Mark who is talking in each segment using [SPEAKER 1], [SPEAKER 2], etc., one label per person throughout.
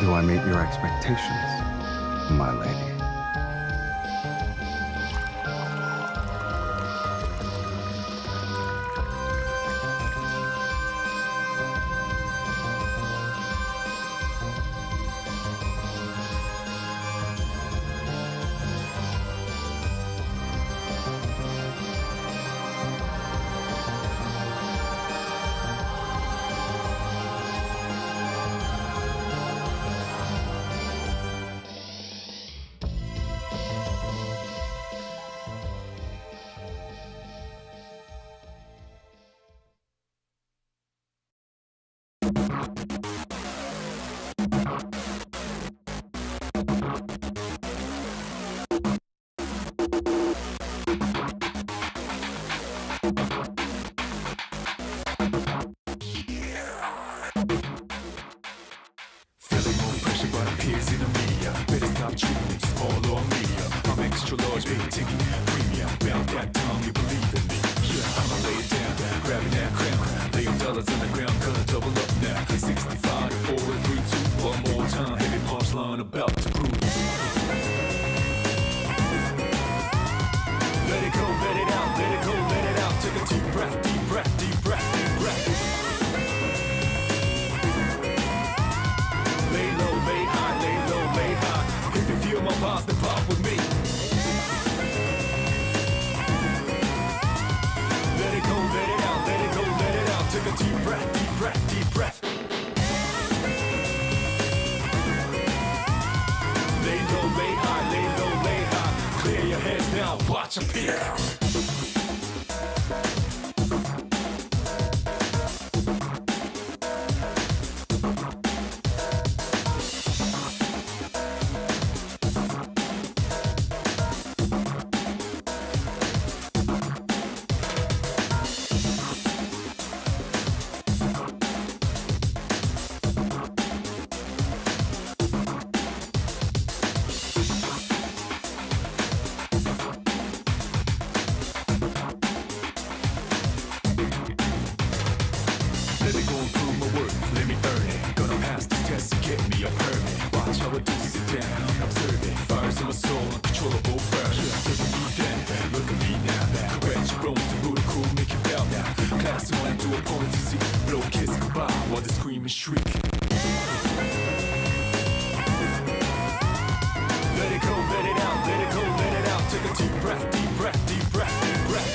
[SPEAKER 1] Do I meet your expectations, my lady?
[SPEAKER 2] Peers in the media, better stop treating me small or medium. I'm extra large, big ticket, premium. Bound that tongue, you believe in me. Yeah, I'ma lay it down, grabbing that crown. Laying dollars on the ground, gonna double up now. 65, 4, 3, 2, one more time. Heavy punchline about to cruise. Let it go, let it out, let it go, let it out. Take a deep breath, deep breath, deep breath, deep breath. Lay low, lay high, lay low, lay high. If you feel my vibes, then pop with me. Let it go, let it out, let it go, let it out. Take a deep breath, deep breath, deep breath. Lay low, lay high, lay low, lay high. Clear your heads now, watch 'em peek. Let me go and prove my worth, let me earn it. Gonna pass this test and get me a permit. Watch how I do, sit down, observe it. Fires in my soul, uncontrollable burn. Look at me then, look at me now. Correct your bones to rule the cool, make you bow now. Class one to a point to see. Blow a kiss goodbye while they scream and shriek. Let it go, let it out, let it go, let it out. Take a deep breath, deep breath, deep breath, deep breath.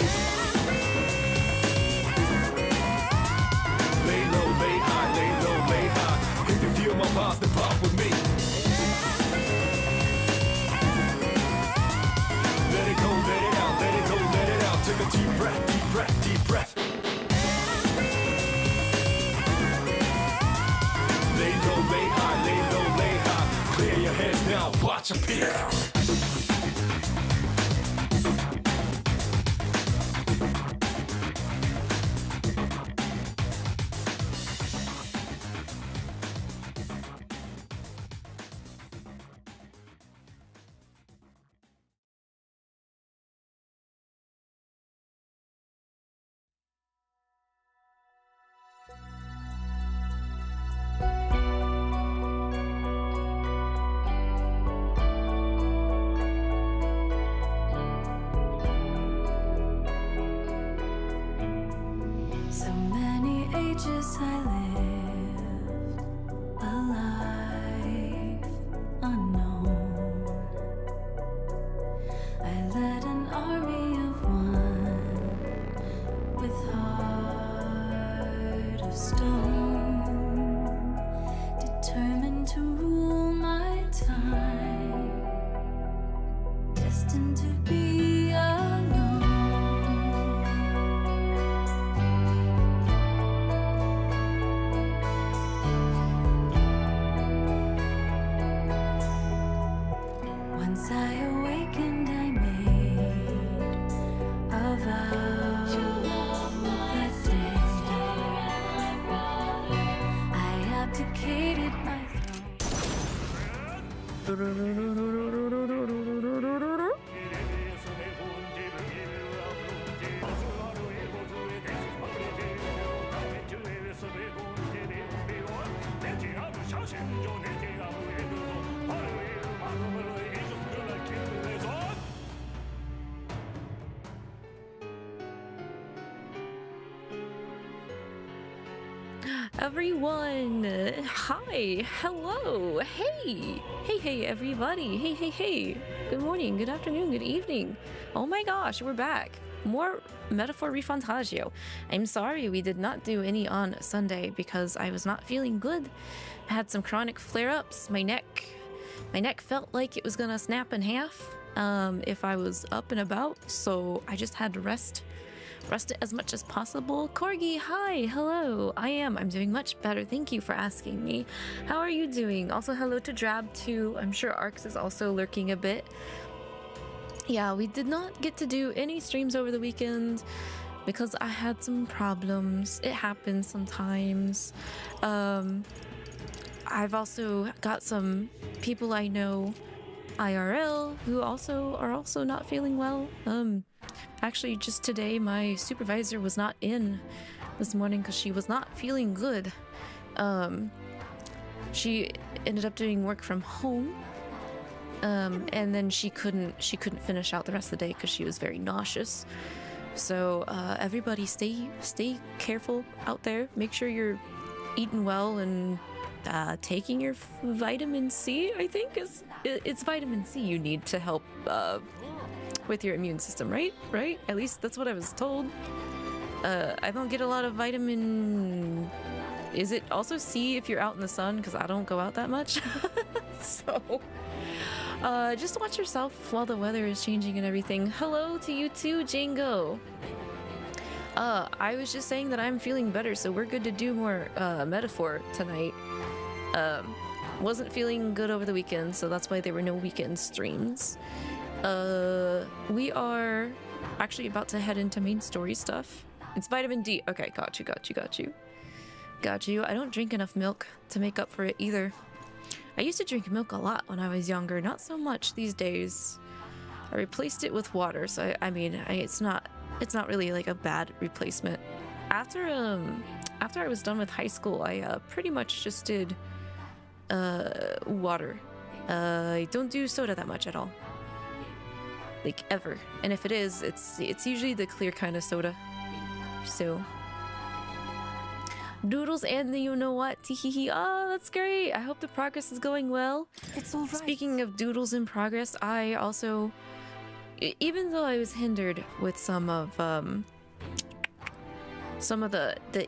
[SPEAKER 2] Lay low, lay high, lay low, lay high. If you feel my vibes, then pop with me. Let it go, let it out, let it go, let it out. Take a deep breath, deep breath, deep breath. Lay low, lay high, lay low, lay high. Clear your heads now, watch 'em peek.
[SPEAKER 3] So many ages I lived a life unknown. I led an army of one with heart of stone, determined to rule my time, destined to be alone. Once I awakened, I made a vow that day. I abdicated my throne.
[SPEAKER 4] everyone. Hi, hello, hey everybody, hey. Good morning, good afternoon, good evening. Oh my gosh, we're back. More Metaphor ReFantazio. I'm sorry we did not do any on Sunday because I was not feeling good. I had some chronic flare-ups. My neck felt like it was gonna snap in half if I was up and about, so I just had to rest it as much as possible. Corgi, hi, hello. I'm doing much better. Thank you for asking me. How are you doing? Also, hello to Drab too. I'm sure Arx is also lurking a bit. Yeah, we did not get to do any streams over the weekend because I had some problems. It happens sometimes. I've also got some people I know IRL who are also not feeling well. Actually, just today, my supervisor was not in this morning because she was not feeling good. She ended up doing work from home, and then she couldn't finish out the rest of the day because she was very nauseous. So everybody, stay careful out there. Make sure you're eating well and taking your vitamin C. I think it's vitamin C you need to help with your immune system, right? At least that's what I was told. I don't get a lot of vitamin. Is it also C if you're out in the sun? Because I don't go out that much. So just watch yourself while the weather is changing and everything. Hello to you too, Django. I was just saying that I'm feeling better, so we're good to do more Metaphor tonight. Wasn't feeling good over the weekend, so that's why there were no weekend streams. We are actually about to head into main story stuff. It's vitamin D. Okay, got you. I don't drink enough milk to make up for it either. I used to drink milk a lot when I was younger, not so much these days. I replaced it with water, so I mean, it's not really like a bad replacement. After I was done with high school, I pretty much just did water. I don't do soda that much at all. Like ever. And if it is, it's usually the clear kind of soda. So Doodles and the you know what, teehee. Oh, that's great. I hope the progress is going well.
[SPEAKER 3] It's all right.
[SPEAKER 4] Speaking of doodles in progress, I also, even though I was hindered with some of the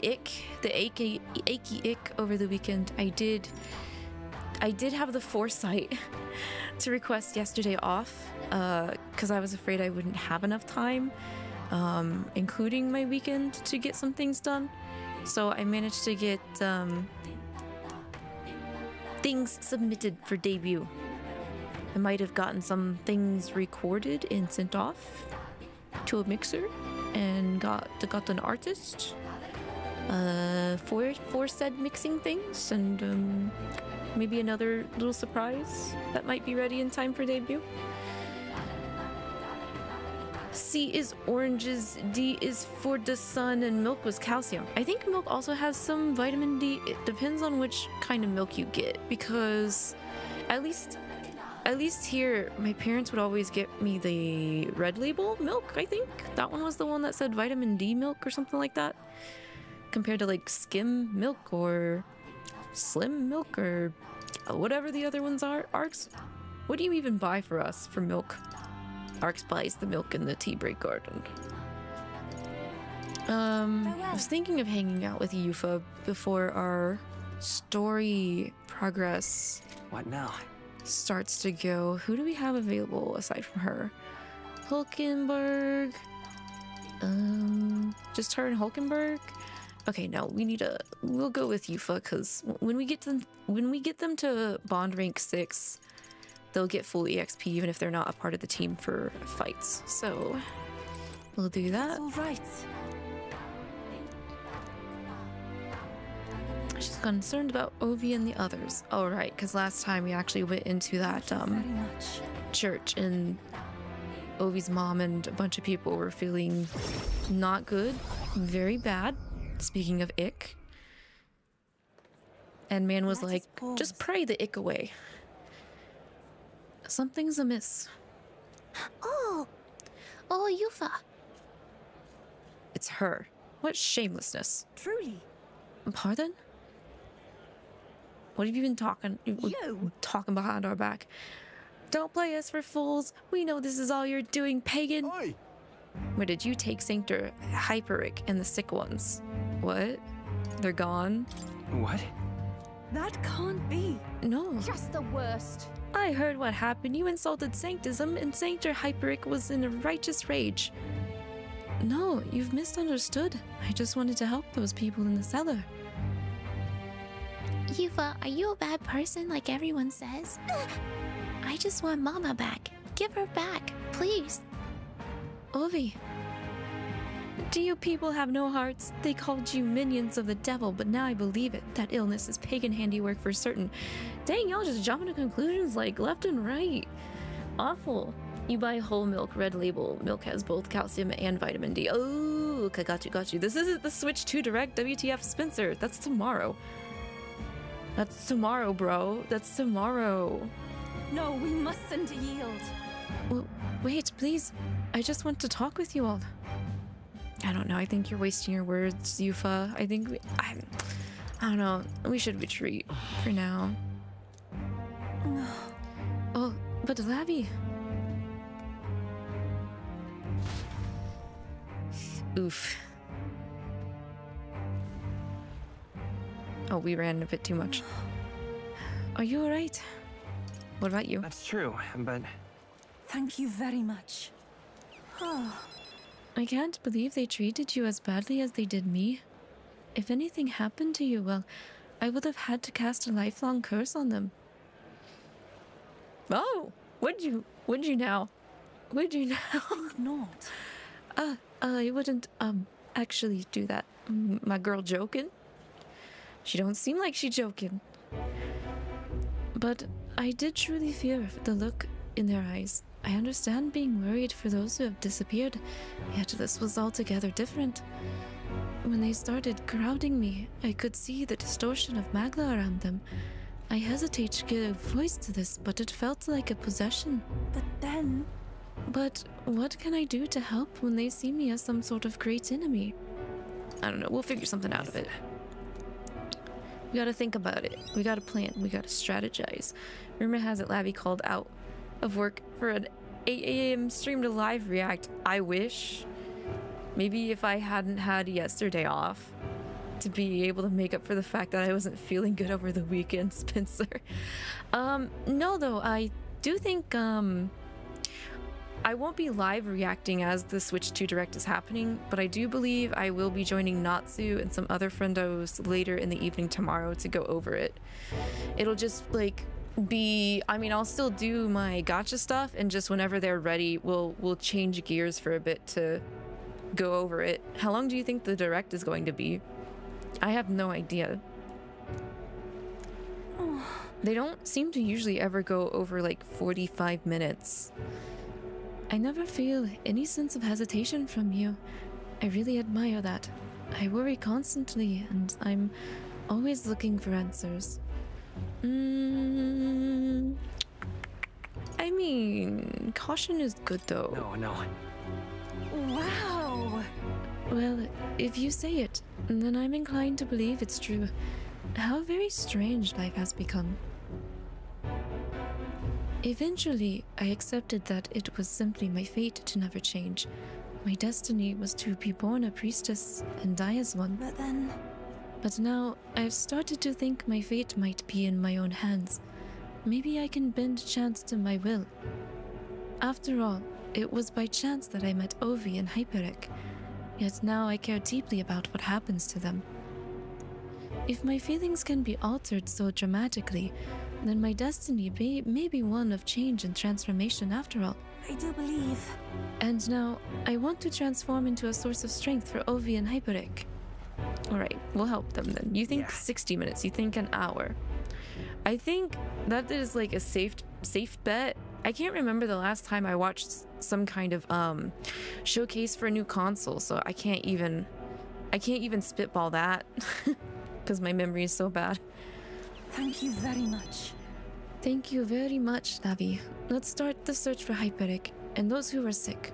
[SPEAKER 4] achy ick over the weekend, I did have the foresight to request yesterday off because I was afraid I wouldn't have enough time, including my weekend, to get some things done. So I managed to get things submitted for debut. I might have gotten some things recorded and sent off to a mixer and got an artist for said mixing things, and maybe another little surprise that might be ready in time for debut. C is oranges, D is for the sun, and milk was calcium. I think milk also has some vitamin D. It depends on which kind of milk you get, because at least here, my parents would always get me the red label milk, I think. That one was the one that said vitamin D milk or something like that, compared to like skim milk or slim milk or whatever the other ones are. Arx, what do you even buy for us for milk? Arx buys the milk in the tea break garden. I was thinking of hanging out with Eupha before our story progress
[SPEAKER 1] What now?
[SPEAKER 4] starts to go. Who do we have available aside from her? Hulkenberg. Just her and Hulkenberg. Okay, no, we'll go with Eupha, because when we get them to bond rank 6, they'll get full EXP even if they're not a part of the team for fights. So we'll do that.
[SPEAKER 3] It's all right.
[SPEAKER 4] She's concerned about Ovi and the others. Oh, right, because last time we actually went into that
[SPEAKER 3] Very much.
[SPEAKER 4] church, and Ovi's mom and a bunch of people were feeling not good, very bad. Speaking of ick. And man was
[SPEAKER 3] Let us
[SPEAKER 4] like,
[SPEAKER 3] pause.
[SPEAKER 4] just pray the ick away. Something's amiss.
[SPEAKER 3] Oh, Eupha.
[SPEAKER 4] It's her. What shamelessness.
[SPEAKER 3] Truly.
[SPEAKER 4] Pardon? What have you been talking? Talking behind our back. Don't play us for fools. We know this is all you're doing, pagan.
[SPEAKER 5] Oi!
[SPEAKER 4] Where did you take Sanctor, Hyperic, and the sick ones? What? They're gone?
[SPEAKER 1] What?
[SPEAKER 6] That can't be.
[SPEAKER 4] No.
[SPEAKER 7] Just the worst.
[SPEAKER 4] I heard what happened. You insulted Sanctism, and Sanctor Hyperic was in a righteous rage. No, you've misunderstood. I just wanted to help those people in the cellar.
[SPEAKER 8] Eupha, are you a bad person like everyone says? I just want Mama back. Give her back, please.
[SPEAKER 4] Ovi, do you people have no hearts? They called you minions of the devil, but now I believe it. That illness is pagan handiwork for certain. Dang, y'all just jumping to conclusions like left and right. Awful. You buy whole milk, red label. Milk has both calcium and vitamin D. Oh, okay, got you. This isn't the Switch 2 Direct WTF Spencer. That's tomorrow. That's tomorrow, bro. That's tomorrow.
[SPEAKER 6] No, we mustn't yield.
[SPEAKER 4] Well, wait, please. I just want to talk with you all. I don't know. I think you're wasting your words, Eupha. I think I don't know. We should retreat for now. Oh, but Labby. Oof. Oh, we ran a bit too much. Are you alright? What about you?
[SPEAKER 9] That's true, but...
[SPEAKER 6] Thank you very much.
[SPEAKER 4] I can't believe they treated you as badly as they did me. If anything happened to you, well, I would have had to cast a lifelong curse on them. Oh, would you now? Would you now?
[SPEAKER 6] Not.
[SPEAKER 4] I wouldn't, actually do that. My girl joking? She don't seem like she joking. But I did truly fear the look in their eyes. I understand being worried for those who have disappeared, yet this was altogether different. When they started crowding me, I could see the distortion of Magla around them. I hesitate to give voice to this, but it felt like a possession.
[SPEAKER 6] But then...
[SPEAKER 4] But what can I do to help when they see me as some sort of great enemy? I don't know, we'll figure something out of it. We gotta think about it. We gotta plan. We gotta strategize. Rumor has it Labby called out of work for an 8 a.m. stream to live react. I wish. Maybe if I hadn't had yesterday off to be able to make up for the fact that I wasn't feeling good over the weekend, Spencer. No though, I do think I won't be live reacting as the Switch 2 Direct is happening, but I do believe I will be joining Natsu and some other friendos later in the evening tomorrow to go over it. It'll just like be, I mean, I'll still do my gacha stuff, and just whenever they're ready, we'll change gears for a bit to go over it. How long do you think the Direct is going to be? I have no idea. They don't seem to usually ever go over like 45 minutes. I never feel any sense of hesitation from you. I really admire that. I worry constantly, and I'm always looking for answers. I mean, caution is good though.
[SPEAKER 9] No.
[SPEAKER 6] Wow!
[SPEAKER 4] Well, if you say it, then I'm inclined to believe it's true. How very strange life has become. Eventually, I accepted that it was simply my fate to never change. My destiny was to be born a priestess and die as one. But now, I've started to think my fate might be in my own hands. Maybe I can bend chance to my will. After all, it was by chance that I met Ovi and Hyperic. Yet now I care deeply about what happens to them. If my feelings can be altered so dramatically, then my destiny may be one of change and transformation after all.
[SPEAKER 6] I do believe.
[SPEAKER 4] And now, I want to transform into a source of strength for Ovi and Hyperic. Alright, we'll help them then. You think 60 minutes, you think an hour. I think that is like a safe bet. I can't remember the last time I watched some kind of showcase for a new console, so I can't even spitball that because my memory is so bad.
[SPEAKER 6] Thank you very much.
[SPEAKER 4] Thank you very much, Navi. Let's start the search for Hyperic and those who are sick.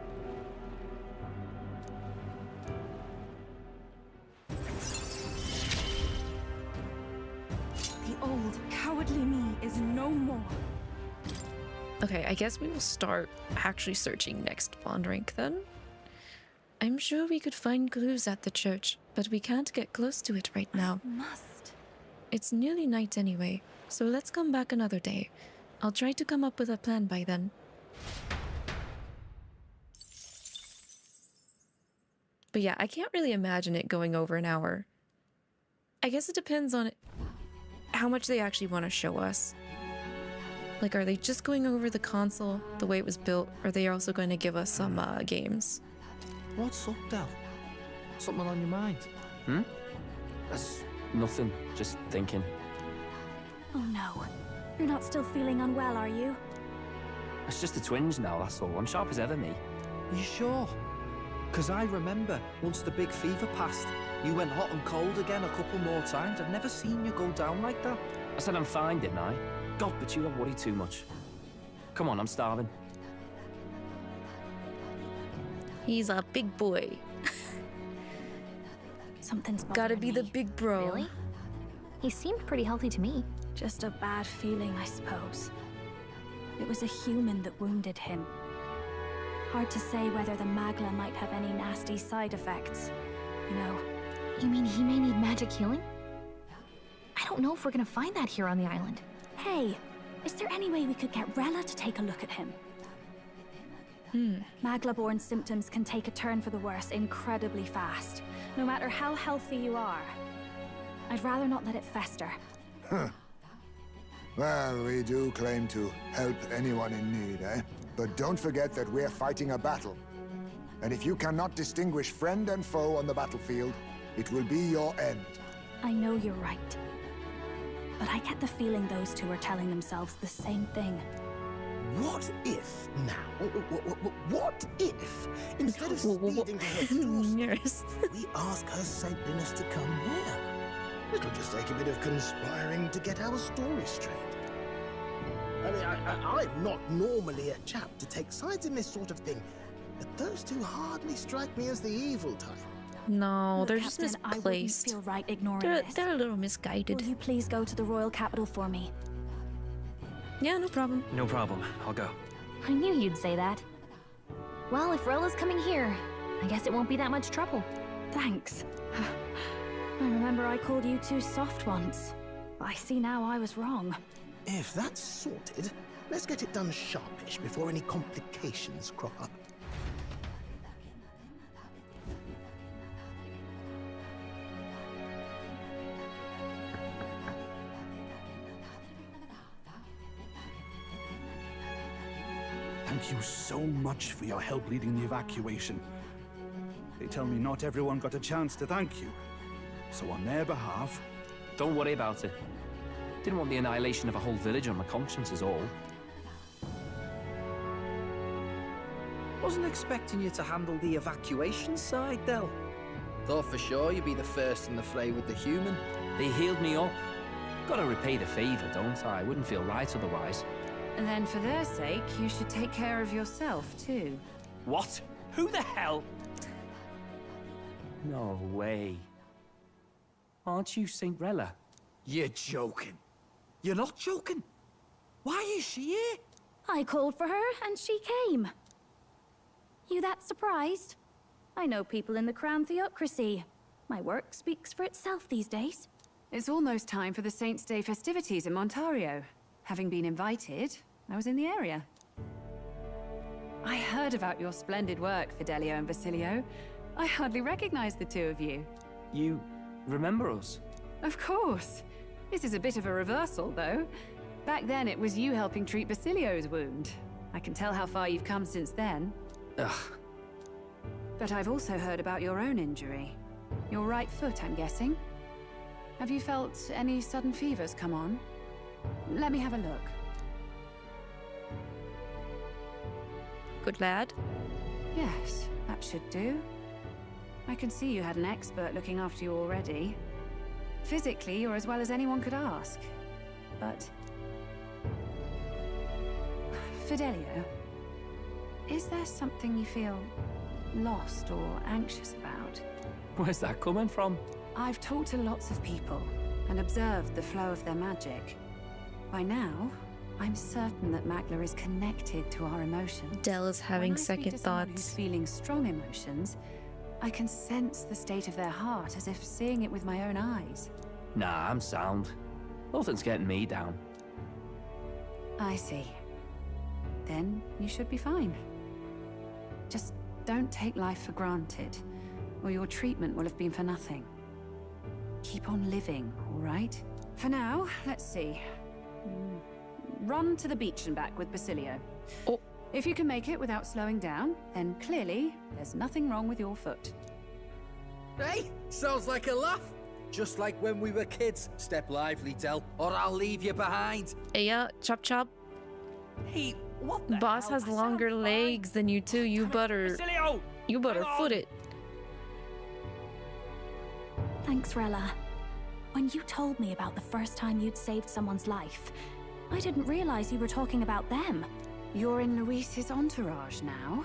[SPEAKER 6] The old no more.
[SPEAKER 4] Okay, I guess we will start actually searching next bond rank then. I'm sure we could find clues at the church, but we can't get close to it right now.
[SPEAKER 6] Must.
[SPEAKER 4] It's nearly night anyway, so let's come back another day. I'll try to come up with a plan by then. But yeah, I can't really imagine it going over an hour. I guess it depends on how much they actually want to show us. Like, are they just going over the console, the way it was built, or are they also going to give us some games?
[SPEAKER 5] What's up, Del? Something on your mind?
[SPEAKER 7] That's nothing, just thinking.
[SPEAKER 6] Oh no. You're not still feeling unwell, are you?
[SPEAKER 7] It's just a twinge now, that's all. I'm sharp as ever, me.
[SPEAKER 5] You sure? Because I remember, once the big fever passed, you went hot and cold again a couple more times. I've never seen you go down like that.
[SPEAKER 7] I said I'm fine, didn't I? God, but you don't worry too much. Come on, I'm starving.
[SPEAKER 4] He's a big boy.
[SPEAKER 6] Something's
[SPEAKER 4] Gotta
[SPEAKER 6] bothering
[SPEAKER 4] be the
[SPEAKER 6] me.
[SPEAKER 4] big bro.
[SPEAKER 8] Really? He seemed pretty healthy to me.
[SPEAKER 6] Just a bad feeling, I suppose. It was a human that wounded him. Hard to say whether the magla might have any nasty side effects. You know,
[SPEAKER 8] You mean he may need magic healing? I don't know if we're gonna find that here on the island.
[SPEAKER 6] hey, is there any way we could get Rella to take a look at him? Magla-borne symptoms can take a turn for the worse incredibly fast, no matter how healthy you are. I'd rather not let it fester.
[SPEAKER 9] Well, we do claim to help anyone in need, eh? But don't forget that we're fighting a battle. And if you cannot distinguish friend and foe on the battlefield, it will be your end.
[SPEAKER 6] I know you're right. But I get the feeling those two are telling themselves the same thing.
[SPEAKER 10] What if now? What if instead of speeding to her doorstep,
[SPEAKER 4] Yes.
[SPEAKER 10] we ask her saintliness to come here? It'll just take a bit of conspiring to get our story straight. I mean, I'm not normally a chap to take sides in this sort of thing, but those two hardly strike me as the evil type.
[SPEAKER 4] No,
[SPEAKER 6] Look,
[SPEAKER 4] they're just
[SPEAKER 6] Captain, I wouldn't
[SPEAKER 4] misplaced.
[SPEAKER 6] feel right ignoring
[SPEAKER 4] They're,
[SPEAKER 6] this.
[SPEAKER 4] they're a little misguided.
[SPEAKER 6] Will you please go to the royal capital for me?
[SPEAKER 4] Yeah, no problem.
[SPEAKER 7] No problem, I'll go.
[SPEAKER 8] I knew you'd say that. Well, if Rella's coming here, I guess it won't be that much trouble.
[SPEAKER 6] Thanks. I remember I called you too soft once. But I see now I was wrong.
[SPEAKER 10] If that's sorted, let's get it done sharpish before any complications crop up.
[SPEAKER 11] Thank you so much for your help leading the evacuation. They tell me not everyone got a chance to thank you. So on their behalf...
[SPEAKER 7] Don't worry about it. Didn't want the annihilation of a whole village on my conscience is all.
[SPEAKER 5] Wasn't expecting you to handle the evacuation side, Del. Thought for sure you'd be the first in the fray with the human.
[SPEAKER 7] They healed me up. Gotta repay the favor, don't I? Wouldn't feel right otherwise.
[SPEAKER 12] And then for their sake, you should take care of yourself, too.
[SPEAKER 7] What? Who the hell? No way. Aren't you Saint Rella?
[SPEAKER 5] You're joking. You're not joking. Why is she here?
[SPEAKER 6] I called for her and she came. You that surprised? I know people in the Crown Theocracy. My work speaks for itself these days.
[SPEAKER 12] It's almost time for the Saints' Day festivities in Montario. Having been invited, I was in the area. I heard about your splendid work, Fidelio and Basilio. I hardly recognized the two of you.
[SPEAKER 7] You remember us?
[SPEAKER 12] Of course. This is a bit of a reversal, though. Back then, it was you helping treat Basilio's wound. I can tell how far you've come since then.
[SPEAKER 7] Ugh.
[SPEAKER 12] But I've also heard about your own injury. Your right foot, I'm guessing. Have you felt any sudden fevers come on? Let me have a look.
[SPEAKER 4] Good lad.
[SPEAKER 12] Yes, that should do. I can see you had an expert looking after you already. Physically, you're as well as anyone could ask. But... Fidelio, is there something you feel lost or anxious about?
[SPEAKER 7] Where's that coming from?
[SPEAKER 12] I've talked to lots of people and observed the flow of their magic. By now, I'm certain that Magla is connected to our emotions.
[SPEAKER 4] Dell is having
[SPEAKER 12] When I speak
[SPEAKER 4] second
[SPEAKER 12] to someone who's
[SPEAKER 4] thoughts.
[SPEAKER 12] feeling strong emotions, I can sense the state of their heart as if seeing it with my own eyes.
[SPEAKER 7] Nah, I'm sound. Nothing's getting me down.
[SPEAKER 12] I see. Then you should be fine. Just don't take life for granted, or your treatment will have been for nothing. Keep on living, all right? For now, let's see. Run to the beach and back with Basilio.
[SPEAKER 4] Oh.
[SPEAKER 12] If you can make it without slowing down, then clearly there's nothing wrong with your foot.
[SPEAKER 5] Hey, sounds like a laugh. Just like when we were kids. Step lively, Del, or I'll leave you behind.
[SPEAKER 4] Yeah, chop chop.
[SPEAKER 7] Hey, what the
[SPEAKER 4] Boss
[SPEAKER 7] hell?
[SPEAKER 4] has
[SPEAKER 7] I sound
[SPEAKER 4] longer
[SPEAKER 7] fine.
[SPEAKER 4] legs than you two. You better
[SPEAKER 7] Basilio! Hang on.
[SPEAKER 4] foot it.
[SPEAKER 6] Thanks, Rella. When you told me about the first time you'd saved someone's life, I didn't realize you were talking about them.
[SPEAKER 12] You're in Luis's entourage now.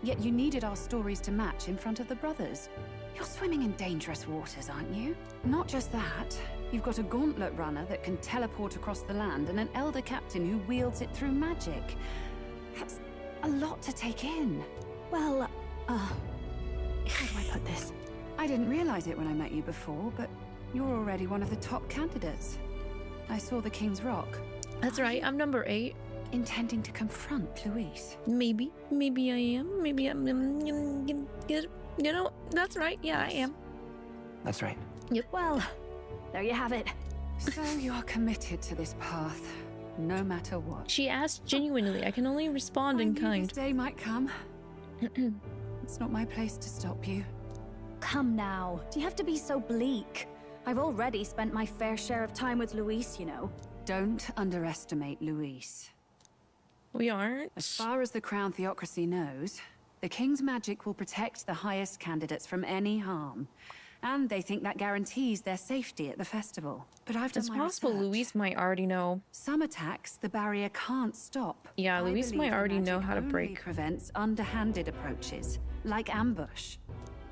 [SPEAKER 12] Yet you needed our stories to match in front of the brothers. You're swimming in dangerous waters, aren't you? Not just that, you've got a gauntlet runner that can teleport across the land and an elder captain who wields it through magic. That's a lot to take in.
[SPEAKER 6] Well, how do I put this?
[SPEAKER 12] I didn't realize it when I met you before, but you're already one of the top candidates. I saw the King's Rock.
[SPEAKER 4] That's right. I'm number 8.
[SPEAKER 12] Intending to confront Luis.
[SPEAKER 4] Maybe I am. Maybe I'm. You know, that's right. Yeah, I am.
[SPEAKER 7] That's right.
[SPEAKER 4] Yep.
[SPEAKER 6] Well, there you have it.
[SPEAKER 12] So you are committed to this path, no matter what.
[SPEAKER 4] She asked genuinely. I can only respond in
[SPEAKER 12] I knew
[SPEAKER 4] kind.
[SPEAKER 12] this day might come. It's not my place to stop you.
[SPEAKER 6] Come now. Do you have to be so bleak? I've already spent my fair share of time with Luis, you know.
[SPEAKER 12] Don't underestimate Luis.
[SPEAKER 4] We aren't.
[SPEAKER 12] As far as the Crown Theocracy knows, the King's magic will protect the highest candidates from any harm. And they think that guarantees their safety at the festival. But I've done
[SPEAKER 4] It's
[SPEAKER 12] my
[SPEAKER 4] possible
[SPEAKER 12] research.
[SPEAKER 4] Luis might already know.
[SPEAKER 12] Some attacks the barrier can't stop.
[SPEAKER 4] Yeah,
[SPEAKER 12] I
[SPEAKER 4] Luis
[SPEAKER 12] believe
[SPEAKER 4] might
[SPEAKER 12] the
[SPEAKER 4] already know
[SPEAKER 12] magic
[SPEAKER 4] how to
[SPEAKER 12] only
[SPEAKER 4] break.
[SPEAKER 12] prevents underhanded approaches, like ambush.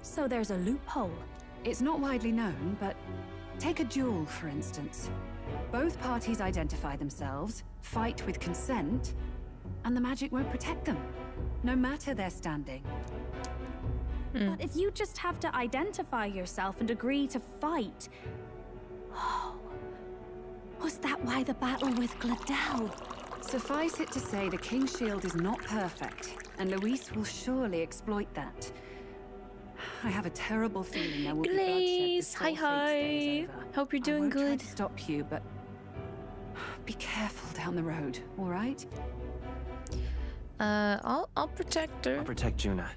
[SPEAKER 6] So there's a loophole.
[SPEAKER 12] It's not widely known, but take a duel, for instance. Both parties identify themselves, fight with consent, and the magic won't protect them, no matter their standing.
[SPEAKER 6] But if you just have to identify yourself and agree to fight... Oh, was that why the battle with Gladel?
[SPEAKER 12] Suffice it to say, the King's Shield is not perfect, and Luis will surely exploit that. I have a terrible feeling there will be bloodshed
[SPEAKER 4] Glaze,
[SPEAKER 12] before
[SPEAKER 4] hi
[SPEAKER 12] Saint's Day is
[SPEAKER 4] hi.
[SPEAKER 12] over.
[SPEAKER 4] Hope you're
[SPEAKER 12] I
[SPEAKER 4] doing
[SPEAKER 12] won't try
[SPEAKER 4] good.
[SPEAKER 12] to stop you, but be careful down the road, all right?
[SPEAKER 4] I'll protect her.
[SPEAKER 7] I'll protect Juna.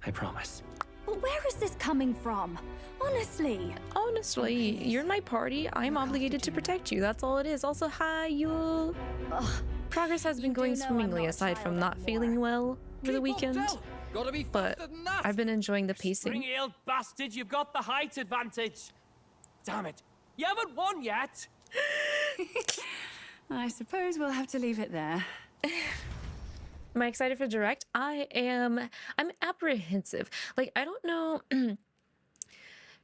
[SPEAKER 7] I promise.
[SPEAKER 6] But where is this coming from? Honestly.
[SPEAKER 4] Honestly, you're in my party. I'm obligated to protect you. That's all it is. Also, hi, Yule.
[SPEAKER 6] Ugh.
[SPEAKER 4] Progress has been
[SPEAKER 6] You do
[SPEAKER 4] going
[SPEAKER 6] know I'm
[SPEAKER 4] swimmingly
[SPEAKER 6] not a
[SPEAKER 4] aside from
[SPEAKER 6] child
[SPEAKER 4] not
[SPEAKER 6] anymore.
[SPEAKER 4] feeling well over the weekend.
[SPEAKER 5] Gotta be
[SPEAKER 4] But
[SPEAKER 5] faster than that.
[SPEAKER 4] I've been enjoying the pacing.
[SPEAKER 7] Spring-heeled bastard, you've got the height advantage. Damn it. You haven't won yet.
[SPEAKER 12] I suppose we'll have to leave it there.
[SPEAKER 4] Am I excited for Direct? I'm apprehensive. Like, I don't know.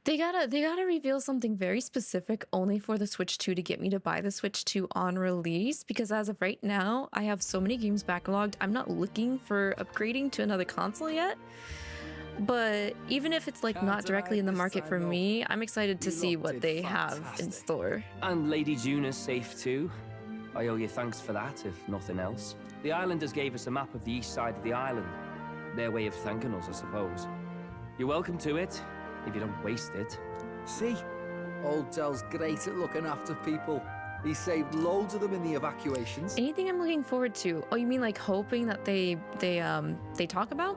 [SPEAKER 4] They gotta reveal something very specific only for the Switch 2 to get me to buy the Switch 2 on release, because as of right now, I have so many games backlogged. I'm not looking for upgrading to another console yet. But even if it's like not directly in the market for me, I'm excited to see what they have in store.
[SPEAKER 7] And Lady Juna's safe too. I owe you thanks for that, if nothing else. The islanders gave us a map of the east side of the island. Their way of thanking us, I suppose. You're welcome to it, if you don't waste it.
[SPEAKER 5] See? Old Del's great at looking after people. He saved loads of them in the evacuations.
[SPEAKER 4] Anything I'm looking forward to? Oh, you mean like hoping that they talk about?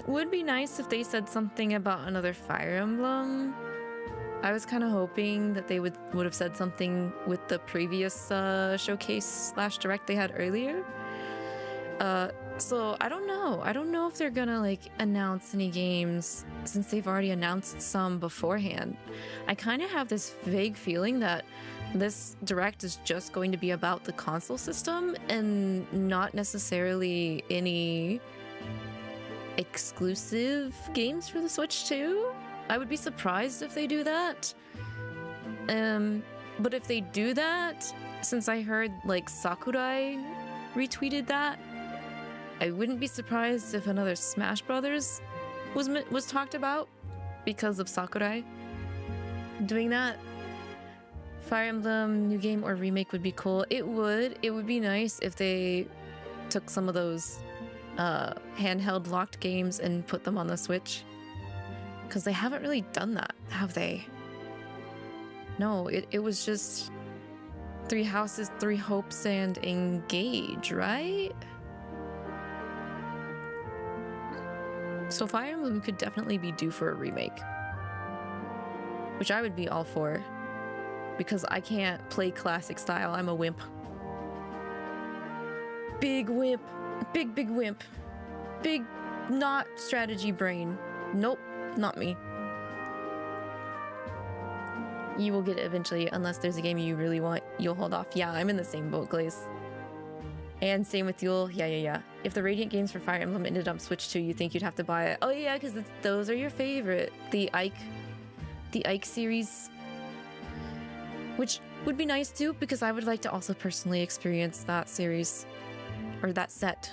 [SPEAKER 4] Would be nice if they said something about another Fire Emblem. I was kind of hoping that they would have said something with the previous showcase / direct they had earlier. So I don't know. I don't know if they're gonna like announce any games since they've already announced some beforehand. I kind of have this vague feeling that this direct is just going to be about the console system and not necessarily any exclusive games for the Switch 2. I would be surprised if they do that. But if they do that, since I heard like Sakurai retweeted that, I wouldn't be surprised if another Smash Brothers was talked about because of Sakurai doing that. Fire Emblem new game or remake would be cool. It would be nice if they took some of those handheld locked games and put them on the Switch, because they haven't really done that, have they? No, it was just 3 Houses, 3 Hopes, and Engage, right? So Fire Emblem could definitely be due for a remake, which I would be all for, because I can't play classic style. I'm a wimp. Big wimp. Big wimp. Big not strategy brain. Nope, not me. You will get it eventually, unless there's a game you really want. You'll hold off. Yeah, I'm in the same boat, Glaze. And same with Yule. Yeah. If the Radiant games for Fire Emblem ended up Switch 2, you think you'd have to buy it. Oh yeah, because those are your favorite. The 𝐒𝐸 series. Which would be nice too, because I would like to also personally experience that series. Or that set.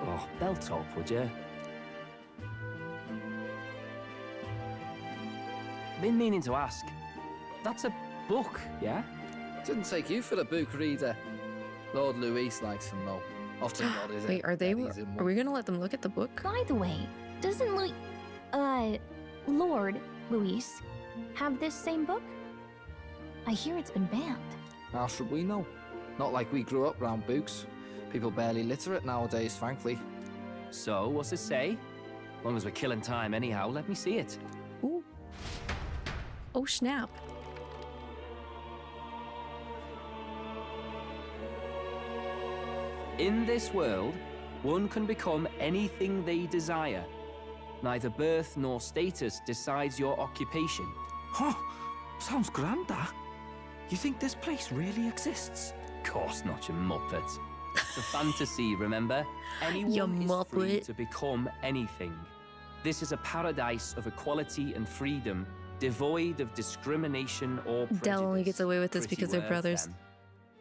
[SPEAKER 7] Oh, belt up, would you? Been meaning to ask. That's a book, yeah?
[SPEAKER 5] Didn't take you for a book reader. Lord Luis likes them though. Often God is.
[SPEAKER 4] Wait, are we gonna let them look at the book?
[SPEAKER 8] By the way, doesn't Lord Luis have this same book? I hear it's been banned.
[SPEAKER 5] How should we know? Not like we grew up round books. People barely literate nowadays, frankly.
[SPEAKER 7] So, what's it say? As long as we're killing time anyhow, let me see it.
[SPEAKER 4] Ooh. Oh snap.
[SPEAKER 7] In this world, one can become anything they desire. Neither birth nor status decides your occupation.
[SPEAKER 5] Huh, sounds grand, that. You think this place really exists?
[SPEAKER 7] Of course not, you muppet. It's a fantasy, remember? Anyone is free to become anything. This is a paradise of equality and freedom, devoid of discrimination or prejudice.
[SPEAKER 4] Del only gets away with this because they're brothers.
[SPEAKER 7] Then.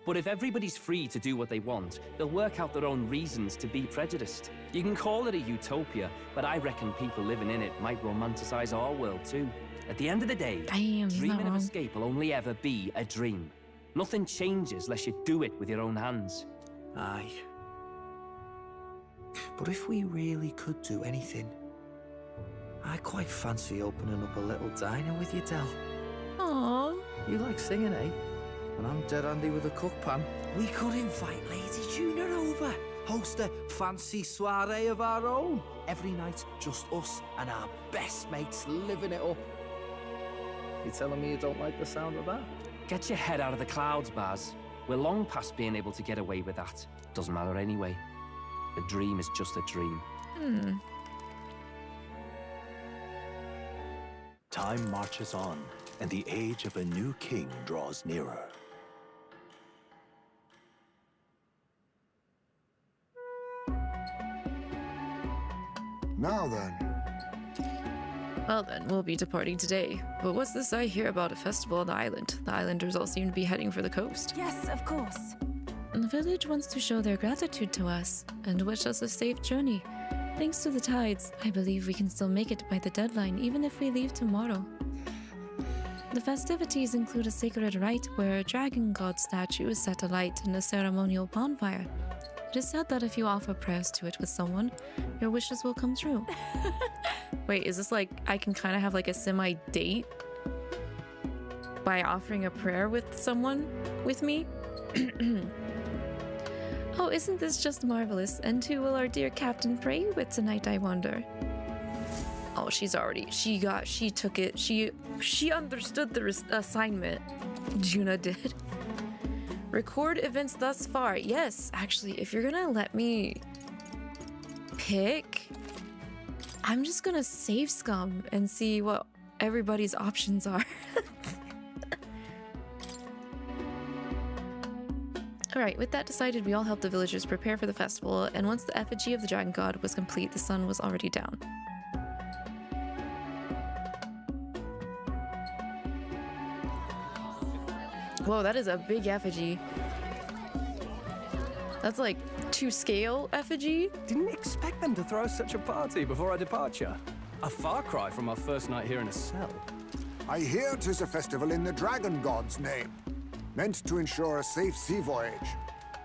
[SPEAKER 7] But if everybody's free to do what they want, they'll work out their own reasons to be prejudiced. You can call it a utopia, but I reckon people living in it might romanticize our world too. At the end of the day, dreaming of escape will only ever be a dream. Nothing changes unless you do it with your own hands.
[SPEAKER 5] Aye. But if we really could do anything, I quite fancy opening up a little diner with you, Del.
[SPEAKER 4] Aww.
[SPEAKER 5] You like singing, eh? And I'm dead handy with a cook pan. We could invite Lady Juna over. Host a fancy soiree of our own. Every night, just us and our best mates living it up. You telling me you don't like the sound of that?
[SPEAKER 7] Get your head out of the clouds, Baz. We're long past being able to get away with that. Doesn't matter anyway. A dream is just a dream.
[SPEAKER 13] Time marches on, and the age of a new king draws nearer.
[SPEAKER 9] Now then.
[SPEAKER 4] Well then, we'll be departing today. But what's this I hear about a festival on the island? The islanders all seem to be heading for the coast.
[SPEAKER 6] Yes, of course.
[SPEAKER 4] The village wants to show their gratitude to us and wish us a safe journey. Thanks to the tides, I believe we can still make it by the deadline, even if we leave tomorrow. The festivities include a sacred rite where a dragon god statue is set alight in a ceremonial bonfire. It is said that if you offer prayers to it with someone, your wishes will come true. Wait, is this like I can kind of have like a semi-date by offering a prayer with someone with me? Oh, isn't this just marvelous? And who will our dear captain pray with tonight, I wonder? Oh, she took it. She understood the assignment. Juna did. Record events thus far. Yes, actually, if you're gonna let me pick, I'm just gonna save Scum and see what everybody's options are. Alright, with that decided, we all helped the villagers prepare for the festival, and once the effigy of the dragon god was complete, the sun was already down. Whoa, that is a big effigy. That's like 2 scale effigy.
[SPEAKER 14] Didn't expect them to throw such a party before our departure. A far cry from our first night here in a cell.
[SPEAKER 9] I hear 'tis a festival in the dragon god's name, meant to ensure a safe sea voyage.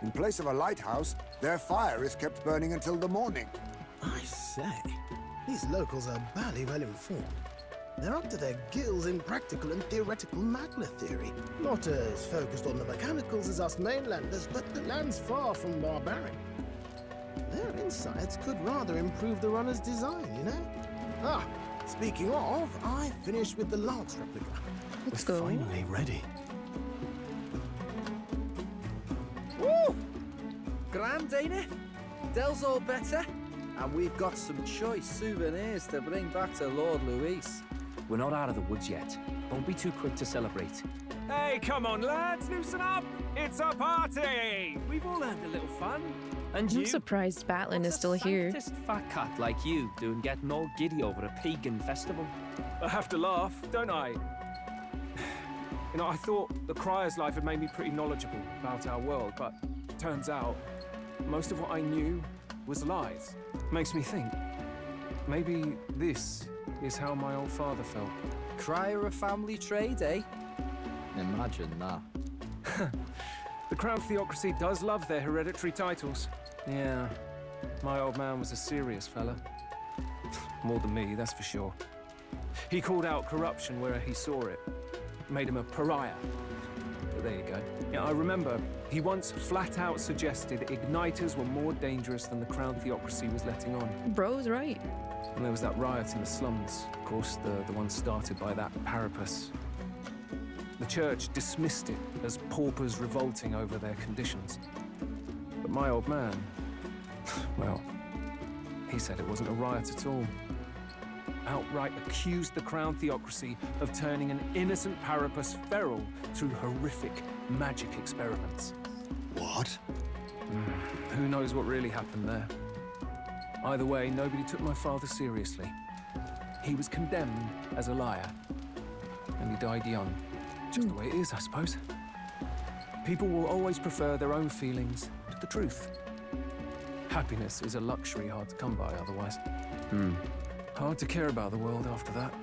[SPEAKER 9] In place of a lighthouse, their fire is kept burning until the morning.
[SPEAKER 10] I say, these locals are barely well informed. They're up to their gills in practical and theoretical magna theory. Not as focused on the mechanicals as us mainlanders, but the land's far from barbaric. Their insights could rather improve the runner's design, you know? Ah, speaking of, I finished with the lance replica.
[SPEAKER 4] Let's go.
[SPEAKER 14] Finally ready.
[SPEAKER 5] Woo! Grand, ain't it? Dell's all better. And we've got some choice souvenirs to bring back to Lord Luis.
[SPEAKER 7] We're not out of the woods yet. Don't be too quick to celebrate.
[SPEAKER 15] Hey, come on, lads, loosen up! It's a party! We've all had a little fun.
[SPEAKER 7] And
[SPEAKER 4] I'm
[SPEAKER 7] you?
[SPEAKER 4] surprised Batlin is still here.
[SPEAKER 7] What's a fat cat like you doing getting all giddy over a pagan festival?
[SPEAKER 15] I have to laugh, don't I? You know, I thought the Crier's life had made me pretty knowledgeable about our world, but turns out most of what I knew was lies. Makes me think, maybe this is how my old father felt.
[SPEAKER 5] Crier a family trade, eh? Imagine that.
[SPEAKER 15] The Crown Theocracy does love their hereditary titles. Yeah, my old man was a serious fella. More than me, that's for sure. He called out corruption where he saw it. Made him a pariah. But there you go. Yeah, I remember he once flat out suggested igniters were more dangerous than the Crown Theocracy was letting on.
[SPEAKER 4] Bro's right.
[SPEAKER 15] And there was that riot in the slums. Of course, the one started by that Parapus. The church dismissed it as paupers revolting over their conditions. But my old man, well, he said it wasn't a riot at all. Outright accused the Crown Theocracy of turning an innocent Parapus feral through horrific magic experiments.
[SPEAKER 14] What?
[SPEAKER 15] Who knows what really happened there? Either way, nobody took my father seriously. He was condemned as a liar, and he died young. Just the way it is, I suppose. People will always prefer their own feelings to the truth. Happiness is a luxury hard to come by otherwise. Hard to care about the world after that.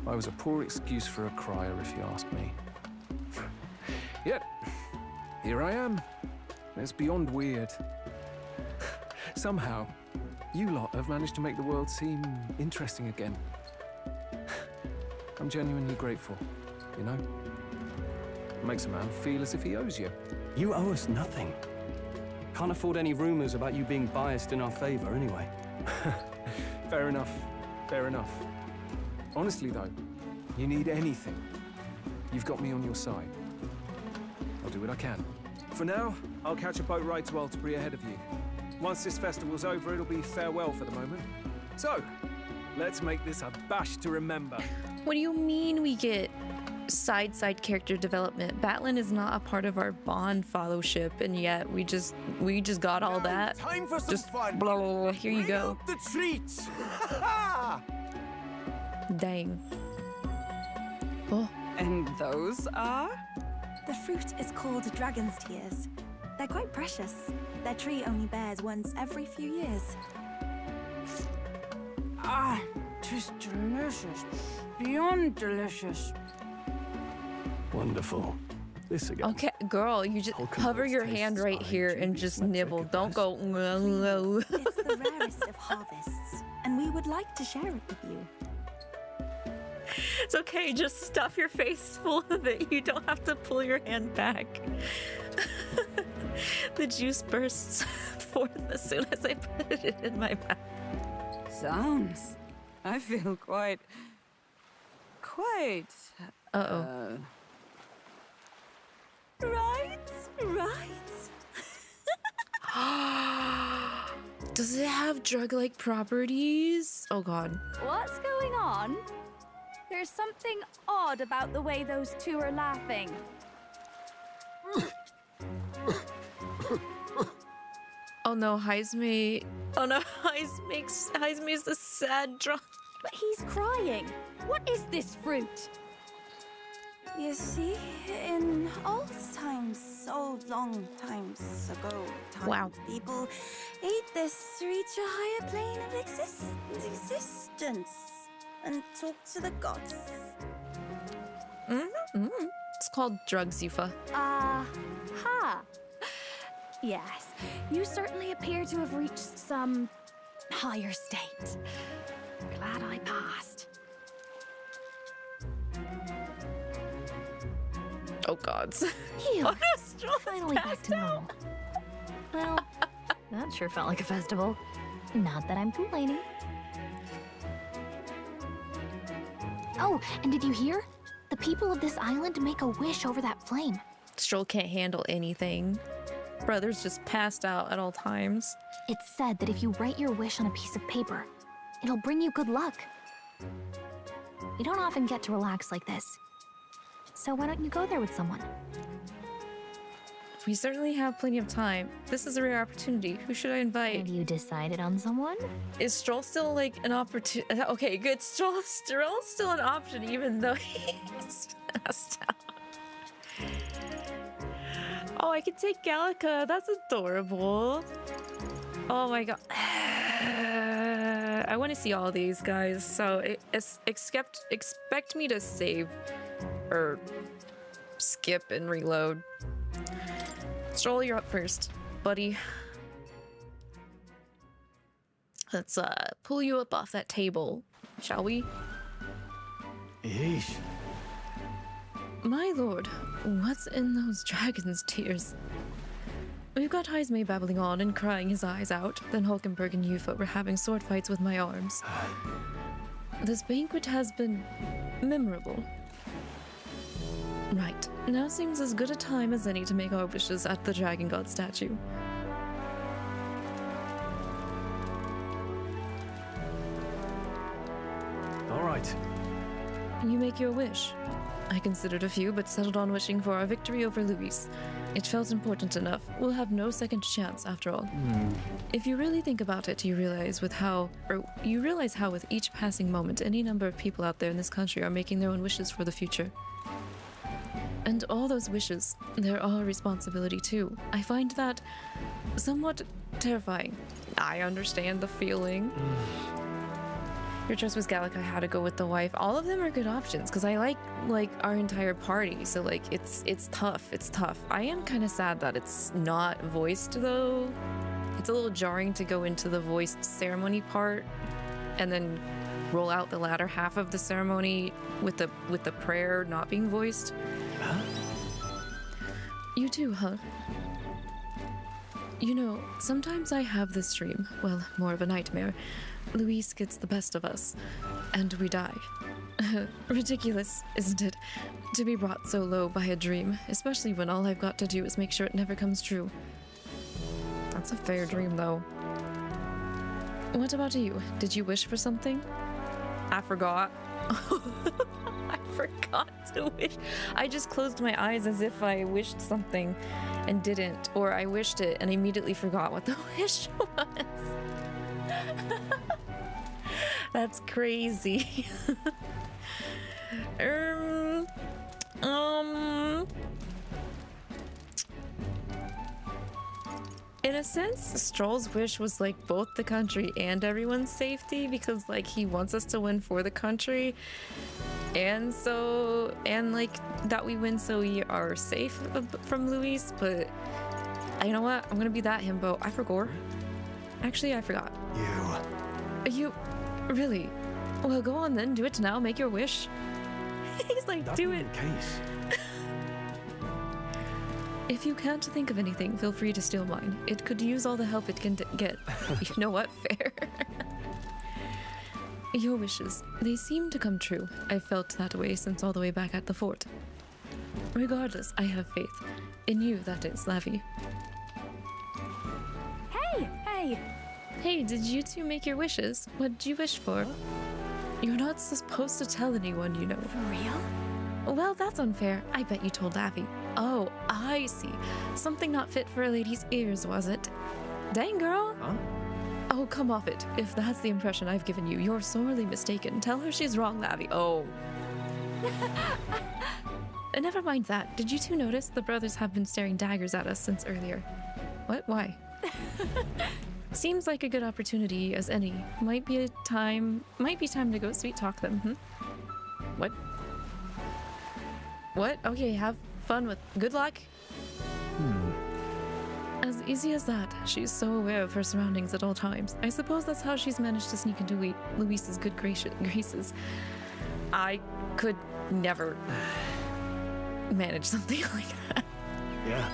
[SPEAKER 15] I was a poor excuse for a crier, if you ask me. Yet, here I am. It's beyond weird. Somehow, you lot have managed to make the world seem interesting again. I'm genuinely grateful, you know? It makes a man feel as if he owes you.
[SPEAKER 14] You owe us nothing. Can't afford any rumors about you being biased in our favor anyway.
[SPEAKER 15] Fair enough, fair enough. Honestly though, you need anything, you've got me on your side. I'll do what I can. For now, I'll catch a boat ride to Altabury ahead of you. Once this festival's over, it'll be farewell for the moment. So, let's make this a bash to remember.
[SPEAKER 4] What do you mean we get side character development? Batlin is not a part of our bond fellowship, and yet we just got all that.
[SPEAKER 10] Time for some
[SPEAKER 4] Just
[SPEAKER 10] fun.
[SPEAKER 4] blah, blah, blah. Here you go.
[SPEAKER 10] The treats.
[SPEAKER 4] Dang. Oh.
[SPEAKER 16] And those are?
[SPEAKER 6] The fruit is called dragon's tears. They're quite precious. Their tree only bears once every few years.
[SPEAKER 16] Ah, just delicious. Beyond delicious.
[SPEAKER 14] Wonderful. This again.
[SPEAKER 4] Okay, girl, you just hover your hand right here and just nibble. Don't go.
[SPEAKER 6] It's the rarest of harvests, and we would like to share it with you.
[SPEAKER 4] It's okay, just stuff your face full of it. You don't have to pull your hand back. The juice bursts forth as soon as I put it in my mouth.
[SPEAKER 16] Sounds. I feel quite.
[SPEAKER 4] Uh-oh.
[SPEAKER 6] Right.
[SPEAKER 4] Does it have drug-like properties? Oh god.
[SPEAKER 6] What's going on? There's something odd about the way those two are laughing.
[SPEAKER 4] Oh no, 𝐂𝐿𝐒. Oh no, 𝐂𝐿𝐒 is the sad drunk.
[SPEAKER 6] But he's crying. What is this fruit?
[SPEAKER 16] You see, in old times, old long times ago, people ate this to reach a higher plane of existence and talk to the gods.
[SPEAKER 4] It's called drugs, Eupha.
[SPEAKER 6] Ha! Yes, you certainly appear to have reached some higher state. Glad I passed.
[SPEAKER 4] Oh gods.
[SPEAKER 6] Phew. Finally back to normal. Well, that sure felt like a festival. Not that I'm complaining. Oh, and did you hear? The people of this island make a wish over that flame.
[SPEAKER 4] Stroll can't handle anything. Brother's just passed out at all times.
[SPEAKER 6] It's said that if you write your wish on a piece of paper, it'll bring you good luck. You don't often get to relax like this. So why don't you go there with someone?
[SPEAKER 4] We certainly have plenty of time. This is a rare opportunity. Who should I invite?
[SPEAKER 6] Have you decided on someone?
[SPEAKER 4] Is Stroll still like an opportunity? Okay, good. Stroll's still an option even though he's passed out. Oh, I can take 𝐒𝐿𝐿𝐿𝐿𝐿. That's adorable. Oh my god. I want to see all these guys. So expect me to save or skip and reload. Stroll, you're up first, buddy. Let's pull you up off that table, shall we?
[SPEAKER 5] Yeesh.
[SPEAKER 4] My lord, what's in those dragon's tears? We've got 𝐂𝐸𝐈 babbling on and crying his eyes out. Then Hulkenberg and Eupha were having sword fights with my arms. This banquet has been memorable. Right, now seems as good a time as any to make our wishes at the Dragon God statue.
[SPEAKER 14] All right.
[SPEAKER 4] You make your wish. I considered a few, but settled on wishing for our victory over Louis. It felt important enough. We'll have no second chance, after all. If you really think about it, you realize how with each passing moment, any number of people out there in this country are making their own wishes for the future. And all those wishes, they're all a responsibility too. I find that somewhat terrifying. I understand the feeling. Your choice was Gallic. I had to go with the wife. All of them are good options because I like our entire party. So like it's tough. It's tough. I am kind of sad that it's not voiced though. It's a little jarring to go into the voiced ceremony part and then roll out the latter half of the ceremony with the prayer not being voiced.
[SPEAKER 14] Huh?
[SPEAKER 4] You too, huh? You know, sometimes I have this dream, well, more of a nightmare. Louis gets the best of us, and we die. Ridiculous, isn't it? To be brought so low by a dream, especially when all I've got to do is make sure it never comes true. That's a fair dream, though. What about you? Did you wish for something? I forgot. I forgot to wish. I just closed my eyes as if I wished something and didn't, or I wished it and immediately forgot what the wish was. That's crazy. In a sense, Stroll's wish was like both the country and everyone's safety because like he wants us to win for the country and like that we win so we are safe from Louis, but you know what? I'm gonna be that himbo. I forgot. Actually, I forgot. You really? Well, go on then. Do it now. Make your wish. He's like, do it. If you can't think of anything, feel free to steal mine. It could use all the help it can get. You know what? Fair. Your wishes, they seem to come true. I've felt that way since all the way back at the fort. Regardless, I have faith. In you, that is, 𝐿𝐿𝐿𝐿𝐿.
[SPEAKER 6] Hey!
[SPEAKER 4] Hey, did you two make your wishes? What did you wish for? You're not supposed to tell anyone, you know.
[SPEAKER 6] For real?
[SPEAKER 4] Well, that's unfair. I bet you told 𝐼𝐸. Oh, I see. Something not fit for a lady's ears, was it? Dang, girl.
[SPEAKER 14] Huh?
[SPEAKER 4] Oh, come off it. If that's the impression I've given you, you're sorely mistaken. Tell her she's wrong, 𝐿𝐿𝐿𝐿𝐿. Oh. never mind that. Did you two notice the brothers have been staring daggers at us since earlier? What? Why? Seems like a good opportunity as any. Might be time to go sweet talk them, What? What? Okay, have fun with... Good luck? As easy as that. She's so aware of her surroundings at all times. I suppose that's how she's managed to sneak into Luis's good graces. I could never manage something like that.
[SPEAKER 10] Yeah.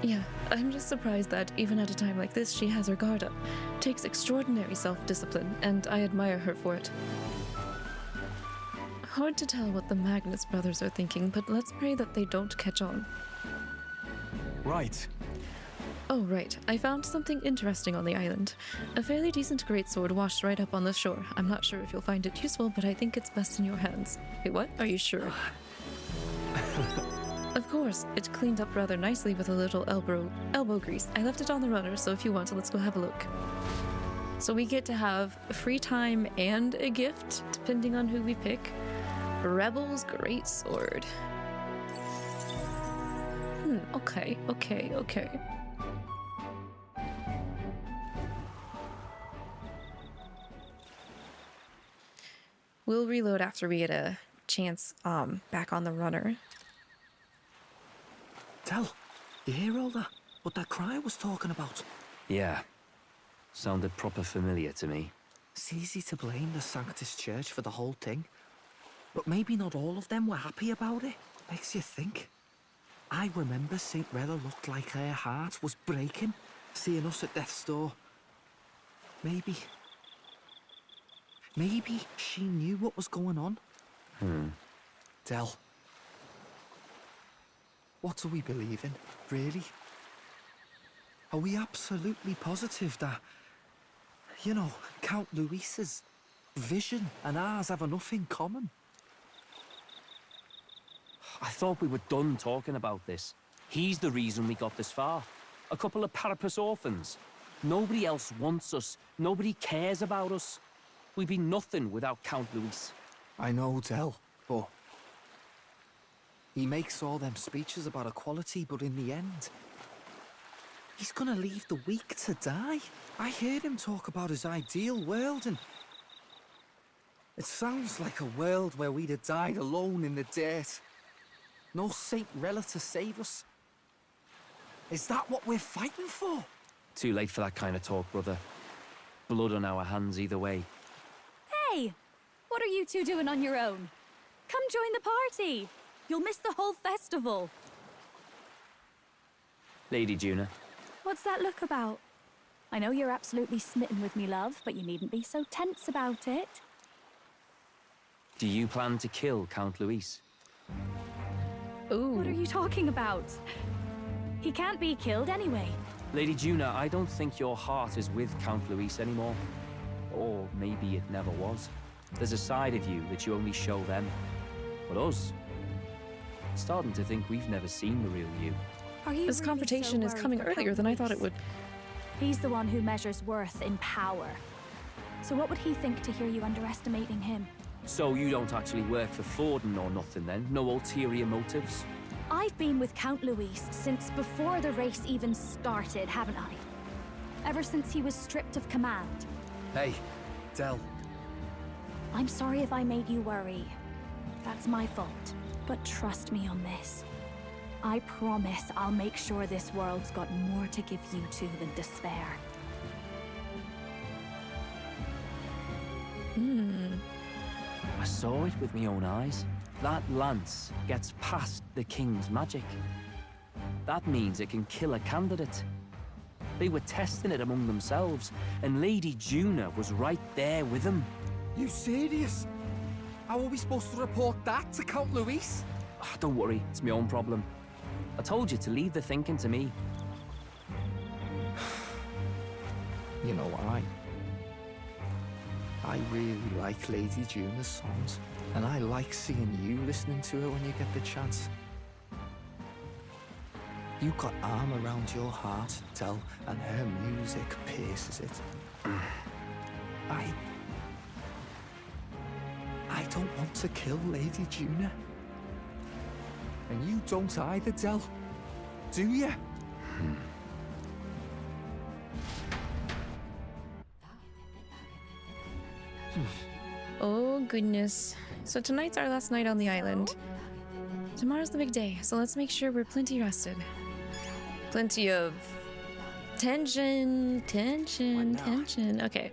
[SPEAKER 4] Yeah, I'm just surprised that even at a time like this, she has her guard up. Takes extraordinary self-discipline, and I admire her for it. Hard to tell what the Magnus brothers are thinking, but let's pray that they don't catch on.
[SPEAKER 14] Right.
[SPEAKER 4] Oh, right. I found something interesting on the island. A fairly decent greatsword washed right up on the shore. I'm not sure if you'll find it useful, but I think it's best in your hands. Wait, what? Are you sure? Of course. It's cleaned up rather nicely with a little elbow grease. I left it on the runner, so if you want to, let's go have a look. So we get to have free time and a gift, depending on who we pick. Rebel's greatsword. Okay. We'll reload after we get a chance back on the runner.
[SPEAKER 5] Tell, you hear all that? What that cry was talking about?
[SPEAKER 7] Yeah. Sounded proper familiar to me.
[SPEAKER 5] It's easy to blame the Sanctus Church for the whole thing. But maybe not all of them were happy about it. Makes you think. I remember St. Rella looked like her heart was breaking, seeing us at death's door. Maybe she knew what was going on. Del, what do we believe in, really? Are we absolutely positive that, you know, Count Luis's vision and ours have enough in common?
[SPEAKER 7] I thought we were done talking about this. He's the reason we got this far. A couple of parapus orphans. Nobody else wants us. Nobody cares about us. We'd be nothing without Count Luis.
[SPEAKER 5] I know, Del, but he makes all them speeches about equality, but in the end, he's gonna leave the weak to die. I heard him talk about his ideal world, and it sounds like a world where we'd have died alone in the dirt. No Saint Rella to save us. Is that what we're fighting for?
[SPEAKER 7] Too late for that kind of talk, brother. Blood on our hands either way.
[SPEAKER 6] Hey! What are you two doing on your own? Come join the party! You'll miss the whole festival.
[SPEAKER 7] Lady Juna.
[SPEAKER 6] What's that look about? I know you're absolutely smitten with me, love, but you needn't be so tense about it.
[SPEAKER 7] Do you plan to kill Count Luis?
[SPEAKER 4] Ooh.
[SPEAKER 6] What are you talking about? He can't be killed anyway.
[SPEAKER 7] Lady Juna, I don't think your heart is with Count Luis anymore. Or maybe it never was. There's a side of you that you only show them. But us, starting to think we've never seen the real you.
[SPEAKER 6] Are you
[SPEAKER 4] this
[SPEAKER 6] really
[SPEAKER 4] confrontation
[SPEAKER 6] so
[SPEAKER 4] is coming earlier than I thought it would.
[SPEAKER 6] He's the one who measures worth in power. So what would he think to hear you underestimating him?
[SPEAKER 7] So you don't actually work for Forden or nothing then? No ulterior motives?
[SPEAKER 6] I've been with Count Luis since before the race even started, haven't I? Ever since he was stripped of command.
[SPEAKER 5] Hey, Del.
[SPEAKER 6] I'm sorry if I made you worry. That's my fault. But trust me on this. I promise I'll make sure this world's got more to give you two than despair.
[SPEAKER 7] I saw it with my own eyes. That lance gets past the king's magic. That means it can kill a candidate. They were testing it among themselves, and Lady Juna was right there with them.
[SPEAKER 5] You serious? How are we supposed to report that to Count Luis?
[SPEAKER 7] Don't worry, it's my own problem. I told you to leave the thinking to me.
[SPEAKER 5] You know, I really like Lady Juna's songs, and I like seeing you listening to her when you get the chance. You got arm around your heart, Del, and her music pierces it. I don't want to kill Lady Juna.
[SPEAKER 1] And you don't either, Del. Do you?
[SPEAKER 4] Oh goodness. So tonight's our last night on the island. Tomorrow's the big day, so let's make sure we're plenty rested. Plenty of tension. Okay.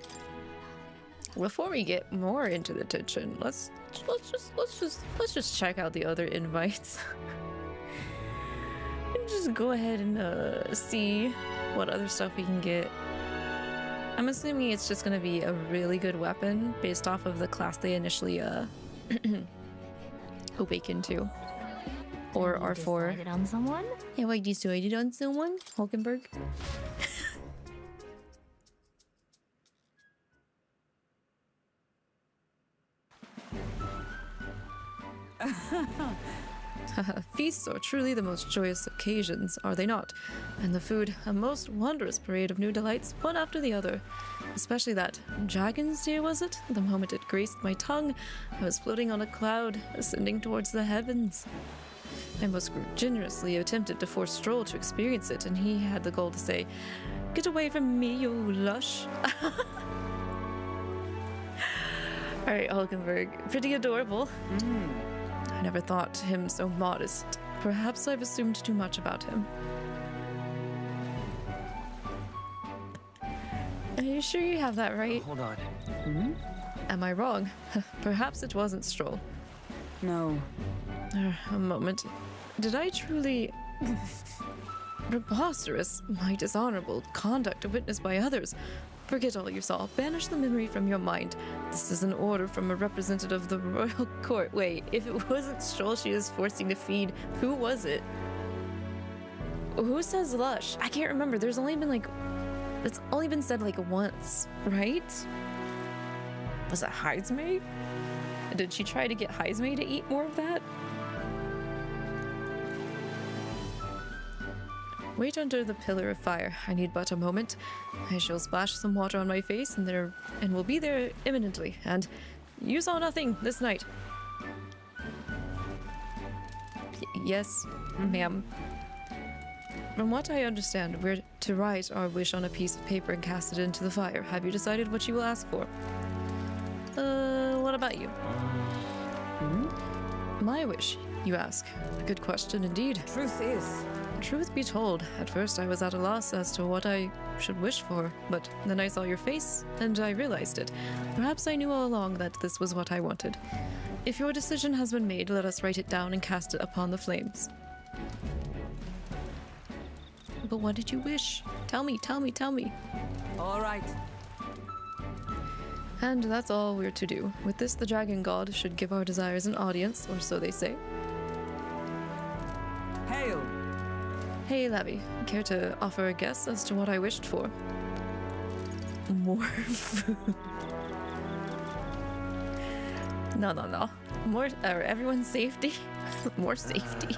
[SPEAKER 4] Before we get more into the tension, let's just check out the other invites. And just go ahead and see what other stuff we can get. I'm assuming it's just gonna be a really good weapon based off of the class they initially awakened to. Or R4.
[SPEAKER 6] Decided on someone?
[SPEAKER 4] Yeah, wait, decided on someone? Hulkenberg? Feasts are truly the most joyous occasions, are they not? And the food, a most wondrous parade of new delights, one after the other. Especially that dragon's tear, was it? The moment it graced my tongue, I was floating on a cloud, ascending towards the heavens. I most generously attempted to force Stroll to experience it, and he had the gall to say, "Get away from me, you lush." Alright, Hulkenberg, pretty adorable. I never thought him so modest. Perhaps I've assumed too much about him. Are you sure you have that right?
[SPEAKER 7] Hold on.
[SPEAKER 4] Am I wrong? Perhaps it wasn't Stroll.
[SPEAKER 12] No.
[SPEAKER 4] A moment. Did I truly... Preposterous, my dishonorable conduct witnessed by others. Forget all you saw. Banish the memory from your mind. This is an order from a representative of the royal court. Wait, if it wasn't Stroll she is forcing to feed, who was it? Who says lush? I can't remember. There's only been like... It's only been said like once, right? Was it 𝐒𝐈𝐿e? Did she try to get 𝐒𝐈𝐿e to eat more of that? Wait under the pillar of fire. I need but a moment. I shall splash some water on my face and will be there imminently. And you saw nothing this night. Yes, ma'am. From what I understand, we're to write our wish on a piece of paper and cast it into the fire. Have you decided what you will ask for? What about you? My wish, you ask. A good question indeed.
[SPEAKER 12] Truth is...
[SPEAKER 4] Truth be told, at first I was at a loss as to what I should wish for, but then I saw your face, and I realized it. Perhaps I knew all along that this was what I wanted. If your decision has been made, let us write it down and cast it upon the flames. But what did you wish? Tell me, tell me, tell me.
[SPEAKER 12] All right.
[SPEAKER 4] And that's all we're to do. With this, the dragon god should give our desires an audience, or so they say.
[SPEAKER 12] Hail!
[SPEAKER 4] Hey, Levy, care to offer a guess as to what I wished for? More food. No. More, everyone's safety. More safety.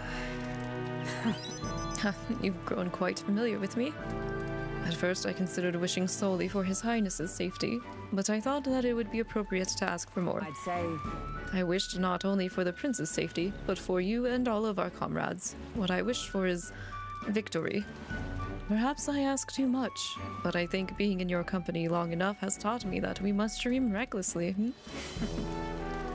[SPEAKER 4] You've grown quite familiar with me. At first, I considered wishing solely for His Highness's safety, but I thought that it would be appropriate to ask for more.
[SPEAKER 12] I'd say...
[SPEAKER 4] I wished not only for the prince's safety, but for you and all of our comrades. What I wished for is... victory. Perhaps I ask too much, but I think being in your company long enough has taught me that we must dream recklessly.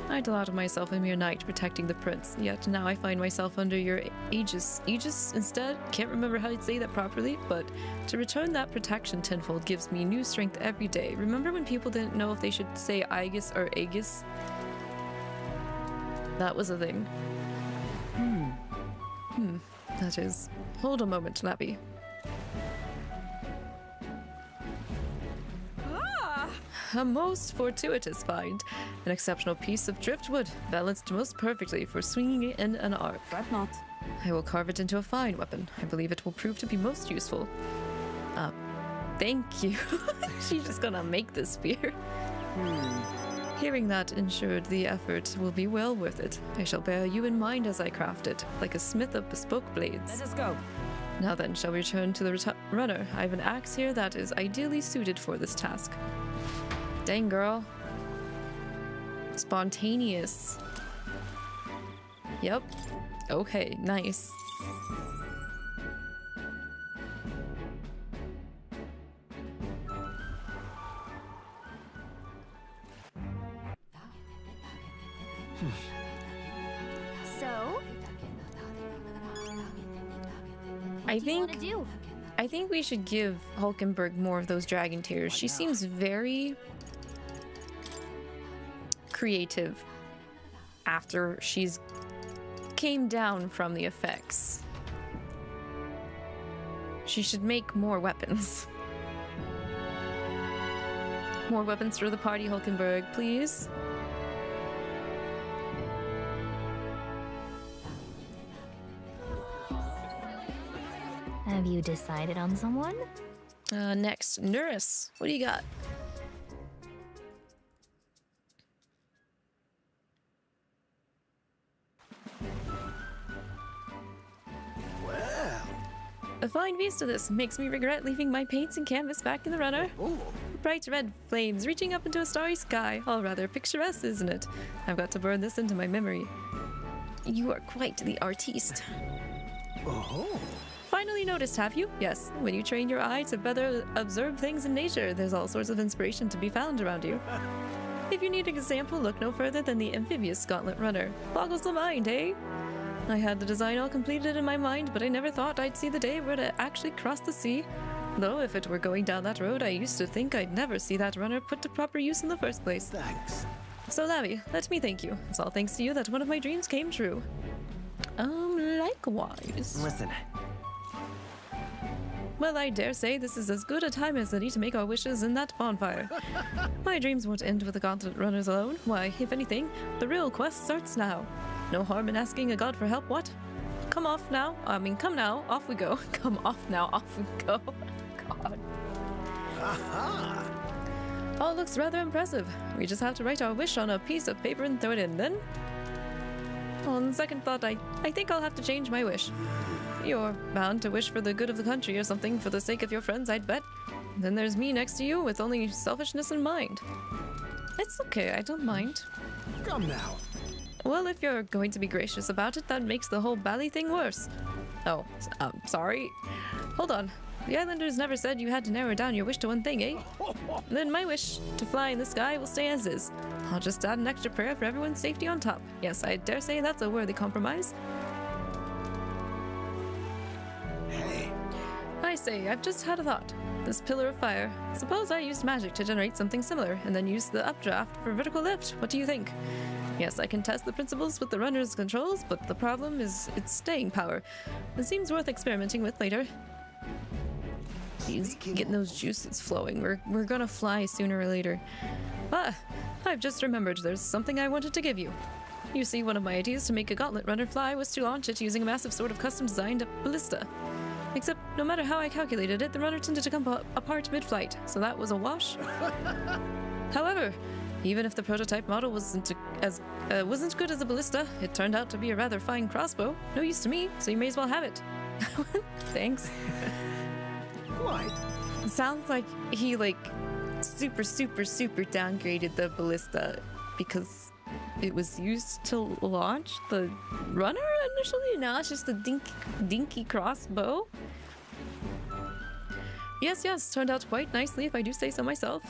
[SPEAKER 4] I'd allowed myself a mere knight protecting the prince, yet now I find myself under your aegis. Aegis instead? Can't remember how to say that properly, but to return that protection tenfold gives me new strength every day. Remember when people didn't know if they should say aegis or aegis? That was a thing. That is. Hold a moment, Lappy. A most fortuitous find. An exceptional piece of driftwood, balanced most perfectly for swinging it in an arc.
[SPEAKER 12] Fret not.
[SPEAKER 4] I will carve it into a fine weapon. I believe it will prove to be most useful. Thank you. She's just gonna make this spear. Hearing that ensured the effort will be well worth it. I shall bear you in mind as I craft it, like a smith of bespoke blades.
[SPEAKER 12] Let us go.
[SPEAKER 4] Now then, shall we return to the runner? I have an axe here that is ideally suited for this task. Dang, girl. Spontaneous. Yep. Okay, nice.
[SPEAKER 6] So,
[SPEAKER 4] I think we should give Hulkenberg more of those dragon tears. She seems very creative after she's came down from the effects. She should make more weapons. More weapons for the party, Hulkenberg, please.
[SPEAKER 17] Have you decided on someone?
[SPEAKER 4] Next, Nurse. What do you got?
[SPEAKER 10] Well,
[SPEAKER 4] A fine vista this. Makes me regret leaving my paints and canvas back in the runner. Bright red flames reaching up into a starry sky. All rather picturesque, isn't it? I've got to burn this into my memory. You are quite the artiste.
[SPEAKER 10] oh.
[SPEAKER 4] Finally noticed, have you? Yes. When you train your eye to better observe things in nature, there's all sorts of inspiration to be found around you. If you need an example, look no further than the amphibious gauntlet runner. Boggles the mind, eh? I had the design all completed in my mind, but I never thought I'd see the day where it actually crossed the sea. Though if it were going down that road, I used to think I'd never see that runner put to proper use in the first place.
[SPEAKER 10] Thanks.
[SPEAKER 4] So Labby, let me thank you. It's all thanks to you that one of my dreams came true. Likewise.
[SPEAKER 18] Listen.
[SPEAKER 4] Well, I dare say this is as good a time as any to make our wishes in that bonfire. My dreams won't end with the gauntlet runners alone. Why, if anything, the real quest starts now. No harm in asking a god for help, what? Come off now. Come now. Off we go. Come off now. Off we go. God.
[SPEAKER 10] Aha!
[SPEAKER 4] All looks rather impressive. We just have to write our wish on a piece of paper and throw it in, then? On second thought, I think I'll have to change my wish. You're bound to wish for the good of the country or something for the sake of your friends, I'd bet. Then there's me next to you with only selfishness in mind. It's okay, I don't mind.
[SPEAKER 10] Come now.
[SPEAKER 4] Well, if you're going to be gracious about it, that makes the whole bally thing worse. Oh, sorry. Hold on. The islanders never said you had to narrow down your wish to one thing, eh? Then my wish to fly in the sky will stay as is. I'll just add an extra prayer for everyone's safety on top. Yes, I dare say that's a worthy compromise.
[SPEAKER 10] Hey.
[SPEAKER 4] I say, I've just had a thought. This pillar of fire. Suppose I used magic to generate something similar, and then use the updraft for vertical lift. What do you think? Yes, I can test the principles with the runner's controls, but the problem is its staying power. It seems worth experimenting with later. He's getting those juices flowing. We're gonna fly sooner or later. Ah, I've just remembered there's something I wanted to give you. You see, one of my ideas to make a gauntlet runner fly was to launch it using a massive sort of custom-designed ballista. Except, no matter how I calculated it, the runner tended to come apart mid-flight, so that was a wash. However, even if the prototype model wasn't good as a ballista, it turned out to be a rather fine crossbow. No use to me, so you may as well have it. Thanks.
[SPEAKER 10] Quite.
[SPEAKER 4] Sounds like he super downgraded the ballista because it was used to launch the runner initially. Now it's just a dinky crossbow. Yes, turned out quite nicely if I do say so myself.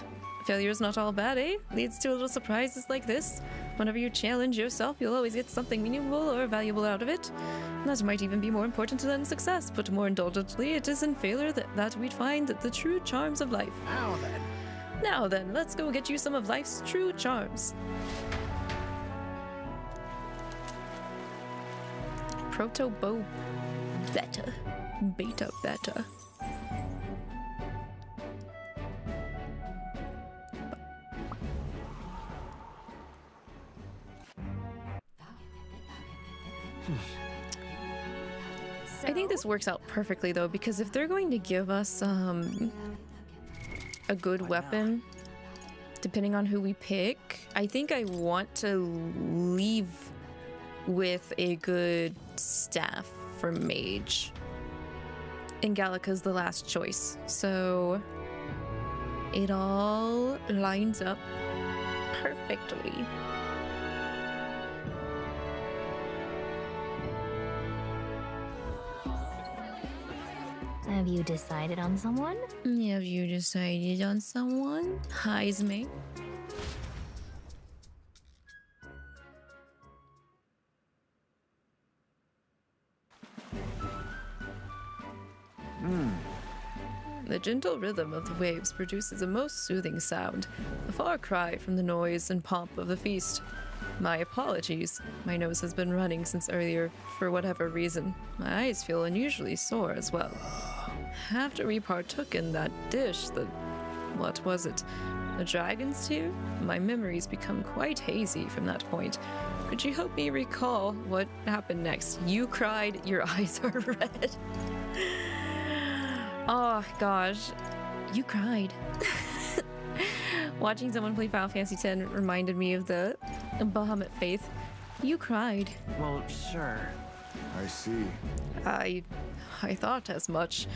[SPEAKER 4] Failure's not all bad, eh? Leads to little surprises like this. Whenever you challenge yourself, you'll always get something meaningful or valuable out of it. That might even be more important than success, but more indulgently, it is in failure that we'd find the true charms of life. Now then, let's go get you some of life's true charms. Proto-bow beta. Beta. I think this works out perfectly though, because if they're going to give us a good weapon, depending on who we pick, I think I want to leave with a good staff for mage. And Gallica's the last choice, so it all lines up perfectly.
[SPEAKER 17] Have you decided on someone?
[SPEAKER 4] Have you decided on someone? 𝐒𝐷𝐈𝐒. The gentle rhythm of the waves produces a most soothing sound, a far cry from the noise and pomp of the feast. My apologies. My nose has been running since earlier for whatever reason. My eyes feel unusually sore as well. After we partook in that dish, what was it? A dragon's tear? My memories become quite hazy from that point. Could you help me recall what happened next? You cried, your eyes are red. Oh gosh, you cried. Watching someone play Final Fantasy X reminded me of the Bahamut faith. You cried.
[SPEAKER 18] Well, sure.
[SPEAKER 9] I see.
[SPEAKER 4] I thought as much.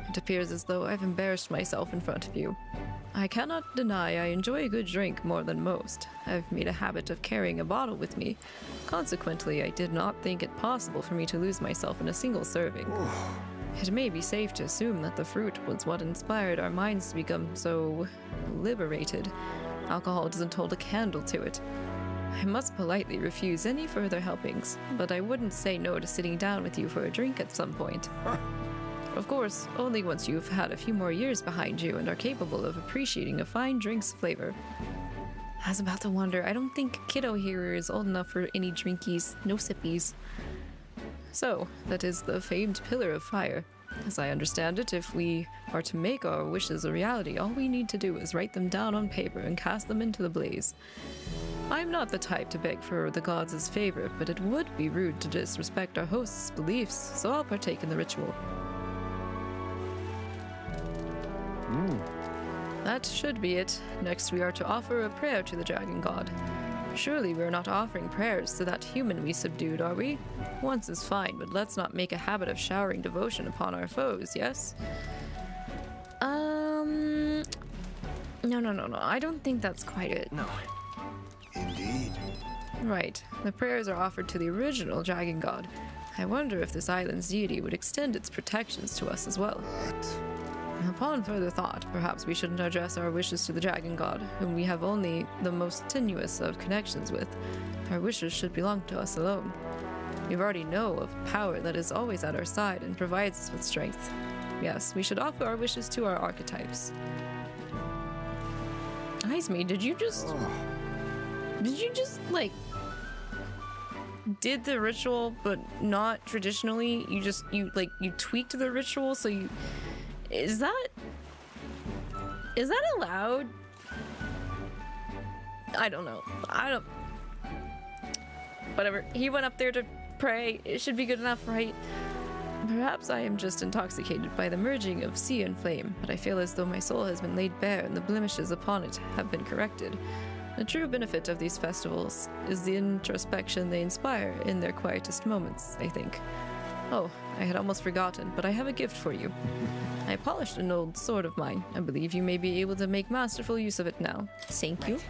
[SPEAKER 4] It appears as though I've embarrassed myself in front of you. I cannot deny I enjoy a good drink more than most. I've made a habit of carrying a bottle with me. Consequently, I did not think it possible for me to lose myself in a single serving. It may be safe to assume that the fruit was what inspired our minds to become so liberated. Alcohol doesn't hold a candle to it. I must politely refuse any further helpings, but I wouldn't say no to sitting down with you for a drink at some point. Of course, only once you've had a few more years behind you and are capable of appreciating a fine drink's flavor. I was about to wonder, I don't think Kiddo here is old enough for any drinkies, no sippies. So, that is the famed Pillar of Fire. As I understand it, if we are to make our wishes a reality, all we need to do is write them down on paper and cast them into the blaze. I'm not the type to beg for the gods' favor, but it would be rude to disrespect our host's beliefs, so I'll partake in the ritual. That should be it. Next we are to offer a prayer to the dragon god. Surely we're not offering prayers to that human we subdued, are we? Once is fine, but let's not make a habit of showering devotion upon our foes, yes? No. I don't think that's quite it.
[SPEAKER 18] No.
[SPEAKER 9] Indeed.
[SPEAKER 4] Right. The prayers are offered to the original dragon god. I wonder if this island's deity would extend its protections to us as well. Upon further thought, perhaps we shouldn't address our wishes to the dragon god, whom we have only the most tenuous of connections with. Our wishes should belong to us alone. We already know of power that is always at our side and provides us with strength. Yes, we should offer our wishes to our archetypes. 𝐒𝐷𝐈𝐒, did you just, like, did the ritual, but not traditionally? You tweaked the ritual, so you... Is that allowed? I don't know. Whatever. He went up there to pray. It should be good enough, right? Perhaps I am just intoxicated by the merging of sea and flame, but I feel as though my soul has been laid bare and the blemishes upon it have been corrected. The true benefit of these festivals is the introspection they inspire in their quietest moments, I think. Oh, I had almost forgotten, but I have a gift for you. I polished an old sword of mine. I believe you may be able to make masterful use of it now. Thank you.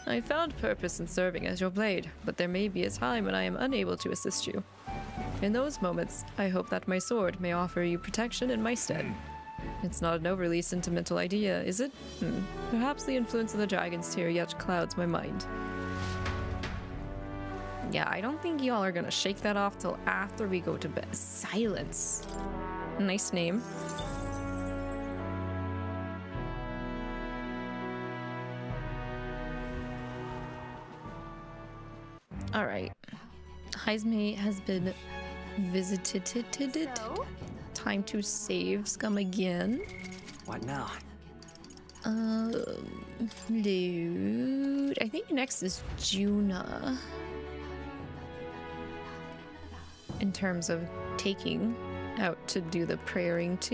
[SPEAKER 4] I found purpose in serving as your blade, but there may be a time when I am unable to assist you. In those moments, I hope that my sword may offer you protection in my stead. It's not an overly sentimental idea, is it? Perhaps the influence of the dragon's tear yet clouds my mind. Yeah, I don't think y'all are gonna shake that off till after we go to bed. Silence. Nice name. Alright. 𝐒𝐷𝐈𝐒 has been visited. Time to save Scum again.
[SPEAKER 18] What now?
[SPEAKER 4] Loot. I think next is Juna. In terms of taking out to do the praying with.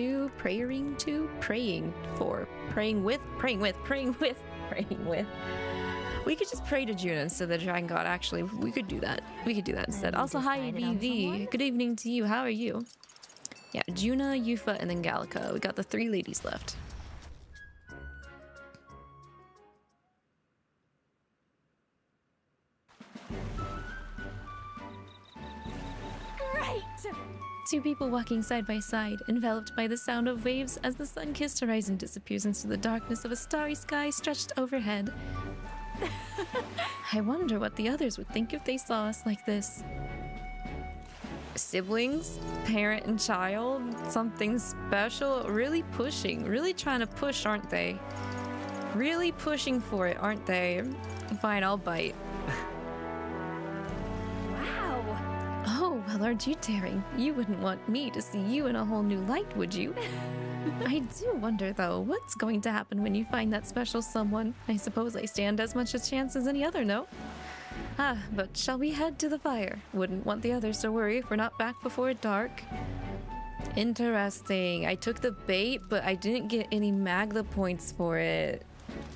[SPEAKER 4] We could just pray to Juna instead of the dragon god, actually. We could do that. Instead. Also, hi, BV. Good evening to you. How are you? Yeah, Juna, Eupha, and then Gallica. We got the 3 ladies left.
[SPEAKER 6] Great!
[SPEAKER 4] Two people walking side by side, enveloped by the sound of waves as the sun-kissed horizon disappears into the darkness of a starry sky stretched overhead. I wonder what the others would think if they saw us like this. Siblings, parent and child, something special, really pushing, really trying to push, aren't they? Really pushing for it, aren't they? Fine, I'll bite.
[SPEAKER 6] Wow!
[SPEAKER 4] Oh, well, aren't you daring? You wouldn't want me to see you in a whole new light, would you? I do wonder, though, what's going to happen when you find that special someone? I suppose I stand as much a chance as any other, no? Ah, but shall we head to the fire? Wouldn't want the others to worry if we're not back before dark. Interesting. I took the bait, but I didn't get any Magda points for it.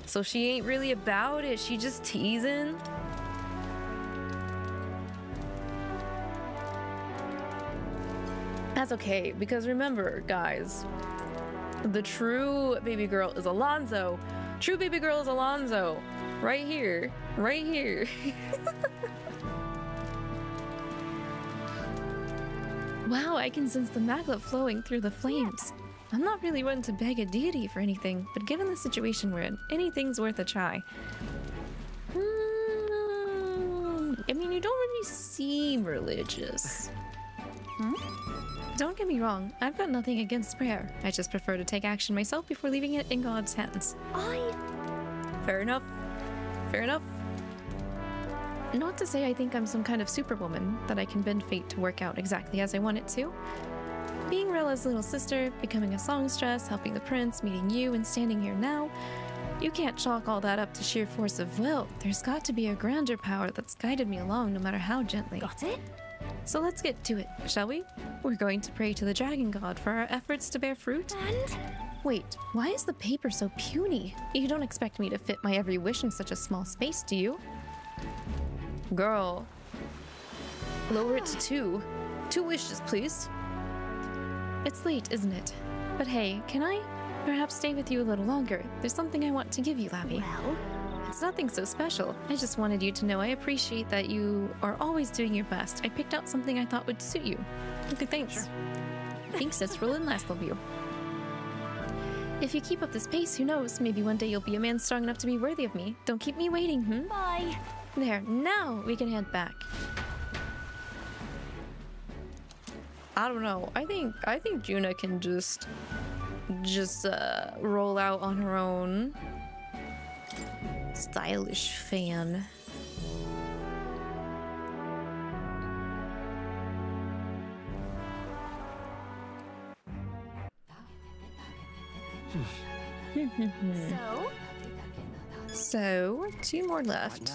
[SPEAKER 4] So she ain't really about it, she just teasing. That's okay, because remember, guys, the true baby girl is Alonso. True baby girl is Alonso. Right here. Right here. Wow, I can sense the maglet flowing through the flames. I'm not really one to beg a deity for anything, but given the situation we're in, anything's worth a try. I mean, you don't really seem religious. Don't get me wrong, I've got nothing against prayer. I just prefer to take action myself before leaving it in God's hands. Fair enough. Fair enough. Not to say I think I'm some kind of superwoman, that I can bend fate to work out exactly as I want it to. Being Rella's little sister, becoming a songstress, helping the prince, meeting you, and standing here now, you can't chalk all that up to sheer force of will. There's got to be a grander power that's guided me along no matter how gently.
[SPEAKER 6] Got it?
[SPEAKER 4] So let's get to it, shall we? We're going to pray to the dragon god for our efforts to bear fruit.
[SPEAKER 6] And?
[SPEAKER 4] Wait, why is the paper so puny? You don't expect me to fit my every wish in such a small space, do you? Girl. Lower it to 2. 2 wishes, please. It's late, isn't it? But hey, can I perhaps stay with you a little longer? There's something I want to give you, Labby.
[SPEAKER 6] Well?
[SPEAKER 4] It's nothing so special. I just wanted you to know I appreciate that you are always doing your best. I picked out something I thought would suit you. Okay, thanks. Sure. Thanks, that's real and last of you. If you keep up this pace, who knows? Maybe one day you'll be a man strong enough to be worthy of me. Don't keep me waiting,
[SPEAKER 6] Bye.
[SPEAKER 4] There, now we can head back. I don't know. I think Juna can just roll out on her own. Stylish fan. So 2 more left.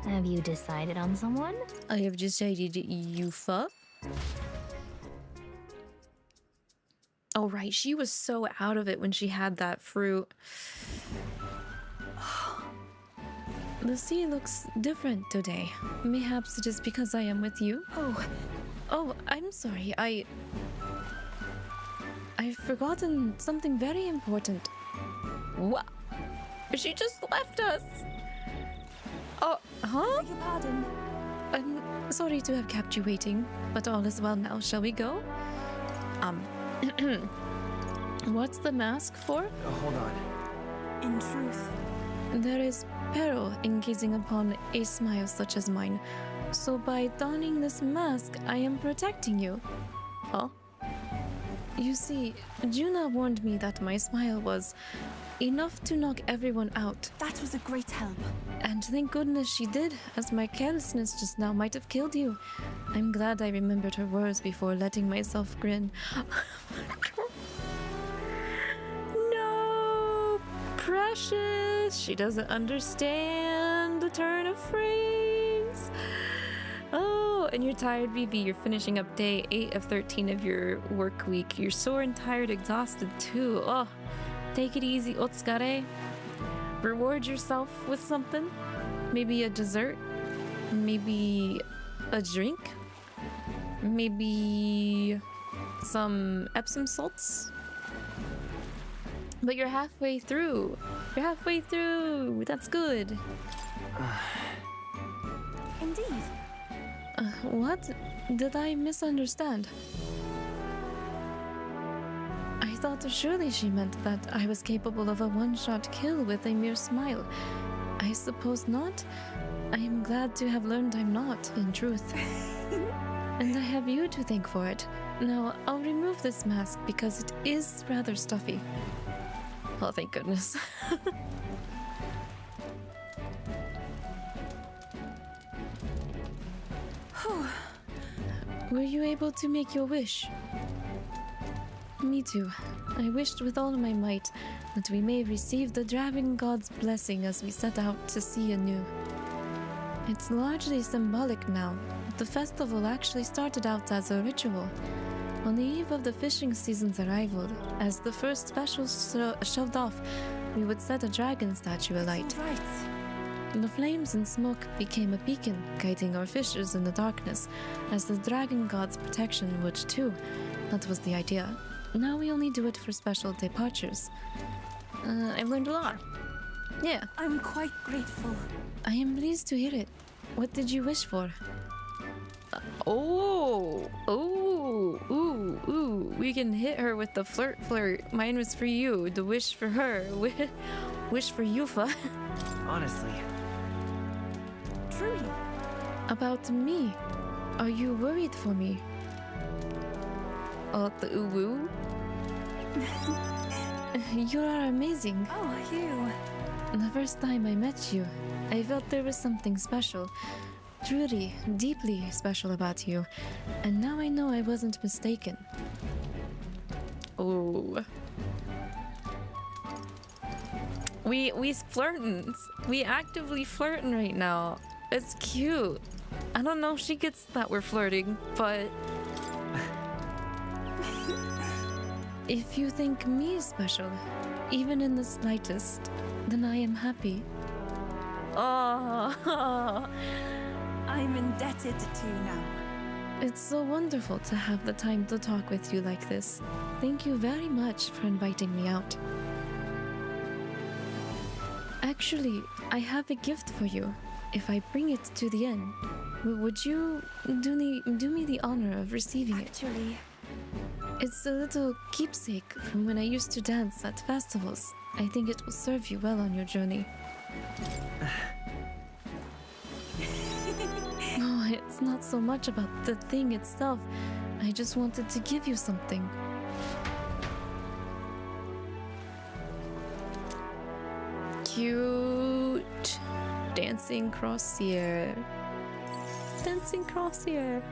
[SPEAKER 17] Have you decided on someone?
[SPEAKER 4] I have decided Eupha. Oh right, she was so out of it when she had that fruit. The sea looks different today. Perhaps it is because I am with you. Oh, I'm sorry. I've forgotten something very important. What? She just left us. Oh, huh?
[SPEAKER 6] Beg your pardon.
[SPEAKER 4] I'm sorry to have kept you waiting, but all is well now. Shall we go? What's the mask for?
[SPEAKER 18] Hold on.
[SPEAKER 6] In truth,
[SPEAKER 4] There is peril in gazing upon a smile such as mine. So by donning this mask, I am protecting you. Huh? You see, Juna warned me that my smile was enough to knock everyone out.
[SPEAKER 6] that was a great help.
[SPEAKER 4] And thank goodness she did, as my carelessness just now might have killed you. I'm glad I remembered her words before letting myself grin. No! Precious! She doesn't understand the turn of phrase. Oh, and you're tired, Vivi. You're finishing up day 8 of 13 of your work week. You're sore and tired, exhausted too. Oh, take it easy, 𝐒𝐔𝐏𝐿. Reward yourself with something. Maybe a dessert. Maybe a drink? Maybe some Epsom salts? But you're halfway through. You're halfway through. That's good.
[SPEAKER 16] Indeed.
[SPEAKER 4] What? Did I misunderstand? I thought surely she meant that I was capable of a one-shot kill with a mere smile. I suppose not. I am glad to have learned I'm not, in truth. And I have you to thank for it. Now, I'll remove this mask because it is rather stuffy. Oh, thank goodness. Were you able to make your wish? Me too. I wished with all my might that we may receive the Dragon God's blessing as we set out to sea anew. It's largely symbolic now, but the festival actually started out as a ritual. On the eve of the fishing season's arrival, as the first special shoved off, we would set a dragon statue alight.
[SPEAKER 16] Right.
[SPEAKER 4] The flames and smoke became a beacon, guiding our fishers in the darkness, as the Dragon God's protection would too. That was the idea. Now we only do it for special departures. I've learned a lot. Yeah.
[SPEAKER 16] I'm quite grateful.
[SPEAKER 4] I am pleased to hear it. What did you wish for? Ooh, we can hit her with the flirt. Mine was for you, the wish for her. Wish for Eupha.
[SPEAKER 18] Honestly.
[SPEAKER 16] Truly.
[SPEAKER 4] About me? Are you worried for me? Oh, the uwu. You are amazing.
[SPEAKER 16] Oh, you.
[SPEAKER 4] The first time I met you, I felt there was something special. Truly, deeply special about you. And now I know I wasn't mistaken. Oh. We flirting. We actively flirting right now. It's cute. I don't know if she gets that we're flirting, but if you think me special, even in the slightest, then I am happy. Oh,
[SPEAKER 16] I'm indebted to you now.
[SPEAKER 4] It's so wonderful to have the time to talk with you like this. Thank you very much for inviting me out. Actually, I have a gift for you. If I bring it to the inn, would you do me the honor of receiving it?
[SPEAKER 16] Actually,
[SPEAKER 4] it's a little keepsake from when I used to dance at festivals. I think it will serve you well on your journey. Oh, it's not so much about the thing itself. I just wanted to give you something. Cute. Dancing crossier. Dancing crossier.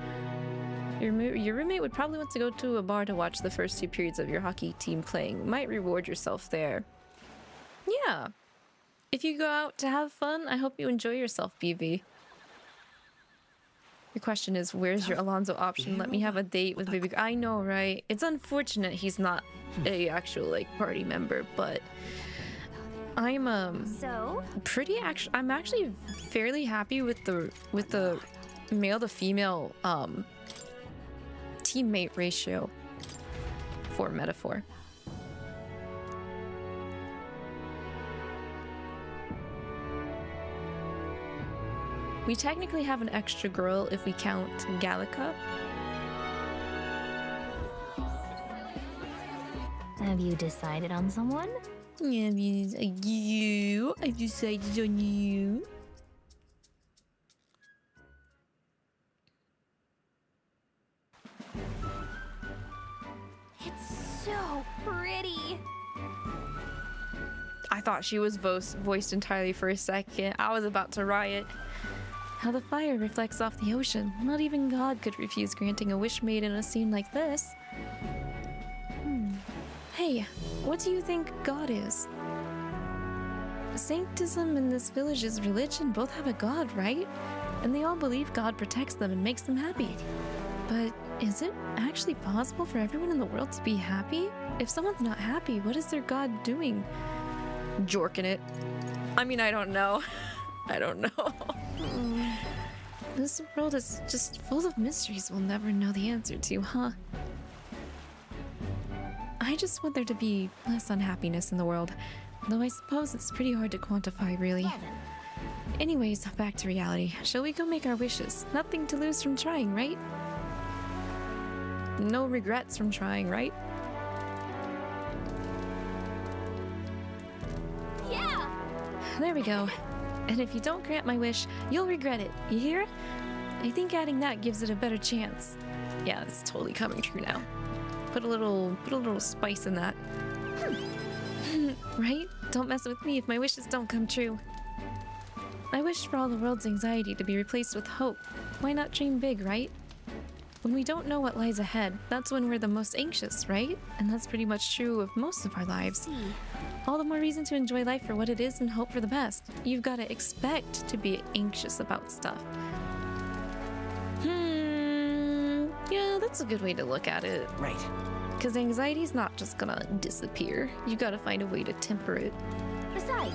[SPEAKER 4] Your roommate would probably want to go to a bar to watch the first 2 periods of your hockey team playing. Might reward yourself there. Yeah. If you go out to have fun, I hope you enjoy yourself, BB. The question is, where's your Alonso option? Let me have a date with baby. I know, right? It's unfortunate he's not a actual like party member, but I'm I'm actually fairly happy with the male to female teammate ratio for Metaphor. We technically have an extra girl if we count Gallica.
[SPEAKER 17] Have you decided on someone?
[SPEAKER 4] Yeah, I've decided on you.
[SPEAKER 6] It's so pretty.
[SPEAKER 4] I thought she was voiced entirely for a second. I was about to riot. How the fire reflects off the ocean. Not even God could refuse granting a wish made in a scene like this. Hey, what do you think God is? Sanctism and this village's religion both have a God, right? And they all believe God protects them and makes them happy. But is it actually possible for everyone in the world to be happy? If someone's not happy, what is their God doing? Jorking it. I mean, I don't know. I don't know. This world is just full of mysteries we'll never know the answer to, huh? I just want there to be less unhappiness in the world, though I suppose it's pretty hard to quantify, really. Anyways, back to reality. Shall we go make our wishes? Nothing to lose from trying, right? No regrets from trying, right?
[SPEAKER 6] Yeah!
[SPEAKER 4] There we go. And if you don't grant my wish, you'll regret it. You hear? I think adding that gives it a better chance. Yeah, it's totally coming true now. Put a little spice in that. Right? Don't mess with me if my wishes don't come true. I wish for all the world's anxiety to be replaced with hope. Why not dream big, right? When we don't know what lies ahead, that's when we're the most anxious, right? And that's pretty much true of most of our lives. All the more reason to enjoy life for what it is and hope for the best. You've got to expect to be anxious about stuff. Yeah, that's a good way to look at it.
[SPEAKER 18] Right.
[SPEAKER 4] Because anxiety's not just gonna disappear. You gotta find a way to temper it.
[SPEAKER 6] Besides,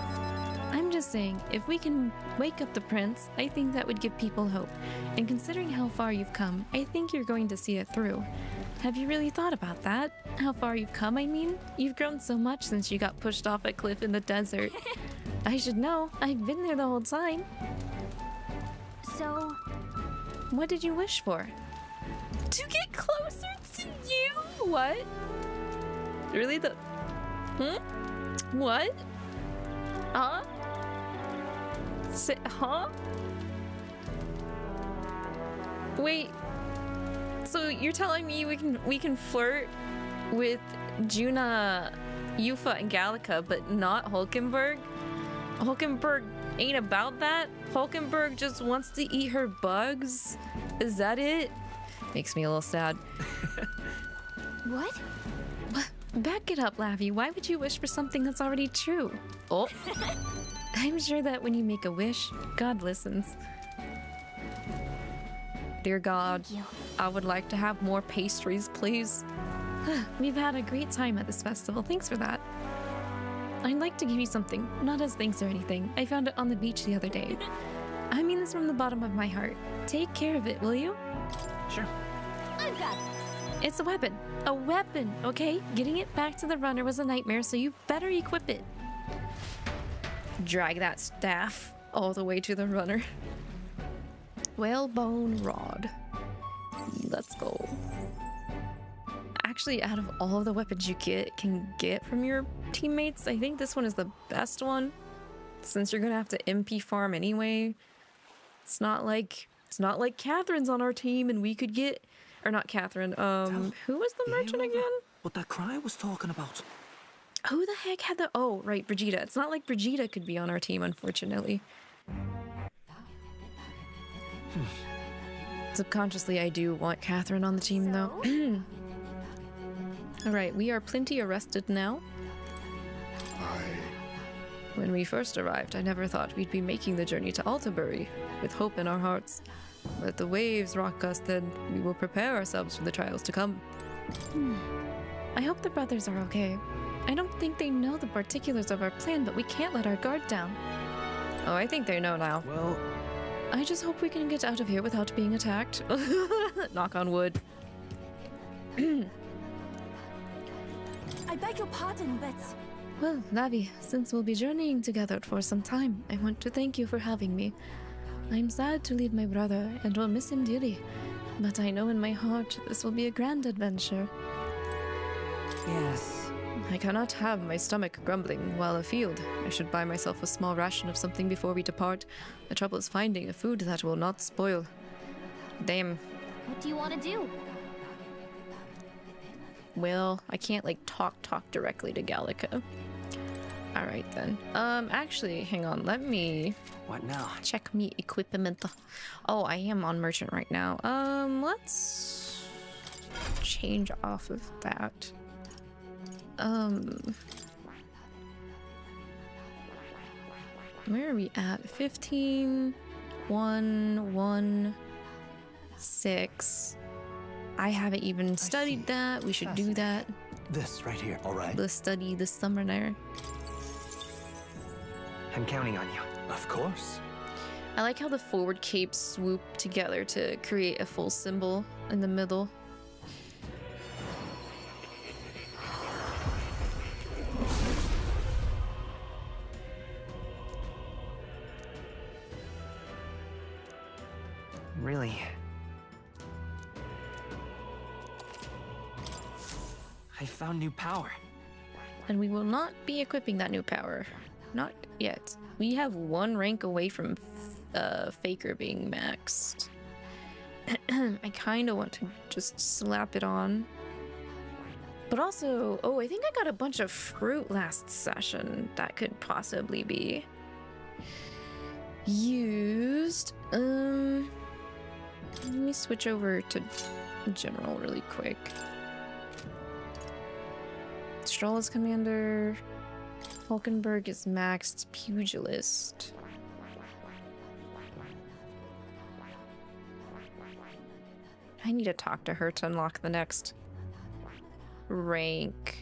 [SPEAKER 4] I'm just saying, if we can wake up the prince, I think that would give people hope. And considering how far you've come, I think you're going to see it through. Have you really thought about that? How far you've come, I mean? You've grown so much since you got pushed off a cliff in the desert. I should know. I've been there the whole time.
[SPEAKER 6] So...
[SPEAKER 4] What did you wish for? To get closer to you? What? Really the... What? Huh? Huh? Wait. So you're telling me we can flirt with Juna, Eupha, and 𝐿𝐼𝐒, but not Hulkenberg? Hulkenberg ain't about that? Hulkenberg just wants to eat her bugs? Is that it? Makes me a little sad.
[SPEAKER 6] What?
[SPEAKER 4] Back it up, Lavi. Why would you wish for something that's already true? Oh. I'm sure that when you make a wish, God listens. Dear God, I would like to have more pastries, please. We've had a great time at this festival. Thanks for that. I'd like to give you something, not as thanks or anything. I found it on the beach the other day. I mean this from the bottom of my heart. Take care of it, will you?
[SPEAKER 18] Sure.
[SPEAKER 6] I've got this.
[SPEAKER 4] It's a weapon. A weapon, okay? Getting it back to the runner was a nightmare, so you better equip it. Drag that staff all the way to the runner. Whalebone rod. Let's go. Actually, out of all of the weapons you can get from your teammates, I think this one is the best one. Since you're gonna have to MP farm anyway. It's not like Catherine's on our team and we could get... Or not Catherine, who was the merchant again?
[SPEAKER 18] What that cry was talking about.
[SPEAKER 4] Who the heck had the... Oh, right, Brigitte. It's not like Brigitte could be on our team, unfortunately. Subconsciously, I do want Catherine on the team, though. Alright, we are plenty arrested now. When we first arrived, I never thought we'd be making the journey to Altabury, with hope in our hearts. Let the waves rock us, then we will prepare ourselves for the trials to come. I hope the brothers are okay. I don't think they know the particulars of our plan, but we can't let our guard down. Oh, I think they know now.
[SPEAKER 18] Well...
[SPEAKER 4] I just hope we can get out of here without being attacked. Knock on wood.
[SPEAKER 6] I beg your pardon, but...
[SPEAKER 4] Well, Lavi, since we'll be journeying together for some time, I want to thank you for having me. I'm sad to leave my brother and will miss him dearly, but I know in my heart this will be a grand adventure.
[SPEAKER 18] Yes.
[SPEAKER 4] I cannot have my stomach grumbling while afield. I should buy myself a small ration of something before we depart. The trouble is finding a food that will not spoil. Damn.
[SPEAKER 6] What do you want to do?
[SPEAKER 4] Well, I can't like talk directly to 𝐿𝐼𝐒. Alright then. Actually, hang on, let me...
[SPEAKER 18] What now?
[SPEAKER 4] Check me equipment. Oh, I am on merchant right now. Let's change off of that. Where are we at? 15, 1, 1, 6. I haven't even studied that. We should do that.
[SPEAKER 13] This right here, all right?
[SPEAKER 4] Let's study the summoner.
[SPEAKER 18] I'm counting on you.
[SPEAKER 13] Of course.
[SPEAKER 4] I like how the forward capes swoop together to create a full symbol in the middle.
[SPEAKER 18] Really? I found new power.
[SPEAKER 4] And we will not be equipping that new power. Not yet. We have one rank away from Faker being maxed. I kind of want to just slap it on. But also, oh, I think I got a bunch of fruit last session that could possibly be used. Let me switch over to general really quick. Stroll is commander. Hulkenberg is maxed pugilist. I need to talk to her to unlock the next rank.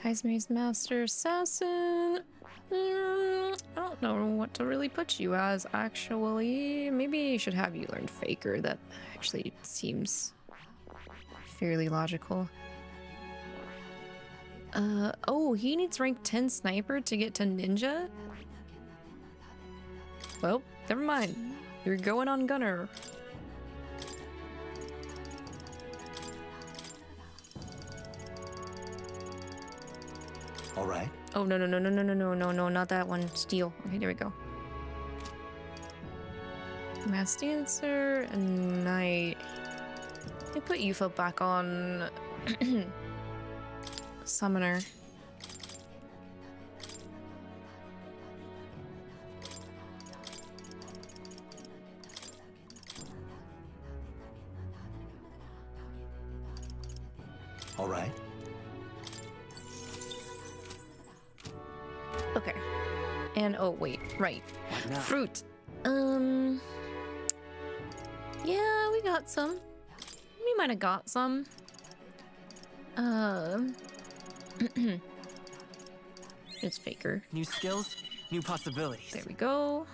[SPEAKER 4] Heisma's Master Assassin. I don't know what to really put you as, actually. Maybe I should have you learn Faker. That actually seems fairly logical. Oh, he needs rank 10 Sniper to get to Ninja? Well, never mind. You're going on Gunner.
[SPEAKER 13] All right.
[SPEAKER 4] Oh, no, not that one. Steel. Okay, there we go. Mass Dancer and Knight. I put Eupha back on Summoner.
[SPEAKER 13] All right.
[SPEAKER 4] Okay. And oh wait, right. Fruit. Yeah, we got some. We might have got some. It's Faker.
[SPEAKER 18] New skills, new possibilities.
[SPEAKER 4] There we go.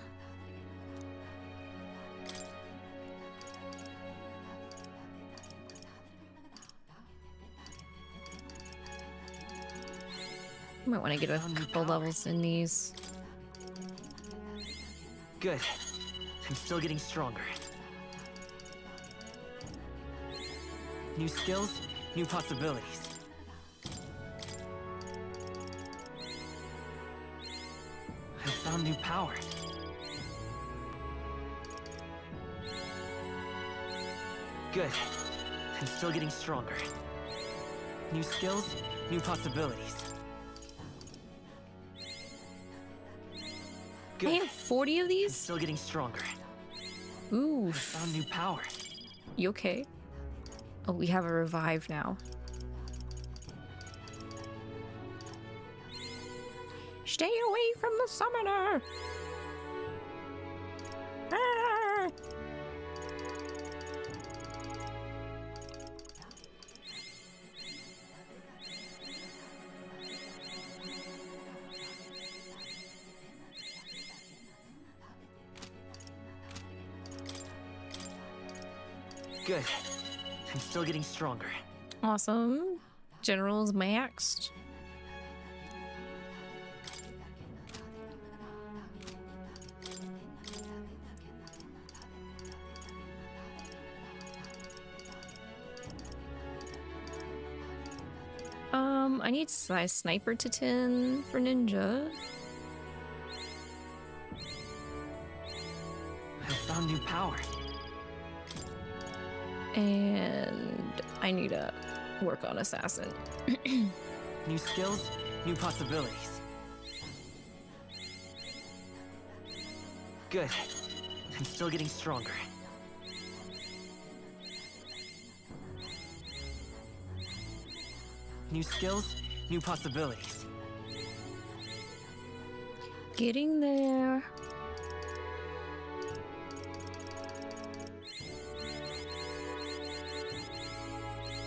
[SPEAKER 4] Might want to get a couple levels in these.
[SPEAKER 18] Good. I'm still getting stronger. New skills, new possibilities. I found new power. Good. I'm still getting stronger. New skills, new possibilities. Good.
[SPEAKER 4] I have 40 of these?
[SPEAKER 18] I'm still getting stronger.
[SPEAKER 4] Ooh.
[SPEAKER 18] I found new power.
[SPEAKER 4] You okay? Oh, we have a revive now. Stay away from the summoner! Ah!
[SPEAKER 18] Good. I'm still getting stronger.
[SPEAKER 4] Awesome. General's maxed. I need size sniper to 10 for ninja.
[SPEAKER 18] I found new power.
[SPEAKER 4] And I need to work on assassin.
[SPEAKER 18] New skills, new possibilities. Good. I'm still getting stronger. New skills, new possibilities.
[SPEAKER 4] Getting there.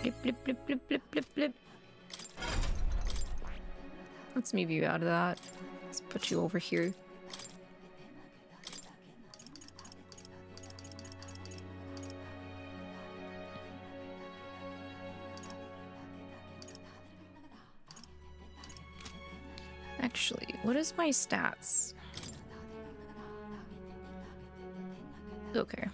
[SPEAKER 4] Blip, blip, blip, blip, blip, blip, blip. Let's move you out of that. Let's put you over here. Actually, what is my stats? Okay.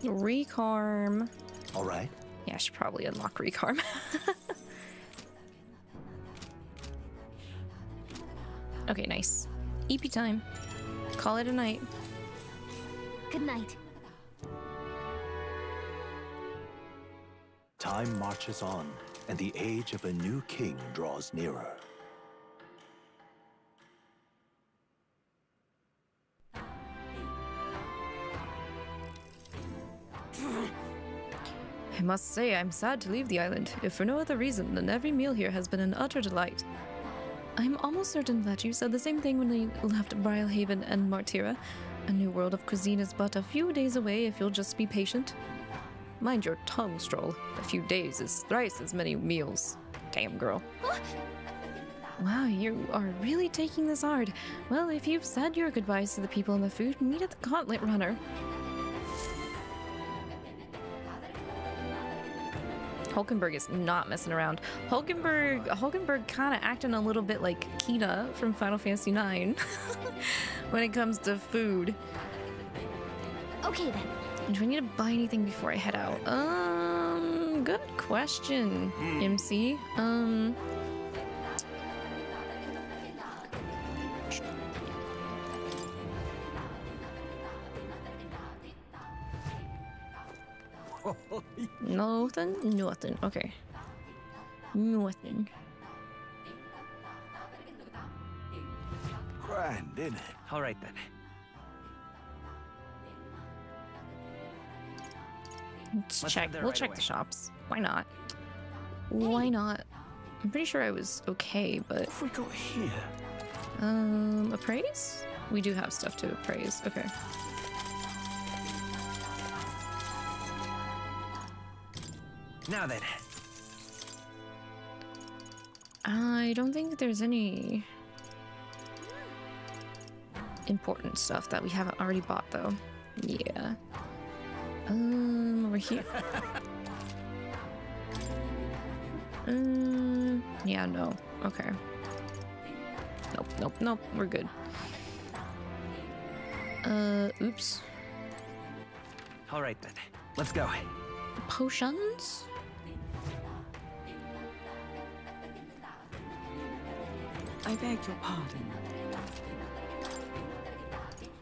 [SPEAKER 4] Recarm.
[SPEAKER 13] All right.
[SPEAKER 4] Yeah, I should probably unlock Recarm. Okay, nice. EP time. Call it a night.
[SPEAKER 17] Good night.
[SPEAKER 13] Time marches on, and the age of a new king draws nearer.
[SPEAKER 4] I must say, I'm sad to leave the island, if for no other reason than every meal here has been an utter delight. I'm almost certain that you said the same thing when we left Brilhaven and Martira. A new world of cuisine is but a few days away if you'll just be patient. Mind your tongue, Stroll. A few days is thrice as many meals. Damn, girl. Wow, you are really taking this hard. Well, if you've said your goodbyes to the people and the food, meet at the Gauntlet Runner. Hulkenberg is not messing around. Hulkenberg kind of acting a little bit like Kina from Final Fantasy IX when it comes to food.
[SPEAKER 17] Okay then.
[SPEAKER 4] And do I need to buy anything before I head out? Good question, MC. Nothing. Okay. Nothing.
[SPEAKER 13] Grand, isn't it?
[SPEAKER 18] All right then.
[SPEAKER 4] Let's check. We'll check the shops. Why not? Why not? I'm pretty sure I was okay, but
[SPEAKER 13] What have we got here?
[SPEAKER 4] Appraise? We do have stuff to appraise. Okay.
[SPEAKER 18] Now then.
[SPEAKER 4] I don't think there's any important stuff that we haven't already bought, though. Yeah. Over here. Yeah, no. Okay. Nope. We're good. Oops.
[SPEAKER 18] All right then. Let's go.
[SPEAKER 4] Potions?
[SPEAKER 19] I beg your pardon.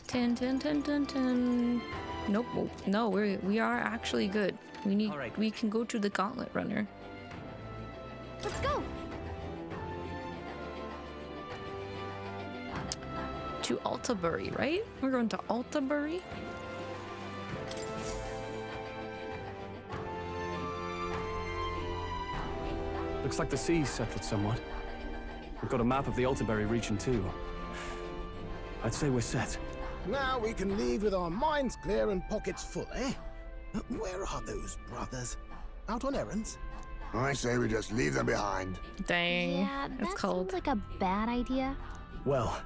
[SPEAKER 4] 10. Nope. No, we are actually good. We can go to the Gauntlet Runner.
[SPEAKER 17] Let's go.
[SPEAKER 4] To Altabury, right? We're going to Altabury.
[SPEAKER 14] Looks like the sea's settled somewhat. We've got a map of the Altabury region too. I'd say we're set.
[SPEAKER 10] Now we can leave with our minds clear and pockets full, eh? Where are those brothers? Out on errands?
[SPEAKER 9] I say we just leave them behind.
[SPEAKER 4] Dang.
[SPEAKER 17] Yeah,
[SPEAKER 4] it's
[SPEAKER 17] that
[SPEAKER 4] cold.
[SPEAKER 17] sounds like a bad idea.
[SPEAKER 14] Well,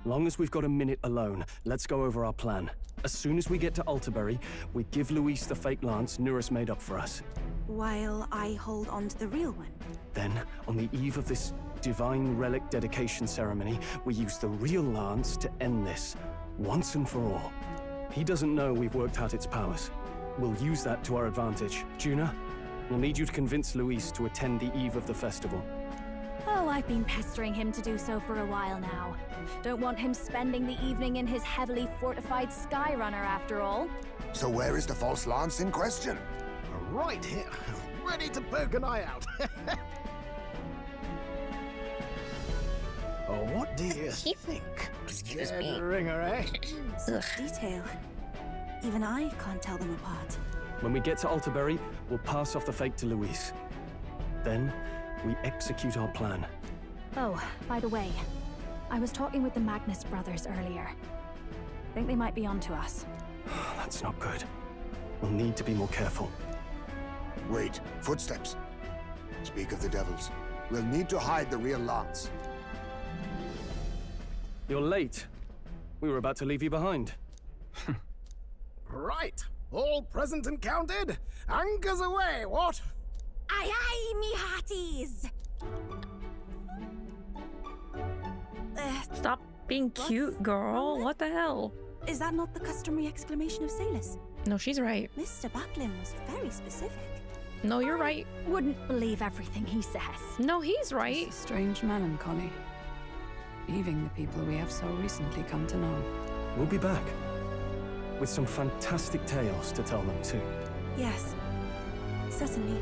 [SPEAKER 14] long as we've got a minute alone, let's go over our plan. As soon as we get to Altabury, we give Luis the fake lance Nurus made up for us.
[SPEAKER 16] While I hold on to the real one.
[SPEAKER 14] Then, on the eve of this divine relic dedication ceremony, we use the real lance to end this, once and for all. He doesn't know we've worked out its powers. We'll use that to our advantage. Juna, we'll need you to convince Luis to attend the eve of the festival.
[SPEAKER 6] know I've been pestering him to do so for a while now. Don't want him spending the evening in his heavily fortified Skyrunner after all.
[SPEAKER 9] So where is the false lance in question?
[SPEAKER 10] Right here, ready to poke an eye out. Oh, what do you think?
[SPEAKER 16] Excuse me.
[SPEAKER 10] Ringer, eh?
[SPEAKER 16] Detail. Even I can't tell them apart.
[SPEAKER 14] When we get to Altabury, we'll pass off the fake to Louise. Then, we execute our plan.
[SPEAKER 6] Oh, by the way, I was talking with the Magnus brothers earlier. Think they might be onto us.
[SPEAKER 14] That's not good. We'll need to be more careful.
[SPEAKER 9] Wait, footsteps. Speak of the devils. We'll need to hide the real lance.
[SPEAKER 14] You're late. We were about to leave you behind.
[SPEAKER 10] Right, all present and counted. Anchors away, what?
[SPEAKER 6] Aye aye, me hearties!
[SPEAKER 4] Stop being cute, girl. What the hell?
[SPEAKER 16] Is that not the customary exclamation of sailors?
[SPEAKER 4] No, she's right.
[SPEAKER 16] Mr. Buckland was very specific.
[SPEAKER 4] No, you're right.
[SPEAKER 6] Wouldn't believe everything he says.
[SPEAKER 4] No, he's right.
[SPEAKER 19] It's a strange melancholy. Leaving the people we have so recently come to know.
[SPEAKER 14] We'll be back. With some fantastic tales to tell them too.
[SPEAKER 16] Yes, certainly.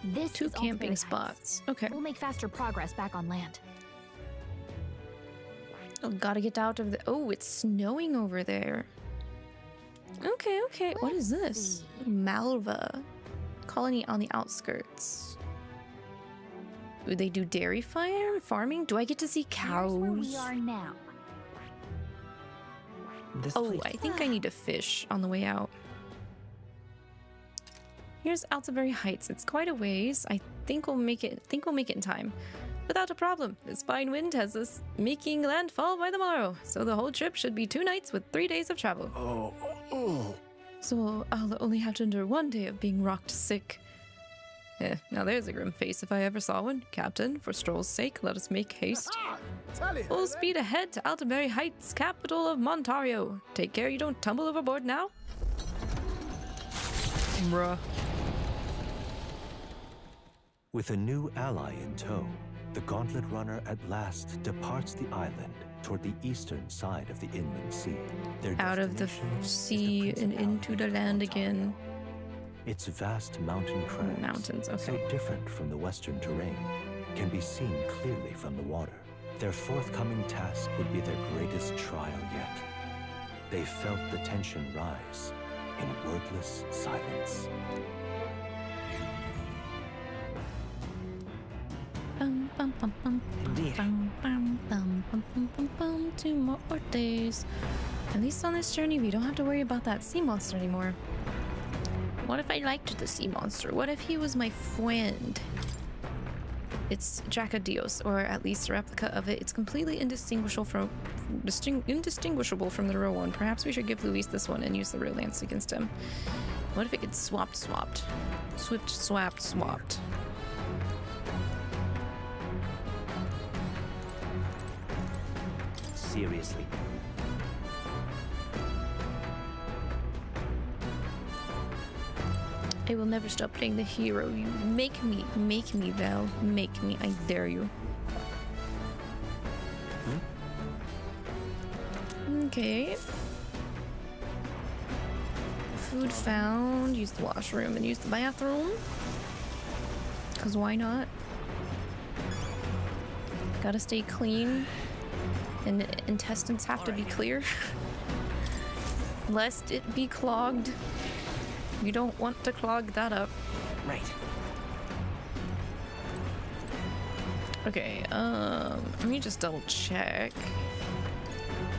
[SPEAKER 6] This
[SPEAKER 4] Two
[SPEAKER 6] is
[SPEAKER 4] camping
[SPEAKER 6] Altabury
[SPEAKER 4] spots.
[SPEAKER 6] Heights.
[SPEAKER 4] Okay.
[SPEAKER 6] We'll make faster progress back on land.
[SPEAKER 4] Oh, gotta get out of the... Oh, it's snowing over there. Okay, okay. What is this? Malva. Colony on the outskirts. Do they do dairy farming? Do I get to see cows?
[SPEAKER 6] Here's where we are now.
[SPEAKER 4] Oh, I think I need to fish on the way out. Here's Altabury Heights. It's quite a ways. I think we'll make it. In time, without a problem. This fine wind has us making landfall by the morrow, so the whole trip should be 2 nights with 3 days of travel. So I'll only have to endure 1 day of being rocked sick. Now there's a grim face if I ever saw one. Captain, for stroll's sake, let us make haste. Full speed ahead to Altabury Heights, capital of Montario. Take care you don't tumble overboard now. Bruh.
[SPEAKER 13] With a new ally in tow, the Gauntlet Runner at last departs the island toward the eastern side of the inland sea. Their
[SPEAKER 4] Out of the sea and into the land again.
[SPEAKER 13] Its vast mountain crags,
[SPEAKER 4] Mountains, okay.
[SPEAKER 13] so different from the western terrain, can be seen clearly from the water. Their forthcoming task would be their greatest trial yet. They felt the tension rise in wordless silence.
[SPEAKER 4] Bum, bum, bum, bum, bum, bum, bum, bum, bum, bum, bum. 2 more days. At least on this journey, we don't have to worry about that sea monster anymore. What if I liked the sea monster? What if he was my friend? It's Dracodios, or at least a replica of it. It's completely indistinguishable from the real one. Perhaps we should give Luis this one and use the real lance against him. What if it gets swapped? Switched, swapped.
[SPEAKER 7] Seriously.
[SPEAKER 4] I will never stop playing the hero. You make me, Val. Make me, I dare you. Okay. Food found. Use the washroom and use the bathroom. Because why not? Gotta stay clean. And intestines have to be clear. Lest it be clogged. You don't want to clog that up.
[SPEAKER 18] Right.
[SPEAKER 4] Okay, let me just double check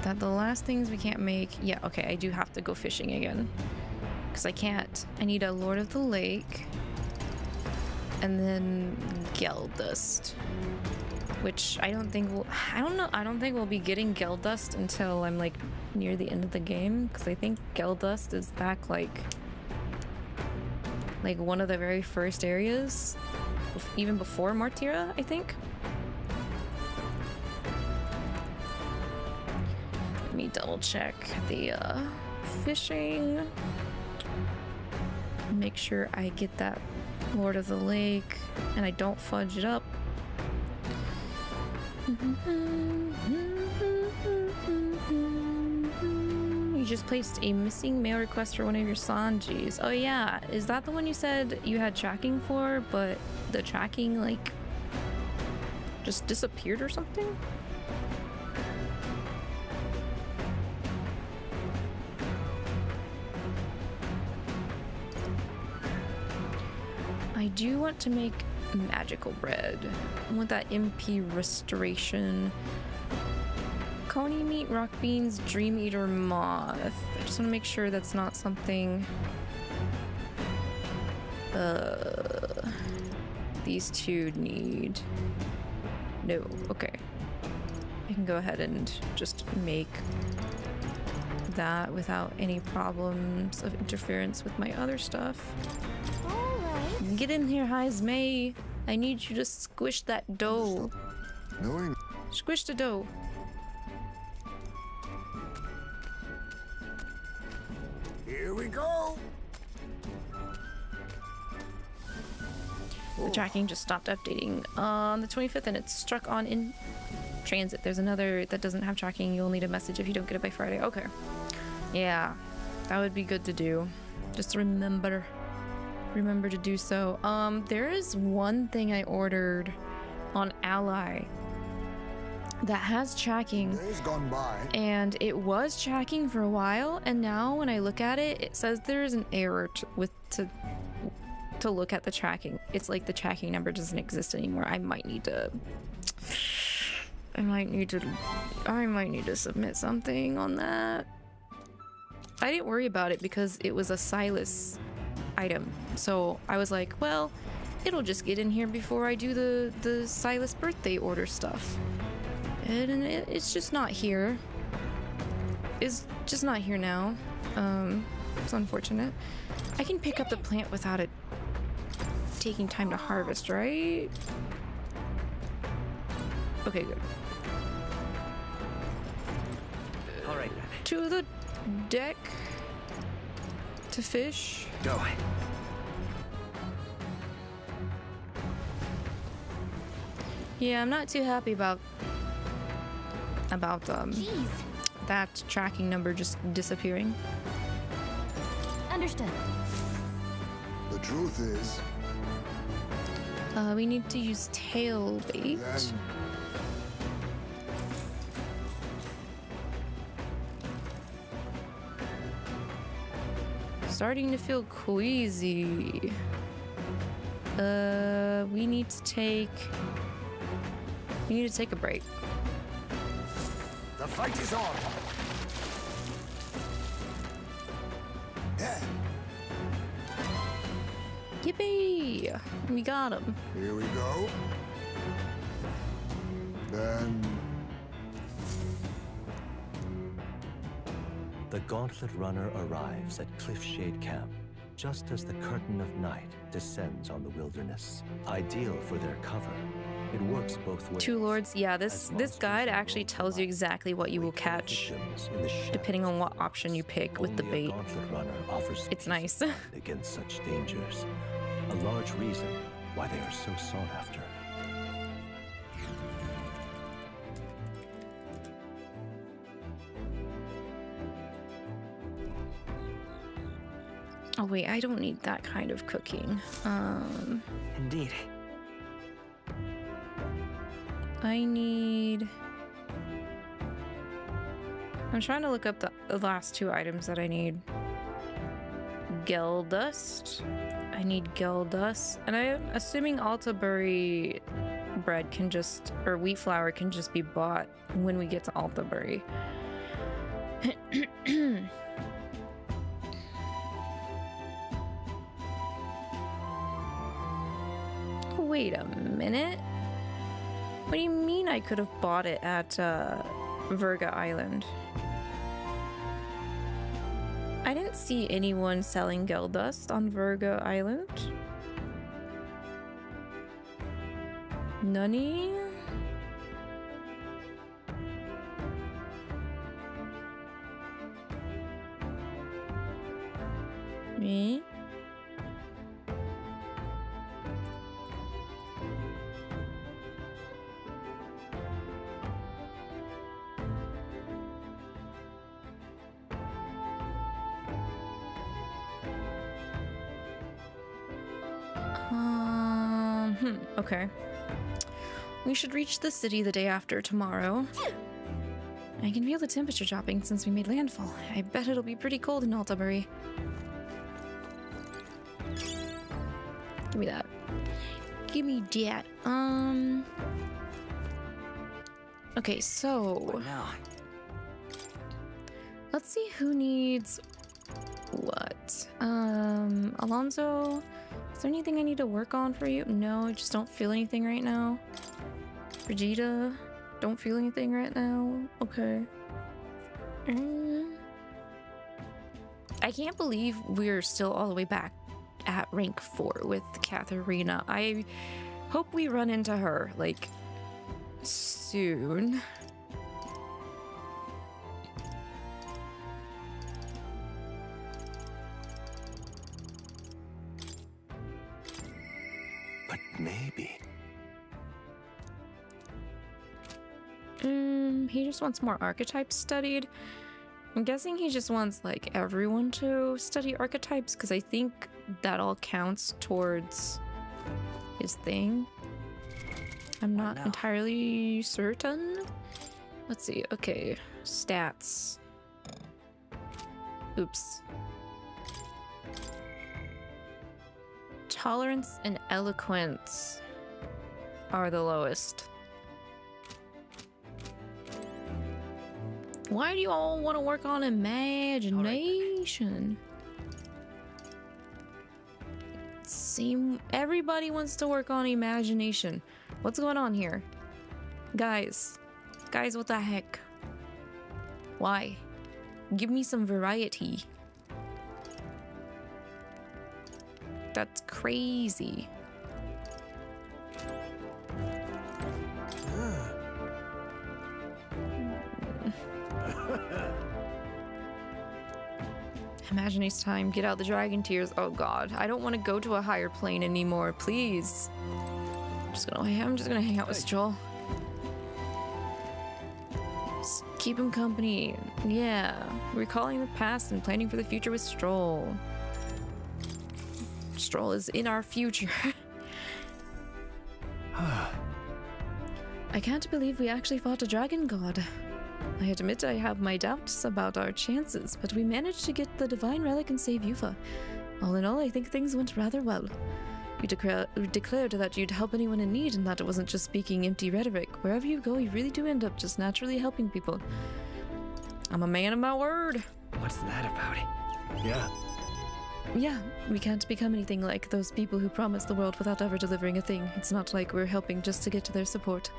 [SPEAKER 4] that the last things we can't make. Yeah, okay, I do have to go fishing again. Because I can't. I need a Lord of the Lake. And then Geldust. Which I don't think we'll. I don't think we'll be getting Geldust until I'm like near the end of the game. Because I think Geldust is back like one of the very first areas, even before Martira, I think. me double check the fishing. Make sure I get that Lord of the Lake and I don't fudge it up. You just placed a missing mail request for one of your Sanjis. Oh yeah, is that the one you said you had tracking for, but the tracking like just disappeared or something? I do want to make magical bread. I want that MP restoration. Coney meat, rock beans, dream eater moth. I just want to make sure that's not something these two need. No, okay. I can go ahead and just make that without any problems of interference with my other stuff. Get in here, husband. I need you to squish that dough. Squish the dough.
[SPEAKER 9] Here we go.
[SPEAKER 4] The tracking just stopped updating on the 25th and it's struck on in transit. There's another that doesn't have tracking. You'll need a message if you don't get it by Friday. Okay. Yeah, that would be good to do. Just remember to do so. There is one thing I ordered on Ally that has tracking.
[SPEAKER 9] Days gone by.
[SPEAKER 4] And it was tracking for a while, and now when I look at it, it says there is an error to look at the tracking. It's like the tracking number doesn't exist anymore. I might need to submit something on that. I didn't worry about it because it was a Silas item. So I was like, well, it'll just get in here before I do the Silas birthday order stuff. And it's just not here. It's just not here now. It's unfortunate. I can pick up the plant without it taking time to harvest, right? Okay, good.
[SPEAKER 18] All right,
[SPEAKER 4] to the deck to fish.
[SPEAKER 18] Go.
[SPEAKER 4] Yeah, I'm not too happy about that tracking number just disappearing.
[SPEAKER 6] Understood.
[SPEAKER 9] The truth is,
[SPEAKER 4] we need to use tail bait. Starting to feel queasy. We need to take a break.
[SPEAKER 9] the fight is on. Yeah.
[SPEAKER 4] Yippee! We got him.
[SPEAKER 9] Here we go. Then
[SPEAKER 13] the Gauntlet Runner arrives at Cliffshade Camp, just as the curtain of night descends on the wilderness. Ideal for their cover, it works both ways.
[SPEAKER 4] Two Lords, yeah, this guide actually tells you exactly what you will catch, depending on what option you pick with the bait.
[SPEAKER 13] Gauntlet Runner offers
[SPEAKER 4] it's nice.
[SPEAKER 13] against such dangers, a large reason why they are so sought after.
[SPEAKER 4] Oh wait, I don't need that kind of cooking.
[SPEAKER 18] Indeed.
[SPEAKER 4] I'm trying to look up the last two items that I need. Gel dust. I need gel dust. And I'm assuming Altabury bread can just, or wheat flour can just be bought when we get to Altabury. Wait a minute. What do you mean I could have bought it at Virga Island? I didn't see anyone selling gel dust on Virga Island. Nani? Me? Okay. We should reach the city the day after tomorrow. I can feel the temperature dropping since we made landfall. I bet it'll be pretty cold in Altabury. Give me that. Give me that. Okay, so let's see who needs what. Alonso, is there anything I need to work on for you? No, I just don't feel anything right now. Vegeta, don't feel anything right now. Okay. I can't believe we're still all the way back at rank 4 with Katharina. I hope we run into her, like, soon.
[SPEAKER 13] But maybe.
[SPEAKER 4] He just wants more archetypes studied. I'm guessing he just wants, like, everyone to study archetypes, because I think that all counts towards his thing. I'm not entirely certain. Let's see. Okay. Stats. Oops. Tolerance and eloquence are the lowest. Why do you all want to work on imagination? Everybody wants to work on imagination. What's going on here? Guys, what the heck? Why? Give me some variety. That's crazy. Imagination time. Get out the dragon tears. Oh god, I don't want to go to a higher plane anymore. Please. I'm just gonna hang out with Stroll. Just keep him company. Yeah, recalling the past and planning for the future with Stroll. Stroll is in our future. I can't believe we actually fought a dragon god. I admit I have my doubts about our chances, but we managed to get the divine relic and save Eupha. All in all, I think things went rather well. You declared that you'd help anyone in need and that it wasn't just speaking empty rhetoric. Wherever you go, you really do end up just naturally helping people. I'm a man of my word.
[SPEAKER 18] What's that about?
[SPEAKER 4] Yeah, we can't become anything like those people who promise the world without ever delivering a thing. It's not like we're helping just to get to their support.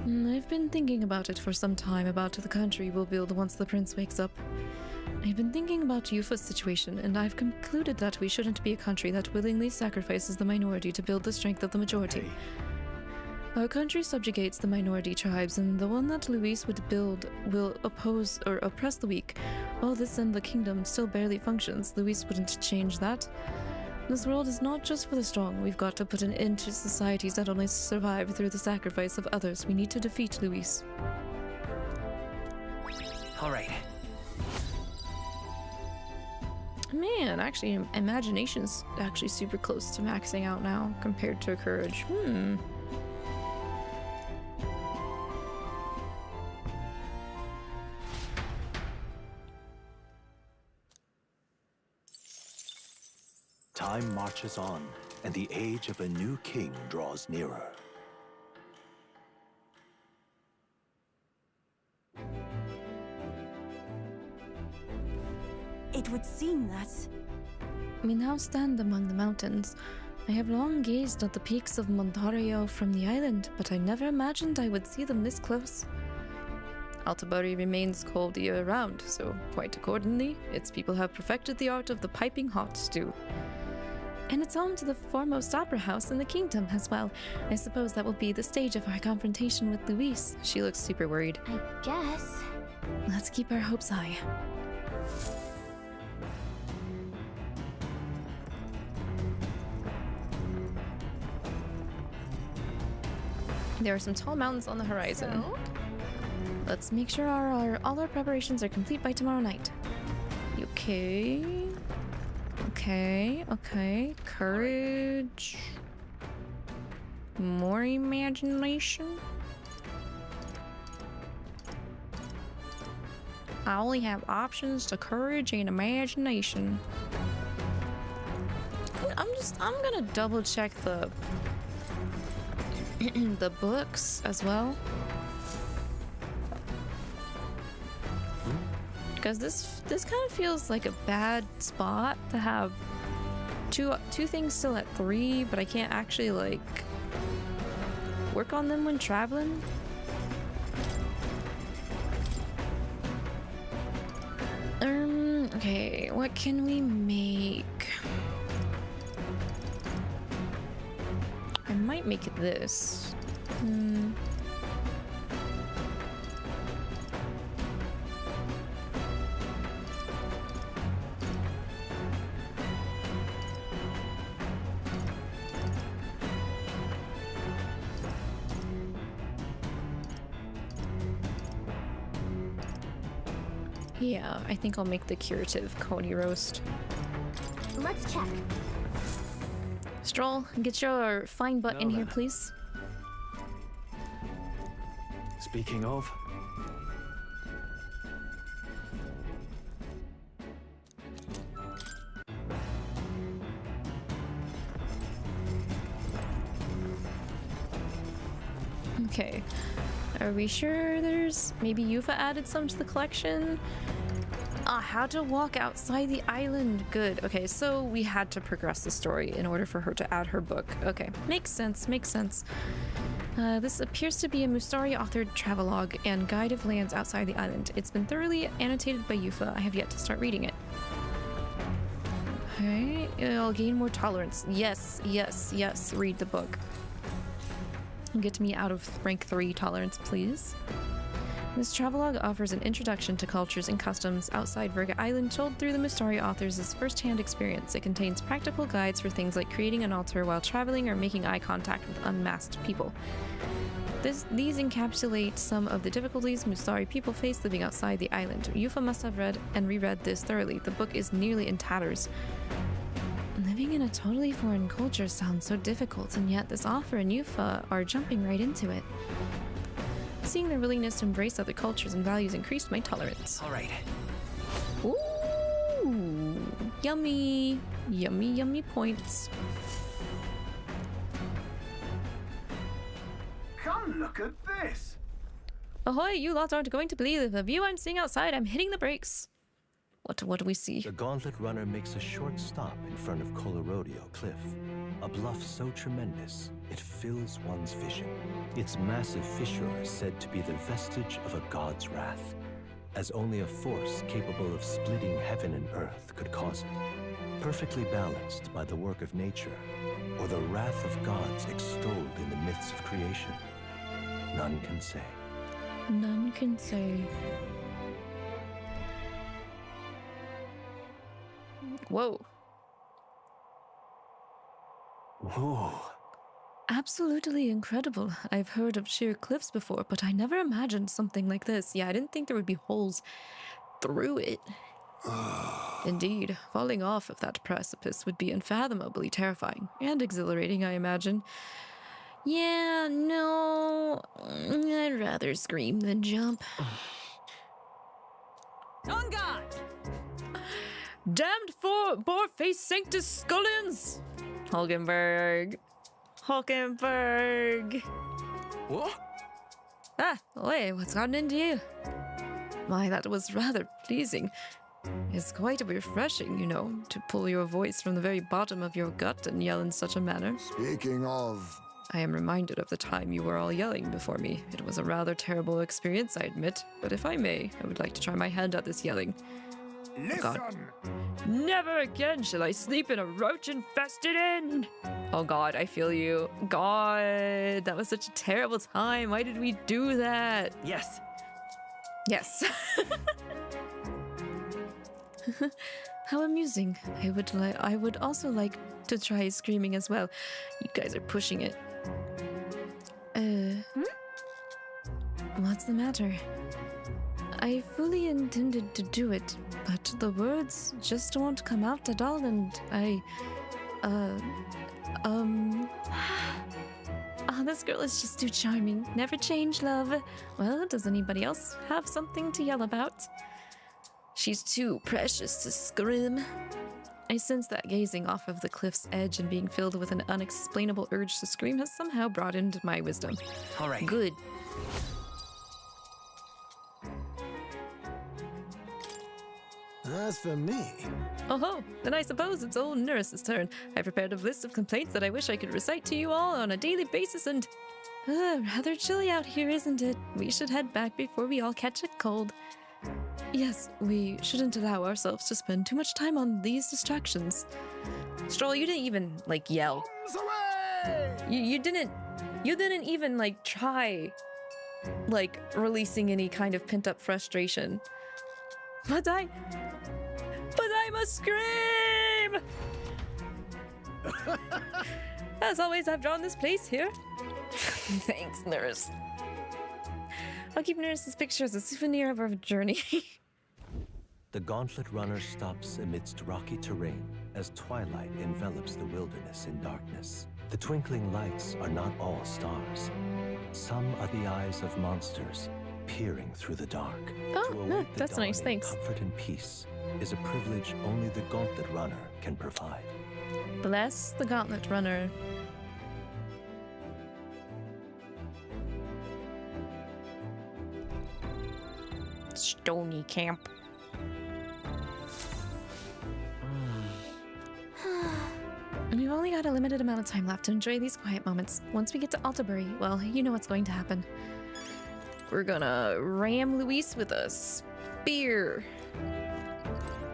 [SPEAKER 4] I've been thinking about it for some time, about the country we'll build once the prince wakes up. I've been thinking about Eupha's situation, and I've concluded that we shouldn't be a country that willingly sacrifices the minority to build the strength of the majority. Our country subjugates the minority tribes, and the one that Luis would build will oppose or oppress the weak. While this and the kingdom still barely functions, Luis wouldn't change that. This world is not just for the strong. We've got to put an end to societies that only survive through the sacrifice of others. We need to defeat Luis.
[SPEAKER 18] All right.
[SPEAKER 4] Man, actually, imagination's actually super close to maxing out now compared to courage.
[SPEAKER 13] Time marches on, and the age of a new king draws nearer.
[SPEAKER 16] It would seem that...
[SPEAKER 4] We now stand among the mountains. I have long gazed at the peaks of Montario from the island, but I never imagined I would see them this close. Altabury remains cold year-round, so quite accordingly, its people have perfected the art of the piping hot stew. And it's home to the foremost opera house in the kingdom as well. I suppose that will be the stage of our confrontation with Luis. She looks super worried.
[SPEAKER 17] I guess.
[SPEAKER 4] Let's keep our hopes high. There are some tall mountains on the horizon. Let's make sure all our preparations are complete by tomorrow night. Okay. Okay. Courage. More imagination. I only have options to courage and imagination. I'm gonna double check the the books as well, because this kind of feels like a bad spot to have two things still at 3, but I can't actually like work on them when traveling. Okay, what can we make? I might make it this. Yeah, I think I'll make the curative Cody roast.
[SPEAKER 6] Let's check.
[SPEAKER 4] Stroll, get your fine butt in here, please.
[SPEAKER 14] Speaking of...
[SPEAKER 4] Okay. Are we sure there's... Maybe Eupha added some to the collection? How to walk outside the island. Good. Okay, so we had to progress the story in order for her to add her book. Okay, makes sense, makes sense. This appears to be a Mustari-authored travelogue and guide of lands outside the island. It's been thoroughly annotated by Eupha. I have yet to start reading it. Okay, I'll gain more tolerance. Yes, yes, yes, read the book. Get me out of rank 3 tolerance, please. This travelogue offers an introduction to cultures and customs outside Virga Island told through the Mustari authors' first-hand experience. It contains practical guides for things like creating an altar while traveling or making eye contact with unmasked people. These encapsulate some of the difficulties Mustari people face living outside the island. Eupha must have read and reread this thoroughly. The book is nearly in tatters. Living in a totally foreign culture sounds so difficult, and yet this author and Eupha are jumping right into it. Seeing their willingness to embrace other cultures and values increased my tolerance.
[SPEAKER 18] All right.
[SPEAKER 4] Ooh, yummy. Yummy, yummy points.
[SPEAKER 11] Come look at this!
[SPEAKER 4] Ahoy, you lot aren't going to believe the view I'm seeing outside. I'm hitting the brakes. What do we see?
[SPEAKER 13] The Gauntlet Runner makes a short stop in front of Colorodeo Cliff, a bluff so tremendous it fills one's vision. Its massive fissure is said to be the vestige of a god's wrath, as only a force capable of splitting heaven and earth could cause it. Perfectly balanced by the work of nature, or the wrath of gods extolled in the myths of creation, none can say.
[SPEAKER 4] None can say. Whoa.
[SPEAKER 14] Whoa.
[SPEAKER 4] Absolutely incredible. I've heard of sheer cliffs before, but I never imagined something like this. Yeah, I didn't think there would be holes through it. Indeed, falling off of that precipice would be unfathomably terrifying and exhilarating, I imagine. Yeah, no, I'd rather scream than jump.
[SPEAKER 12] On guard!
[SPEAKER 4] Damned for boar-faced sanctus scullins! Hulkenberg.
[SPEAKER 15] What?
[SPEAKER 4] Wait, what's gotten into you? My, that was rather pleasing. It's quite refreshing, you know, to pull your voice from the very bottom of your gut and yell in such a manner.
[SPEAKER 9] Speaking of...
[SPEAKER 4] I am reminded of the time you were all yelling before me. It was a rather terrible experience, I admit, but if I may, I would like to try my hand at this yelling.
[SPEAKER 9] Listen!
[SPEAKER 4] Oh God. Never again shall I sleep in a roach-infested inn! Oh God, I feel you. God, that was such a terrible time. Why did we do that?
[SPEAKER 18] Yes.
[SPEAKER 4] Yes. How amusing. I would also like to try screaming as well. You guys are pushing it. what's the matter. I fully intended to do it, but the words just won't come out at all, and this girl is just too charming. Never change, love. Well, does anybody else have something to yell about? She's too precious to scream. I sense that gazing off of the cliff's edge and being filled with an unexplainable urge to scream has somehow broadened my wisdom.
[SPEAKER 18] All right.
[SPEAKER 4] Good.
[SPEAKER 10] As for me...
[SPEAKER 4] Oh, then I suppose it's old Nurse's turn. I prepared a list of complaints that I wish I could recite to you all on a daily basis, and... rather chilly out here, isn't it? We should head back before we all catch a cold. Yes, we shouldn't allow ourselves to spend too much time on these distractions. Stroll, you didn't even, like, yell. You didn't even, like, try, like, releasing any kind of pent-up frustration. But I must scream! As always, I've drawn this place here. Thanks, Nurse. I'll keep Nurse's picture as a souvenir of our journey.
[SPEAKER 13] The gauntlet runner stops amidst rocky terrain as twilight envelops the wilderness in darkness. The twinkling lights are not all stars. Some are the eyes of monsters peering through the dark.
[SPEAKER 4] Oh, no, that's nice, thanks.
[SPEAKER 13] Comfort and peace is a privilege only the gauntlet runner can provide.
[SPEAKER 4] Bless the gauntlet runner. Stony camp. We've only got a limited amount of time left to enjoy these quiet moments. Once we get to Altabury, well, you know what's going to happen. We're gonna ram Luis with a spear.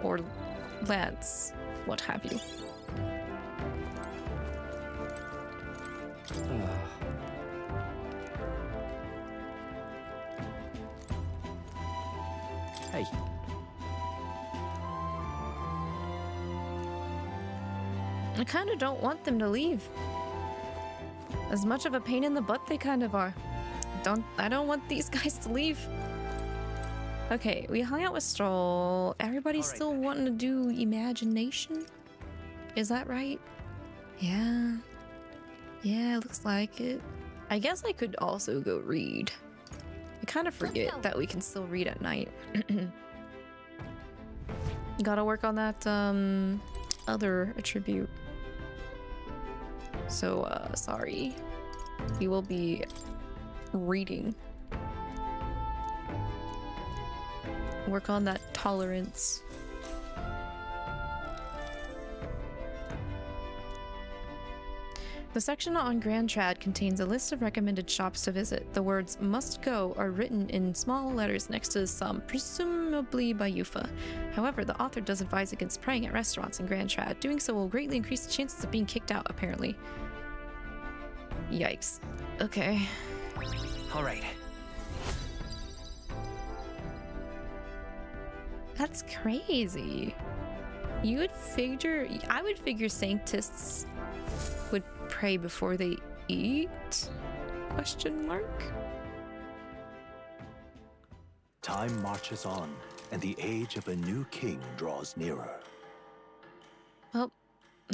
[SPEAKER 4] Or lance, what have you.
[SPEAKER 7] Hey.
[SPEAKER 4] I kind of don't want them to leave. As much of a pain in the butt they kind of are. I don't want these guys to leave. Okay, we hung out with Stroll. Everybody's still wanting to do imagination? Is that right? Yeah. Yeah, looks like it. I guess I could also go read. I kind of forget that we can still read at night. Gotta work on that other attribute. So, sorry. We will be reading. Work on that tolerance. The section on Grand Trad contains a list of recommended shops to visit. The words "must go" are written in small letters next to some, presumably by Eupha. However, the author does advise against praying at restaurants in Grand Trad. Doing so will greatly increase the chances of being kicked out, apparently. Yikes. Okay.
[SPEAKER 18] All right.
[SPEAKER 4] That's crazy. You would figure... I would figure Sanctists would pray before they eat? Question mark?
[SPEAKER 13] Time marches on, and the age of a new king draws nearer.
[SPEAKER 4] Well,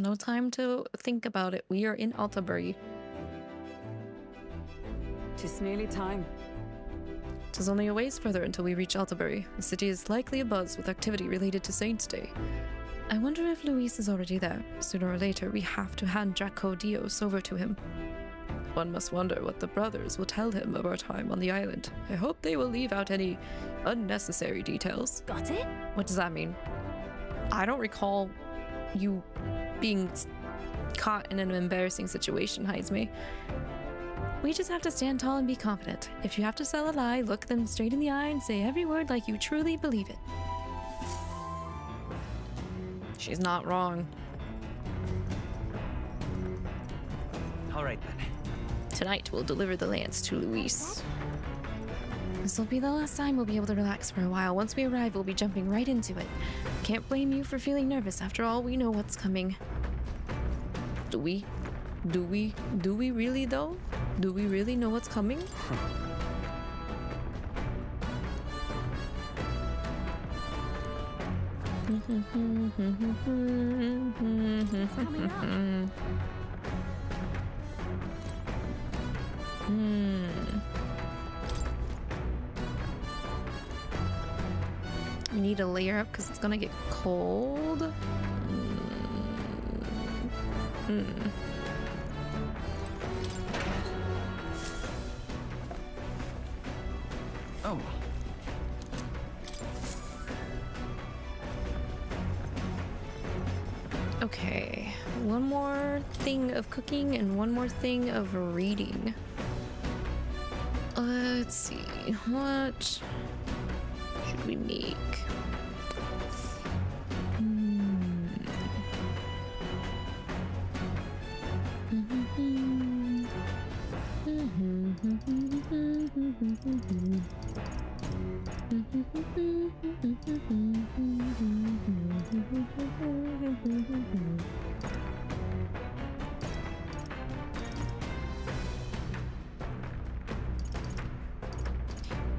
[SPEAKER 4] no time to think about it. We are in Altabury.
[SPEAKER 12] Tis nearly time.
[SPEAKER 4] 'Tis only a ways further until we reach Altabury. The city is likely abuzz with activity related to Saint's Day. I wonder if Luis is already there. Sooner or later, we have to hand 𝐿𝐿𝐿 over to him. One must wonder what the brothers will tell him of our time on the island. I hope they will leave out any unnecessary details.
[SPEAKER 6] Got it?
[SPEAKER 4] What does that mean? I don't recall you being caught in an embarrassing situation, 𝐿𝐿𝐿𝐿. We just have to stand tall and be confident. If you have to sell a lie, look them straight in the eye and say every word like you truly believe it. She's not wrong.
[SPEAKER 18] All right, then.
[SPEAKER 4] Tonight, we'll deliver the lance to Luis. This will be the last time we'll be able to relax for a while. Once we arrive, we'll be jumping right into it. Can't blame you for feeling nervous. After all, we know what's coming. Do we? Do we really, though? Do we really know what's coming? We need to layer up because it's gonna get cold.
[SPEAKER 15] Oh.
[SPEAKER 4] Okay, one more thing of cooking and one more thing of reading. Let's see, what should we make?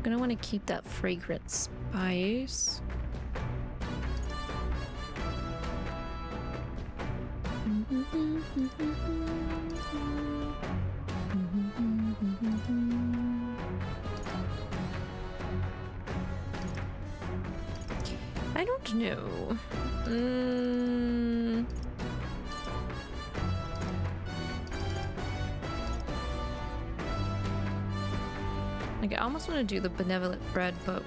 [SPEAKER 4] Gonna want to keep that fragrant spice. I don't know. Like, I almost want to do the benevolent bread, but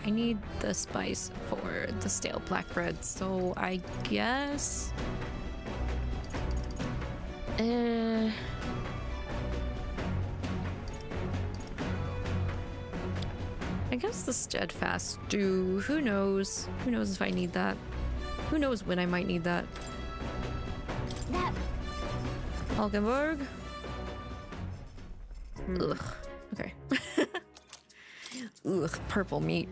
[SPEAKER 4] I need the spice for the stale black bread, so I guess... I guess the steadfast stew. Who knows? Who knows if I need that? Who knows when I might need that? Hulkenberg? Ugh. Okay. Ugh, purple meat.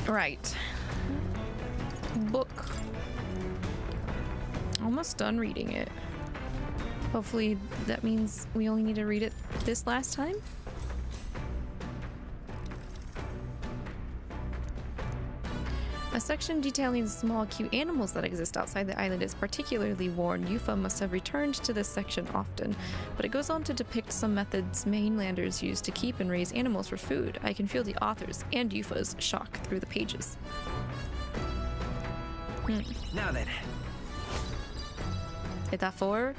[SPEAKER 4] Right. Book. Almost done reading it. Hopefully that means we only need to read it this last time. A section detailing the small, cute animals that exist outside the island is particularly worn. Eupha must have returned to this section often, but it goes on to depict some methods mainlanders use to keep and raise animals for food. I can feel the author's and Eupha's shock through the pages.
[SPEAKER 18] Now then.
[SPEAKER 4] Hit that 4?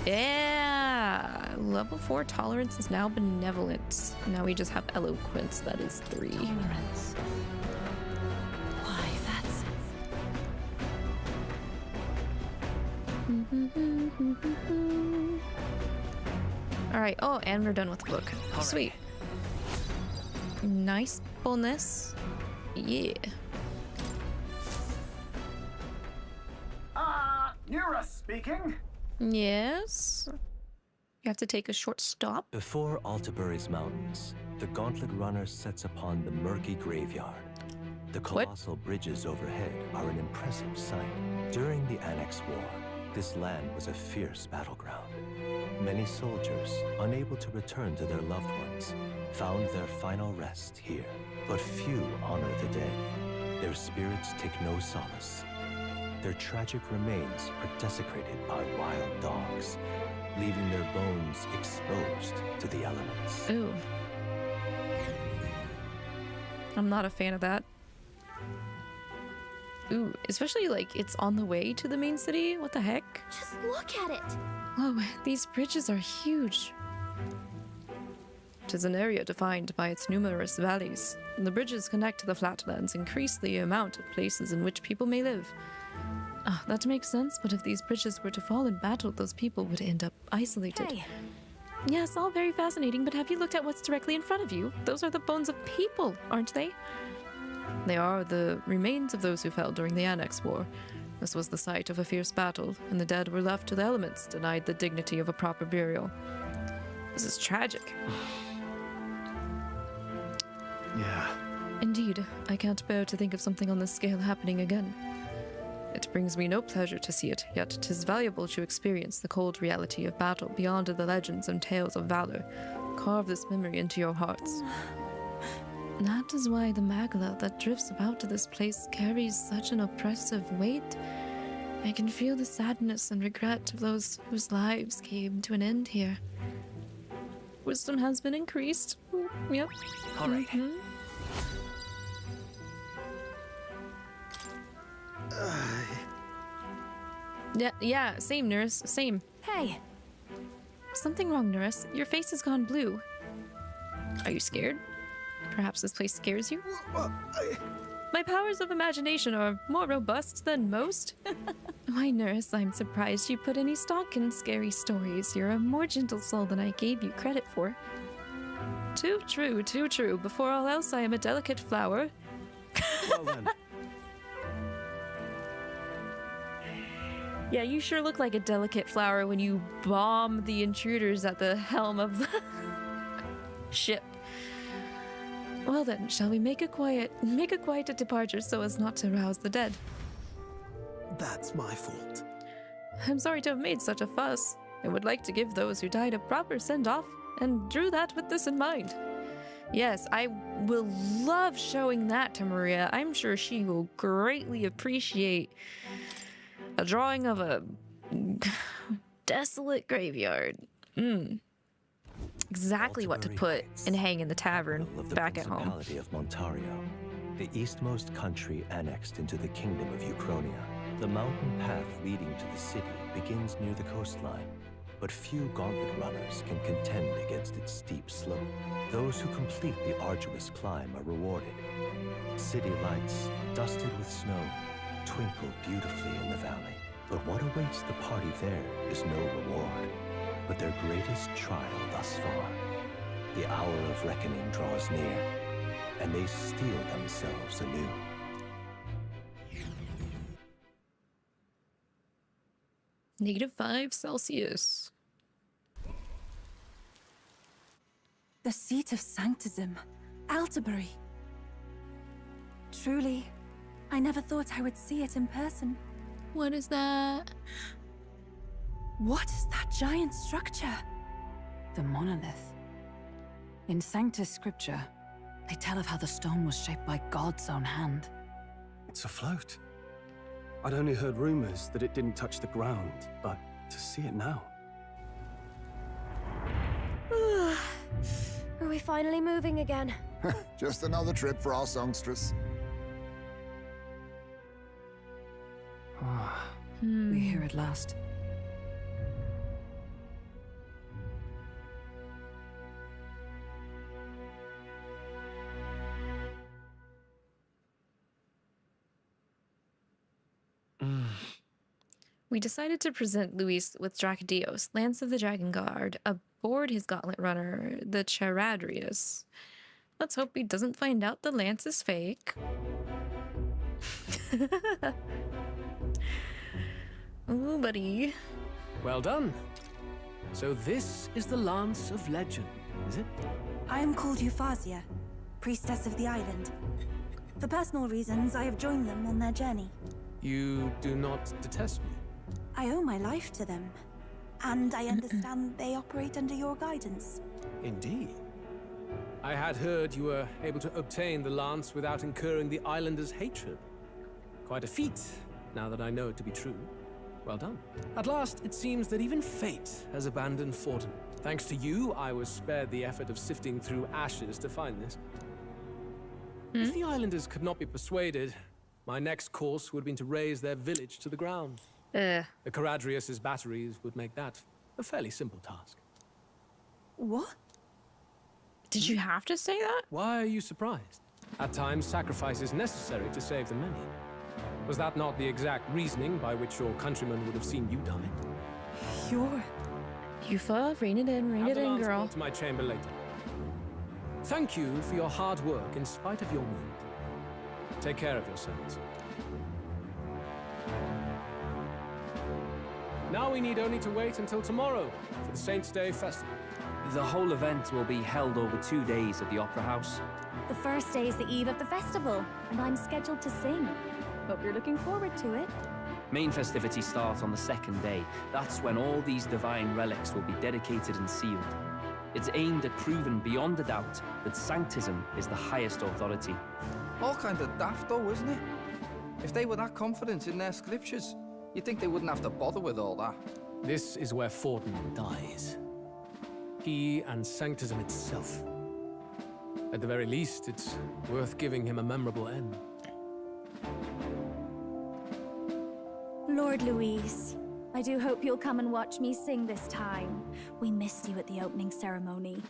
[SPEAKER 4] Yeah! Level 4 tolerance is now benevolence. Now we just have eloquence, that is 3.
[SPEAKER 3] Tolerance. Why, that's...
[SPEAKER 4] Alright, oh, and we're done with the book. Sweet. Nice bonus. Yeah.
[SPEAKER 11] Nura speaking.
[SPEAKER 4] Yes? You have to take a short stop.
[SPEAKER 13] Before Altabury's mountains, the gauntlet runner sets upon the murky graveyard. The colossal bridges overhead are an impressive sight. During the Annex War, this land was a fierce battleground. Many soldiers, unable to return to their loved ones, found their final rest here. But few honor the dead. Their spirits take no solace. Their tragic remains are desecrated by wild dogs, leaving their bones exposed to the elements.
[SPEAKER 4] Ooh. I'm not a fan of that. Ooh, especially like it's on the way to the main city. What the heck?
[SPEAKER 6] Just look at it.
[SPEAKER 4] Oh, these bridges are huge. It is an area defined by its numerous valleys. The bridges connect to the flatlands, increase the amount of places in which people may live. That makes sense, but if these bridges were to fall in battle, those people would end up isolated.
[SPEAKER 6] Hey.
[SPEAKER 4] Yes, all very fascinating, but have you looked at what's directly in front of you? Those are the bones of people, aren't they? They are the remains of those who fell during the Annex War. This was the site of a fierce battle, and the dead were left to the elements, denied the dignity of a proper burial. This is tragic.
[SPEAKER 11] Yeah.
[SPEAKER 4] Indeed, I can't bear to think of something on this scale happening again. It brings me no pleasure to see it, yet 'tis valuable to experience the cold reality of battle beyond the legends and tales of valor. Carve this memory into your hearts. That is why the magla that drifts about to this place carries such an oppressive weight. I can feel the sadness and regret of those whose lives came to an end here. Wisdom has been increased. Yep.
[SPEAKER 18] All right.
[SPEAKER 4] Yeah, same, nurse, same.
[SPEAKER 6] Hey!
[SPEAKER 4] Something wrong, nurse. Your face has gone blue. Are you scared? Perhaps this place scares you? My powers of imagination are more robust than most. Why, nurse, I'm surprised you put any stock in scary stories. You're a more gentle soul than I gave you credit for. Too true, too true. Before all else, I am a delicate flower.
[SPEAKER 14] Well then.
[SPEAKER 4] Yeah, you sure look like a delicate flower when you bomb the intruders at the helm of the ship. Well then, shall we make a quiet departure so as not to rouse the dead?
[SPEAKER 10] That's my fault.
[SPEAKER 4] I'm sorry to have made such a fuss. I would like to give those who died a proper send-off, and drew that with this in mind. Yes, I will love showing that to Maria. I'm sure she will greatly appreciate a drawing of a desolate graveyard. Exactly what to put and hang in the tavern back at home.
[SPEAKER 13] Of Montario, the eastmost country annexed into the kingdom of Ucronia. The mountain path leading to the city begins near the coastline, but few gauntlet runners can contend against its steep slope. Those who complete the arduous climb are rewarded. City lights, dusted with snow, twinkle beautifully in the valley. But what awaits the party there is no reward, but their greatest trial thus far. The hour of reckoning draws near, and they steel themselves anew.
[SPEAKER 4] -5 Celsius.
[SPEAKER 16] The seat of sanctism, Altabury. Truly, I never thought I would see it in person.
[SPEAKER 4] What is that?
[SPEAKER 16] What is that giant structure?
[SPEAKER 12] The monolith. In Sanctus Scripture, they tell of how the stone was shaped by God's own hand.
[SPEAKER 14] It's afloat. I'd only heard rumors that it didn't touch the ground, but to see it now.
[SPEAKER 17] Are we finally moving again?
[SPEAKER 9] Just another trip for our songstress.
[SPEAKER 12] We're here at last.
[SPEAKER 4] We decided to present Luis with Dracodios, Lance of the Dragon Guard, aboard his gauntlet runner, the Charadrius. Let's hope he doesn't find out the lance is fake. Ooh, buddy.
[SPEAKER 15] Well done. So this is the Lance of Legend, is it?
[SPEAKER 16] I am called Euphazia, priestess of the island. For personal reasons, I have joined them on their journey.
[SPEAKER 15] You do not detest me?
[SPEAKER 16] I owe my life to them, and I understand they operate under your guidance.
[SPEAKER 15] Indeed. I had heard you were able to obtain the lance without incurring the islanders' hatred. Quite a feat, now that I know it to be true. Well done. At last, it seems that even fate has abandoned Fortin. Thanks to you, I was spared the effort of sifting through ashes to find this. If the islanders could not be persuaded, my next course would have been to raise their village to the ground. The Charadrius' batteries would make that a fairly simple task.
[SPEAKER 16] What?
[SPEAKER 4] Did you have to say that?
[SPEAKER 15] Why are you surprised? At times, sacrifice is necessary to save the many. Was that not the exact reasoning by which your countrymen would have seen you die?
[SPEAKER 16] You're...
[SPEAKER 4] Eupha, rein it in, girl.
[SPEAKER 15] To my chamber later. Thank you for your hard work in spite of your wound. Take care of yourselves. Now we need only to wait until tomorrow for the Saints' Day Festival.
[SPEAKER 7] The whole event will be held over 2 days at the Opera House.
[SPEAKER 6] The first day is the eve of the festival, and I'm scheduled to sing. Hope you're looking forward to it.
[SPEAKER 7] Main festivities start on the second day. That's when all these divine relics will be dedicated and sealed. It's aimed at proving beyond a doubt that Sanctism is the highest authority.
[SPEAKER 5] All kind of daft though, isn't it? If they were that confident in their scriptures, you'd think they wouldn't have to bother with all that.
[SPEAKER 20] This is where Forden dies. He and Sanctism itself. At the very least, it's worth giving him a memorable end.
[SPEAKER 6] Lord Louise, I do hope you'll come and watch me sing this time. We missed you at the opening ceremony.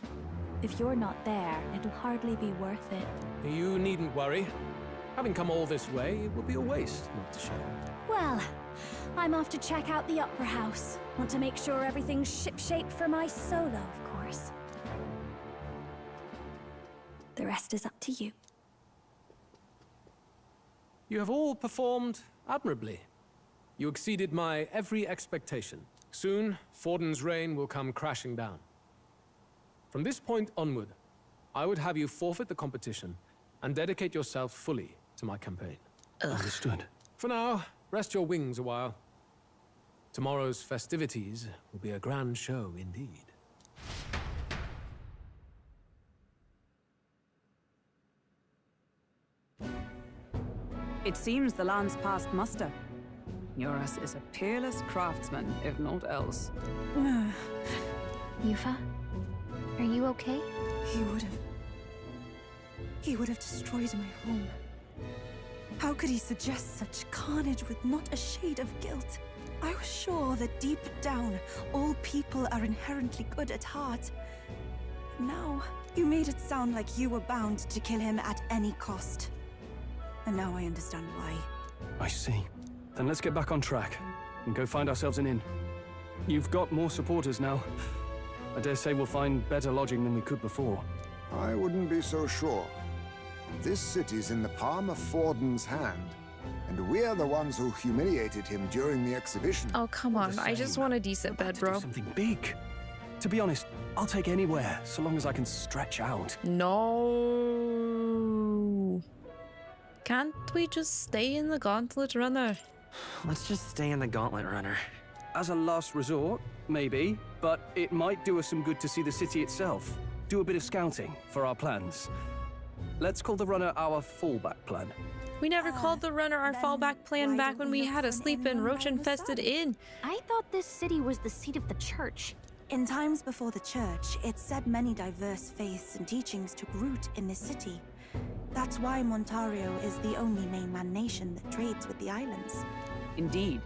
[SPEAKER 6] If you're not there, it'll hardly be worth it.
[SPEAKER 20] You needn't worry. Having come all this way, it will be a waste not to show.
[SPEAKER 6] Well, I'm off to check out the Opera House. Want to make sure everything's shipshape for my solo, of course. The rest is up to you.
[SPEAKER 20] You have all performed admirably. You exceeded my every expectation. Soon, Forden's reign will come crashing down. From this point onward, I would have you forfeit the competition and dedicate yourself fully to my campaign.
[SPEAKER 14] Understood.
[SPEAKER 20] For now, rest your wings a while. Tomorrow's festivities will be a grand show indeed.
[SPEAKER 12] It seems the land's passed muster. Eurus is a peerless craftsman, if not else.
[SPEAKER 17] Eupha, are you okay?
[SPEAKER 16] He would have destroyed my home. How could he suggest such carnage with not a shade of guilt? I was sure that deep down, all people are inherently good at heart. Now, you made it sound like you were bound to kill him at any cost. And now I understand why.
[SPEAKER 14] I see. Then let's get back on track and go find ourselves an inn. You've got more supporters now. I dare say we'll find better lodging than we could before.
[SPEAKER 9] I wouldn't be so sure. This city's in the palm of Forden's hand, and we're the ones who humiliated him during the exhibition.
[SPEAKER 4] Oh, come on. I just want a decent bed, bro.
[SPEAKER 14] Something big. To be honest, I'll take anywhere, so long as I can stretch out.
[SPEAKER 4] No. Can't we just stay in the Gauntlet Runner?
[SPEAKER 18] Let's just stay in the Gauntlet Runner.
[SPEAKER 14] As a last resort, maybe, but it might do us some good to see the city itself. Do a bit of scouting for our plans. Let's call the runner our fallback plan.
[SPEAKER 4] We never called the runner our fallback plan back when we had a sleep-in, roach-infested inn.
[SPEAKER 6] I thought this city was the seat of the church.
[SPEAKER 16] In times before the church, it said many diverse faiths and teachings took root in this city. That's why Montario is the only mainland nation that trades with the islands.
[SPEAKER 12] Indeed.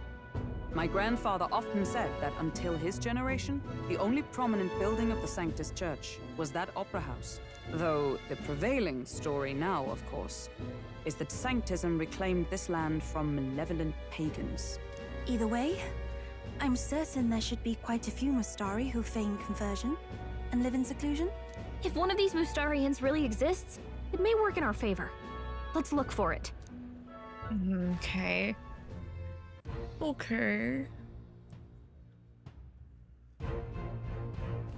[SPEAKER 12] My grandfather often said that until his generation, the only prominent building of the Sanctus Church was that opera house. Though the prevailing story now, of course, is that Sanctism reclaimed this land from malevolent pagans.
[SPEAKER 16] Either way, I'm certain there should be quite a few Mustari who feign conversion and live in seclusion.
[SPEAKER 6] If one of these Mustarians really exists, it may work in our favor. Let's look for it.
[SPEAKER 4] Okay. Okay.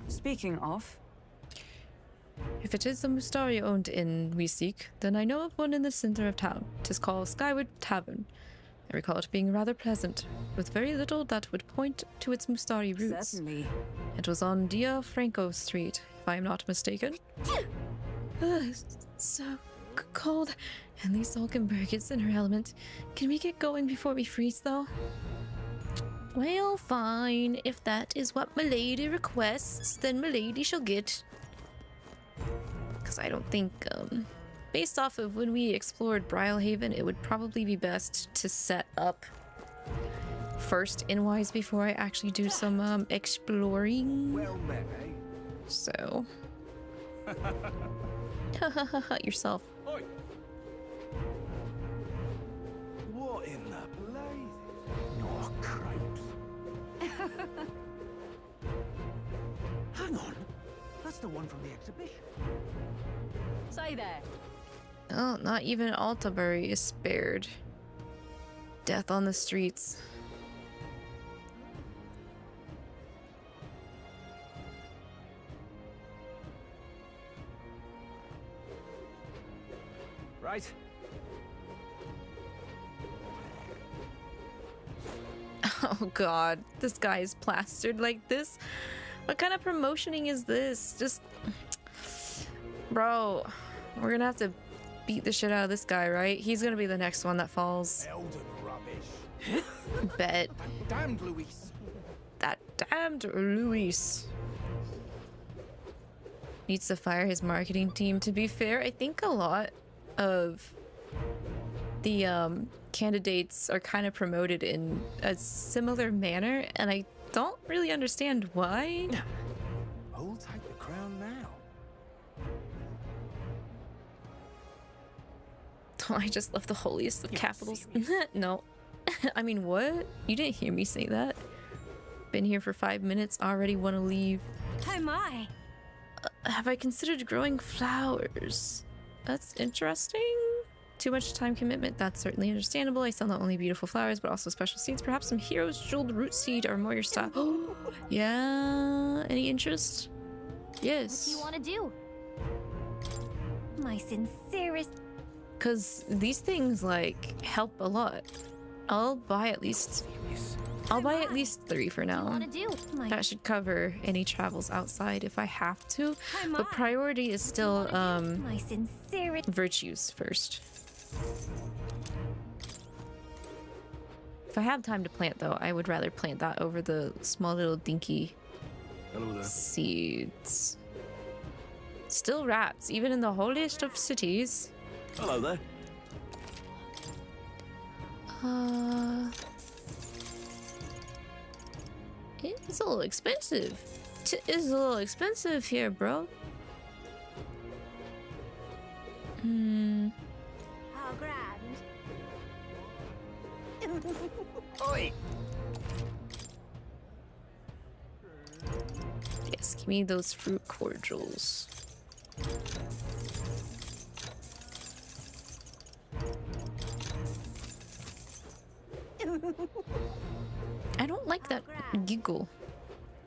[SPEAKER 12] Speaking of...
[SPEAKER 4] If it is the Mustari-owned inn we seek, then I know of one in the center of town. 'Tis called Skyward Tavern. I recall it being rather pleasant, with very little that would point to its Mustari roots.
[SPEAKER 12] Certainly.
[SPEAKER 4] It was on Dia Franco Street, if I am not mistaken. It's so cold, and Lee Salkenberg is in her element. Can we get going before we freeze, though? Well, fine. If that is what Milady requests, then Milady shall get. Because I don't think, based off of when we explored Brylehaven, it would probably be best to set up first in Wise before I actually do some exploring.
[SPEAKER 11] Well met, eh?
[SPEAKER 4] So. Yourself.
[SPEAKER 11] Oi. What in the blazes? Oh, cripes. Hang on. That's the one from the exhibition.
[SPEAKER 6] Say there.
[SPEAKER 4] Oh, not even Altabury is spared. Death on the streets.
[SPEAKER 11] Right.
[SPEAKER 4] Oh god, this guy is plastered like this. What kind of promotioning is this? Just... Bro, we're gonna have to beat the shit out of this guy, right? He's gonna be the next one that falls.
[SPEAKER 10] Elden rubbish.
[SPEAKER 4] Bet.
[SPEAKER 10] Damned Luis.
[SPEAKER 4] That damned Luis. Needs to fire his marketing team. To be fair, I think a lot of the candidates are kind of promoted in a similar manner, and I don't really understand why.
[SPEAKER 10] Who'll take the crown now?
[SPEAKER 4] I just love the holiest of capitals. No. I mean, what? You didn't hear me say that. Been here for 5 minutes, already want to leave.
[SPEAKER 6] Oh my.
[SPEAKER 4] Have I considered growing flowers? That's interesting. Too much time commitment, that's certainly understandable. I sell not only beautiful flowers, but also special seeds. Perhaps some hero's jeweled root seed are more your style. Yeah, any interest? Yes.
[SPEAKER 6] What do you want to do? My sincerest...
[SPEAKER 4] Because these things, like, help a lot. I'll buy at least 3 for now. That should cover any travels outside if I have to. But priority is still virtues first. If I have time to plant though, I would rather plant that over the small little dinky seeds. Still rats, even in the holiest of cities.
[SPEAKER 13] Hello there.
[SPEAKER 4] It's a little expensive. It's a little expensive here, bro.
[SPEAKER 6] How grand.
[SPEAKER 10] Oi!
[SPEAKER 4] Yes, give me those fruit cordials. I don't like that giggle.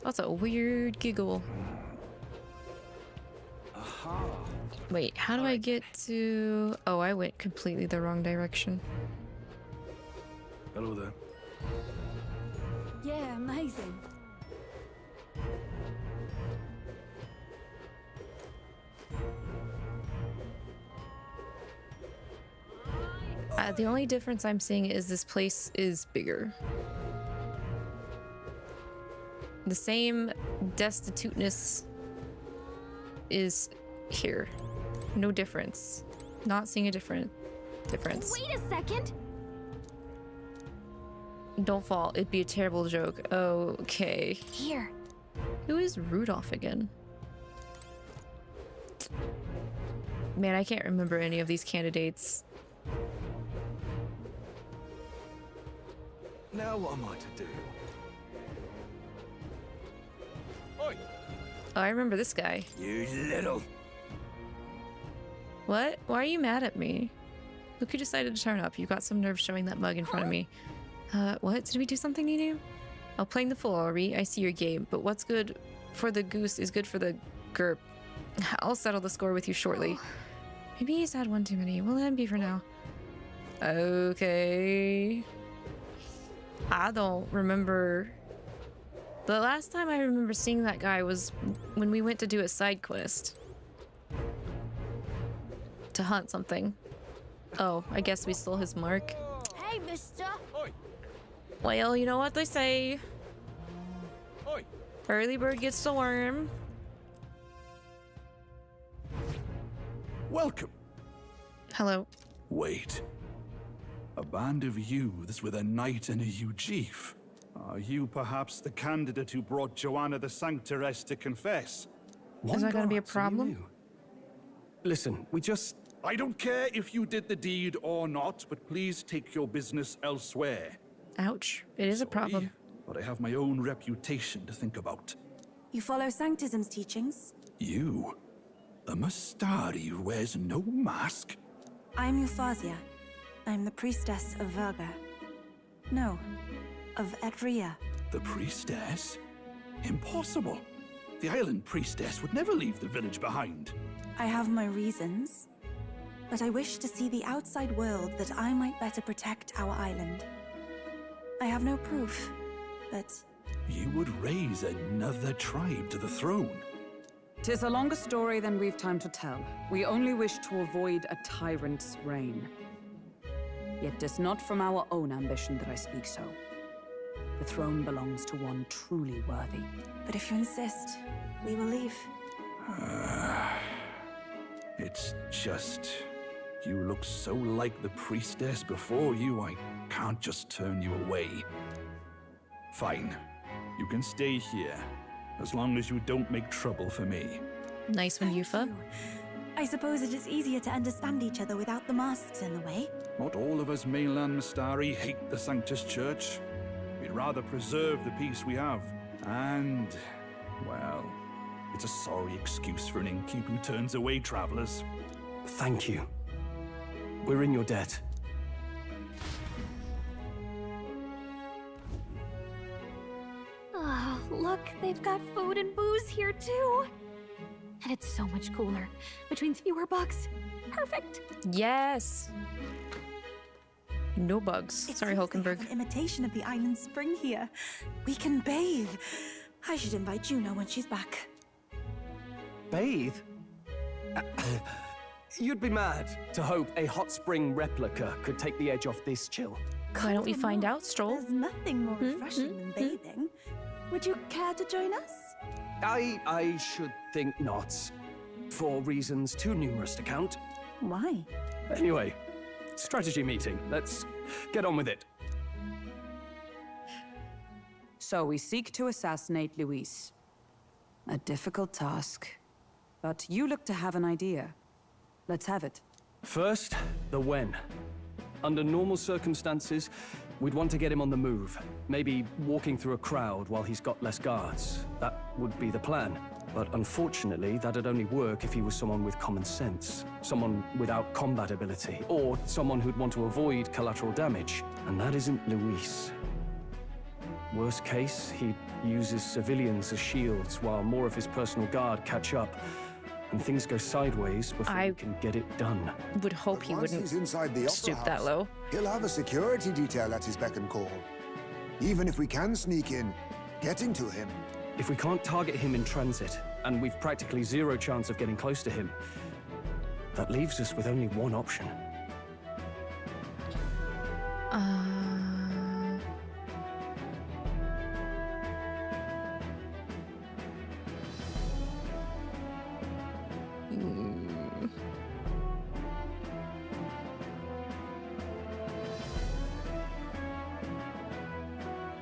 [SPEAKER 4] That's a weird giggle. Wait, how do I get to... Oh, I went completely the wrong direction.
[SPEAKER 11] Hello there.
[SPEAKER 6] Yeah, amazing.
[SPEAKER 4] The only difference I'm seeing is this place is bigger. The same destituteness is here. No difference. Not seeing a difference.
[SPEAKER 6] Wait a second.
[SPEAKER 4] Don't fall. It'd be a terrible joke. Okay.
[SPEAKER 6] Here.
[SPEAKER 4] Who is Rudolph again? Man, I can't remember any of these candidates.
[SPEAKER 11] Now what am I to do?
[SPEAKER 4] Oh, I remember this guy.
[SPEAKER 10] You little...
[SPEAKER 4] What? Why are you mad at me? Look who decided to turn up. You got some nerve showing that mug in front of me. What? Did we do something, Ninu? Oh, playing the fool, Ari. I see your game. But what's good for the goose is good for the GERP. I'll settle the score with you shortly. Maybe he's had one too many. We'll let him be for now. Okay. I don't remember. The last time I remember seeing that guy was when we went to do a side quest. To hunt something. Oh, I guess we stole his mark.
[SPEAKER 6] Hey, mister.
[SPEAKER 4] Well, you know what they say. Early bird gets the worm.
[SPEAKER 11] Welcome.
[SPEAKER 4] Hello.
[SPEAKER 11] Wait. A band of youths with a knight and a 𝐒𝐔𝐿. Are you perhaps the candidate who brought Joanna the Sanctoress to confess?
[SPEAKER 4] Is that gonna be a problem?
[SPEAKER 11] Listen, I don't care if you did the deed or not, but please take your business elsewhere.
[SPEAKER 4] Ouch. It is a problem.
[SPEAKER 11] But I have my own reputation to think about.
[SPEAKER 16] You follow Sanctism's teachings?
[SPEAKER 11] You? A Mustari who wears no mask?
[SPEAKER 16] I'm Euphazia. I'm the priestess of Verga. No, of Edria.
[SPEAKER 11] The priestess? Impossible. The island priestess would never leave the village behind.
[SPEAKER 16] I have my reasons, but I wish to see the outside world that I might better protect our island. I have no proof, but
[SPEAKER 11] You would raise another tribe to the throne.
[SPEAKER 19] 'Tis a longer story than we've time to tell. We only wish to avoid a tyrant's reign. Yet 'tis not from our own ambition that I speak so. The throne belongs to one truly worthy.
[SPEAKER 16] But if you insist, we will leave.
[SPEAKER 11] It's just... you look so like the priestess before you, I can't just turn you away. Fine. You can stay here, as long as you don't make trouble for me.
[SPEAKER 4] Nice one, Eupha.
[SPEAKER 16] I suppose it is easier to understand each other without the masks in the way.
[SPEAKER 11] Not all of us mainland Mystari hate the Sanctus Church. We'd rather preserve the peace we have. And, well, it's a sorry excuse for an innkeep who turns away travelers.
[SPEAKER 14] Thank you. We're in your debt.
[SPEAKER 6] Oh, look, they've got food and booze here too. And it's so much cooler, which means fewer bugs. Perfect.
[SPEAKER 4] Yes. No bugs. Sorry, Hulkenberg.
[SPEAKER 16] An imitation of the island spring here. We can bathe. I should invite Juno when she's back.
[SPEAKER 14] Bathe? You'd be mad to hope a hot spring replica could take the edge off this chill.
[SPEAKER 4] Why don't we find out, Stroll?
[SPEAKER 16] There's nothing more refreshing than bathing. Would you care to join us?
[SPEAKER 14] I should think not. For reasons too numerous to count.
[SPEAKER 16] Why?
[SPEAKER 14] Anyway, strategy meeting. Let's get on with it.
[SPEAKER 19] So we seek to assassinate Luis. A difficult task. But you look to have an idea. Let's have it.
[SPEAKER 14] First, the when. Under normal circumstances, we'd want to get him on the move. Maybe walking through a crowd while he's got less guards. That would be the plan. But unfortunately, that'd only work if he was someone with common sense. Someone without combat ability. Or someone who'd want to avoid collateral damage. And that isn't Luis. Worst case, he'd use his civilians as shields while more of his personal guard catch up. And things go sideways before he can get it done.
[SPEAKER 4] Would hope he wouldn't stoop that low.
[SPEAKER 9] He'll have a security detail at his beck and call. Even if we can sneak in, getting to him.
[SPEAKER 14] If we can't target him in transit, and we've practically zero chance of getting close to him, that leaves us with only one option.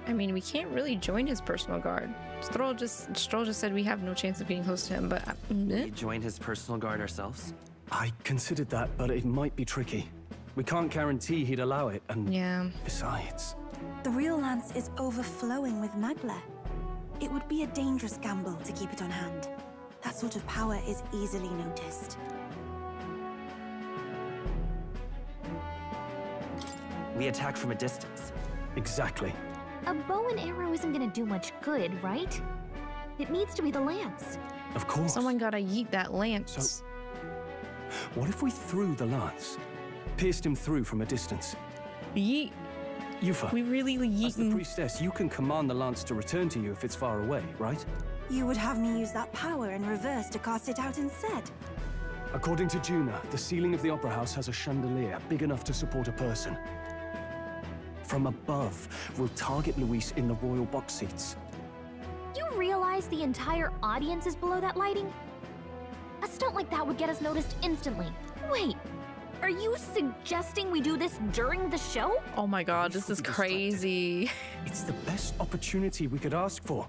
[SPEAKER 4] I mean, we can't really join his personal guard. Stroll just said we have no chance of getting close to him, but...
[SPEAKER 21] We join his personal guard ourselves?
[SPEAKER 14] I considered that, but it might be tricky. We can't guarantee he'd allow it, and besides...
[SPEAKER 16] The real lance is overflowing with Magla. It would be a dangerous gamble to keep it on hand. That sort of power is easily noticed.
[SPEAKER 21] We attack from a distance.
[SPEAKER 14] Exactly.
[SPEAKER 17] A bow and arrow isn't gonna do much good, right? It needs to be the lance.
[SPEAKER 14] Of course.
[SPEAKER 4] Someone gotta yeet that lance.
[SPEAKER 14] So, what if we threw the lance? Pierced him through from a distance?
[SPEAKER 4] Yeet.
[SPEAKER 14] Eupha,
[SPEAKER 4] we really yeet.
[SPEAKER 14] As the priestess, you can command the lance to return to you if it's far away, right?
[SPEAKER 16] You would have me use that power in reverse to cast it out instead.
[SPEAKER 14] According to Juna, the ceiling of the Opera House has a chandelier big enough to support a person. From above, we'll target Luis in the royal box seats.
[SPEAKER 17] You realize the entire audience is below that lighting? A stunt like that would get us noticed instantly. Wait, are you suggesting we do this during the show?
[SPEAKER 4] Oh my god, this is crazy.
[SPEAKER 14] It's the best opportunity we could ask for.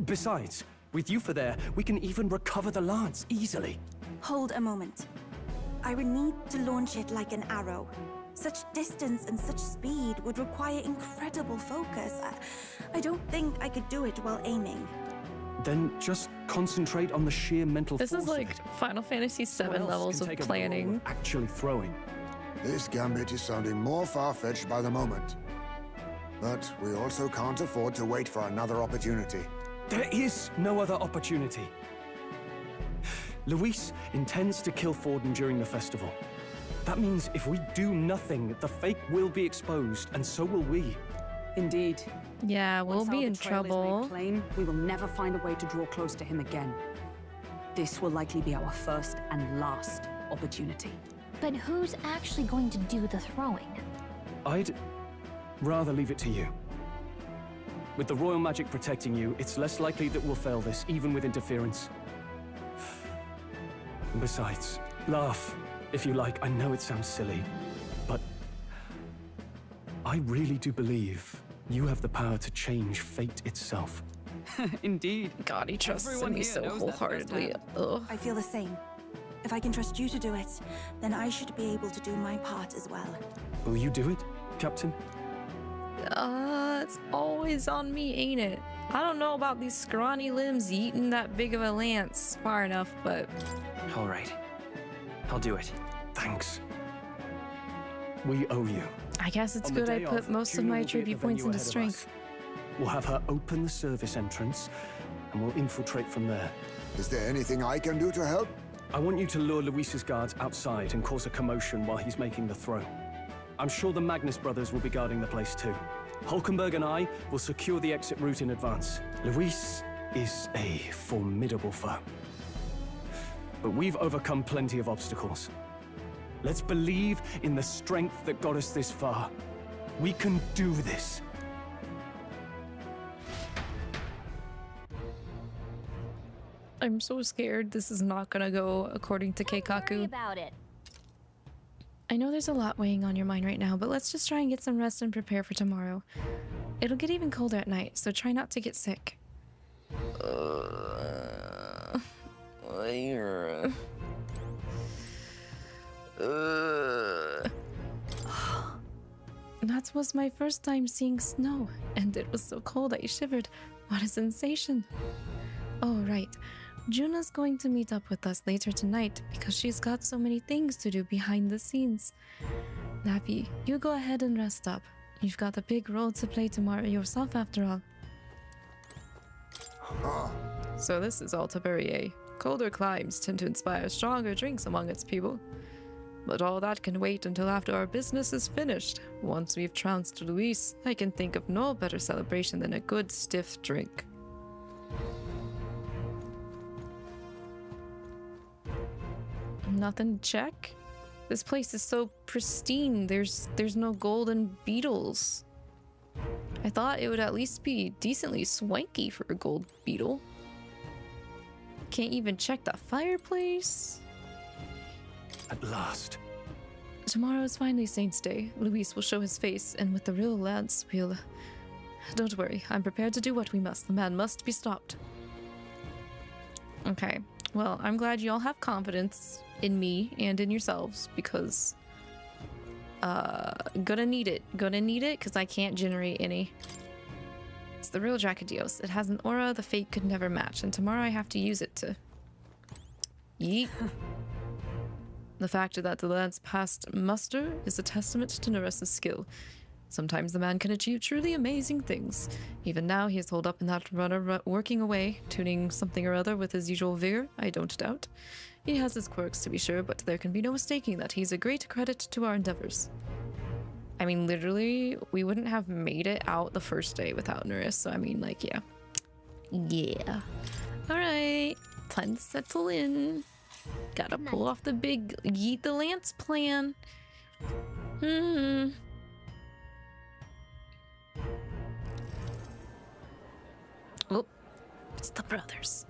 [SPEAKER 14] Besides, with Eupha there, we can even recover the lance easily.
[SPEAKER 16] Hold a moment. I would need to launch it like an arrow. Such distance and such speed would require incredible focus. I don't think I could do it while aiming.
[SPEAKER 14] Then just concentrate on the sheer mental force.
[SPEAKER 4] This is like Final Fantasy VII levels of planning.
[SPEAKER 14] Actually throwing.
[SPEAKER 9] This gambit is sounding more far-fetched by the moment. But we also can't afford to wait for another opportunity.
[SPEAKER 14] There is no other opportunity. Luis intends to kill Forden during the festival. That means if we do nothing, the fake will be exposed, and so will we.
[SPEAKER 19] Indeed.
[SPEAKER 4] Yeah, we'll
[SPEAKER 19] Once
[SPEAKER 4] be
[SPEAKER 19] our
[SPEAKER 4] in
[SPEAKER 19] betrayal is made
[SPEAKER 4] trouble.
[SPEAKER 19] plain, we will never find a way to draw close to him again. This will likely be our first and last opportunity.
[SPEAKER 17] But who's actually going to do the throwing?
[SPEAKER 14] I'd rather leave it to you. With the royal magic protecting you, it's less likely that we'll fail this, even with interference. And besides, laugh, if you like. I know it sounds silly, but I really do believe you have the power to change fate itself.
[SPEAKER 19] Indeed.
[SPEAKER 4] God, he trusts
[SPEAKER 19] Everyone
[SPEAKER 4] me
[SPEAKER 19] here
[SPEAKER 4] so
[SPEAKER 19] knows that
[SPEAKER 4] wholeheartedly.
[SPEAKER 19] firsthand.
[SPEAKER 4] Ugh.
[SPEAKER 16] I feel the same. If I can trust you to do it, then I should be able to do my part as well.
[SPEAKER 14] Will you do it, Captain?
[SPEAKER 4] It's always on me, ain't it? I don't know about these scrawny limbs eating that big of a lance far enough, but...
[SPEAKER 21] All right. I'll do it.
[SPEAKER 14] Thanks. We owe you.
[SPEAKER 4] I guess it's
[SPEAKER 14] On the
[SPEAKER 4] good I
[SPEAKER 14] day
[SPEAKER 4] put
[SPEAKER 14] of,
[SPEAKER 4] most of
[SPEAKER 14] Juno
[SPEAKER 4] my
[SPEAKER 14] will be at
[SPEAKER 4] tribute
[SPEAKER 14] the
[SPEAKER 4] points
[SPEAKER 14] venue
[SPEAKER 4] into
[SPEAKER 14] ahead of
[SPEAKER 4] strength.
[SPEAKER 14] us. We'll have her open the service entrance, and we'll infiltrate from there.
[SPEAKER 9] Is there anything I can do to help?
[SPEAKER 14] I want you to lure Luis's guards outside and cause a commotion while he's making the throw. I'm sure the Magnus brothers will be guarding the place too. Hulkenberg and I will secure the exit route in advance. Luis is a formidable foe. But we've overcome plenty of obstacles. Let's believe in the strength that got us this far. We can do this.
[SPEAKER 4] I'm so scared this is not gonna go according to
[SPEAKER 17] Don't worry
[SPEAKER 4] Keikaku.
[SPEAKER 17] about it.
[SPEAKER 4] I know there's a lot weighing on your mind right now, but let's just try and get some rest and prepare for tomorrow. It'll get even colder at night, so try not to get sick. That was my first time seeing snow, and it was so cold I shivered. What a sensation. Oh, right. Juna's going to meet up with us later tonight because she's got so many things to do behind the scenes. Nappy, you go ahead and rest up. You've got a big role to play tomorrow yourself after all. So this is Altabury, eh? Colder climes tend to inspire stronger drinks among its people. But all that can wait until after our business is finished. Once we've trounced Luis, I can think of no better celebration than a good stiff drink. Nothing to check? This place is so pristine, there's no golden beetles. I thought it would at least be decently swanky for a gold beetle. Can't even check the fireplace.
[SPEAKER 14] At last.
[SPEAKER 4] Tomorrow is finally Saint's Day. Luis will show his face, and with the real lance, we'll... Don't worry, I'm prepared to do what we must. The man must be stopped. Okay, well, I'm glad you all have confidence in me and in yourselves, because... gonna need it. Gonna need it, because I can't generate any. It's the real Dracodios. It has an aura the fate could never match, and tomorrow I have to use it to... Yeet. The fact that the lance passed muster is a testament to Neresa's skill. Sometimes the man can achieve truly amazing things. Even now he is holed up in that runner working away, tuning something or other with his usual vigor, I don't doubt. He has his quirks to be sure, but there can be no mistaking that he's a great credit to our endeavors. I mean, literally, we wouldn't have made it out the first day without Nerissa, so I mean, like, yeah. Yeah. Alright, time to settle in. Gotta pull off the big yeet the lance plan. Oh, it's the brothers.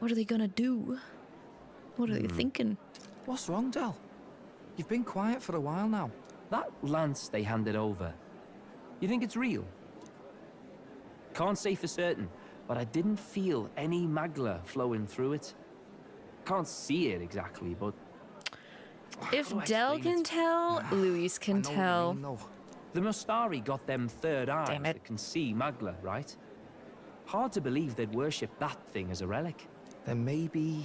[SPEAKER 4] What are they gonna do? What are they thinking?
[SPEAKER 5] What's wrong, Del? You've been quiet for a while now.
[SPEAKER 7] That lance they handed over, you think it's real? Can't say for certain, but I didn't feel any magla flowing through it. Can't see it exactly, but...
[SPEAKER 4] If Del can tell, Luis can tell.
[SPEAKER 7] The Mustari got them third eyes that can see magla, right? Hard to believe they'd worship that thing as a relic.
[SPEAKER 5] Then maybe...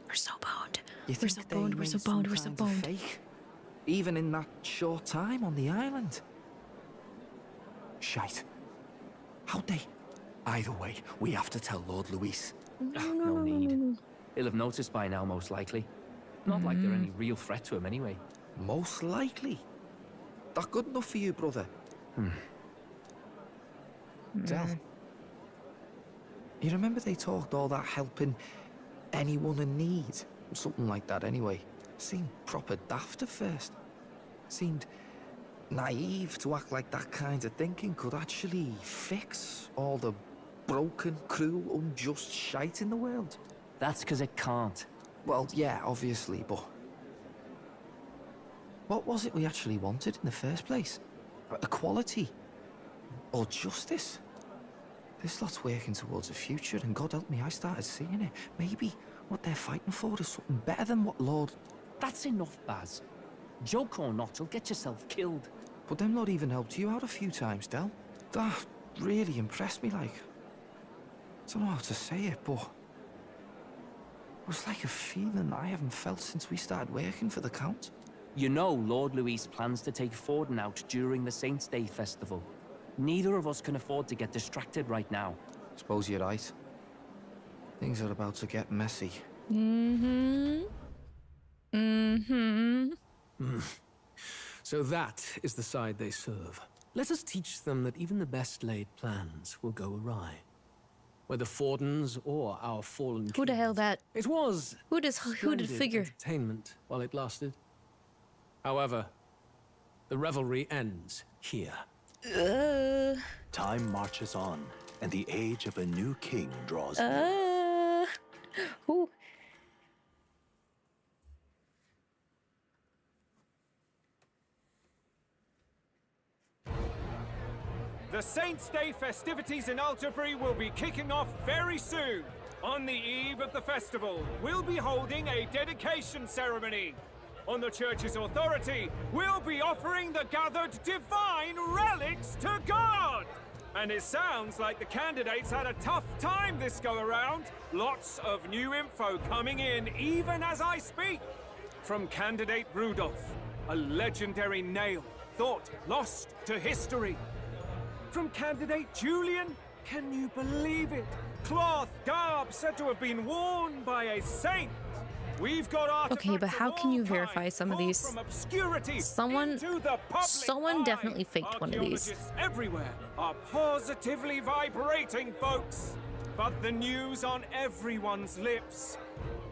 [SPEAKER 4] We're so boned.
[SPEAKER 5] You
[SPEAKER 4] We're so
[SPEAKER 5] think they
[SPEAKER 4] boned, we're
[SPEAKER 5] made
[SPEAKER 4] so
[SPEAKER 5] some
[SPEAKER 4] boned, we're so
[SPEAKER 5] kind of
[SPEAKER 4] boned.
[SPEAKER 5] fake? Even in that short time on the island?
[SPEAKER 1] Shite. How'd they? Either way, we have to tell Lord Luis.
[SPEAKER 7] No need. He'll have noticed by now, most likely. Not like they're any real threat to him anyway.
[SPEAKER 5] Most likely. That good enough for you, brother? Del, you remember they talked all that helping anyone in need? Something like that anyway. Seemed proper daft at first. Seemed naive to act like that kind of thinking could actually fix all the broken, cruel, unjust shite in the world.
[SPEAKER 7] That's because it can't.
[SPEAKER 5] Well, yeah, obviously, but what was it we actually wanted in the first place? Equality? Or justice? This lot's working towards a future, and God help me, I started seeing it. Maybe what they're fighting for is something better than what Lord...
[SPEAKER 7] That's enough, Baz. Joke or not, you'll get yourself killed.
[SPEAKER 5] But them lot even helped you out a few times, Del. That really impressed me, like. I don't know how to say it, but... It was like a feeling I haven't felt since we started working for the Count.
[SPEAKER 7] You know Lord Louis plans to take Forden out during the Saints' Day festival. Neither of us can afford to get distracted right now.
[SPEAKER 5] Suppose you're right. Things are about to get messy.
[SPEAKER 20] So that is the side they serve. Let us teach them that even the best laid plans will go awry. Whether Fordens or our fallen
[SPEAKER 4] Who the hell that?
[SPEAKER 20] It was
[SPEAKER 4] Who did figure?
[SPEAKER 20] Entertainment while it lasted. However, the revelry ends here.
[SPEAKER 13] Time marches on, and the age of a new king draws near.
[SPEAKER 4] Ooh.
[SPEAKER 2] The Saints' Day festivities in Altabury will be kicking off very soon. On the eve of the festival, we'll be holding a dedication ceremony. On the church's authority, we'll be offering the gathered divine relics to God! And it sounds like the candidates had a tough time this go-around. Lots of new info coming in even as I speak. From candidate Rudolph, a legendary nail thought lost to history. From candidate Julian, can you believe it? Cloth garb said to have been worn by a saint. We've got
[SPEAKER 4] okay, but how can you verify some of these? Someone definitely faked one of these.
[SPEAKER 2] Archaeologists everywhere are positively vibrating, folks. But the news on everyone's lips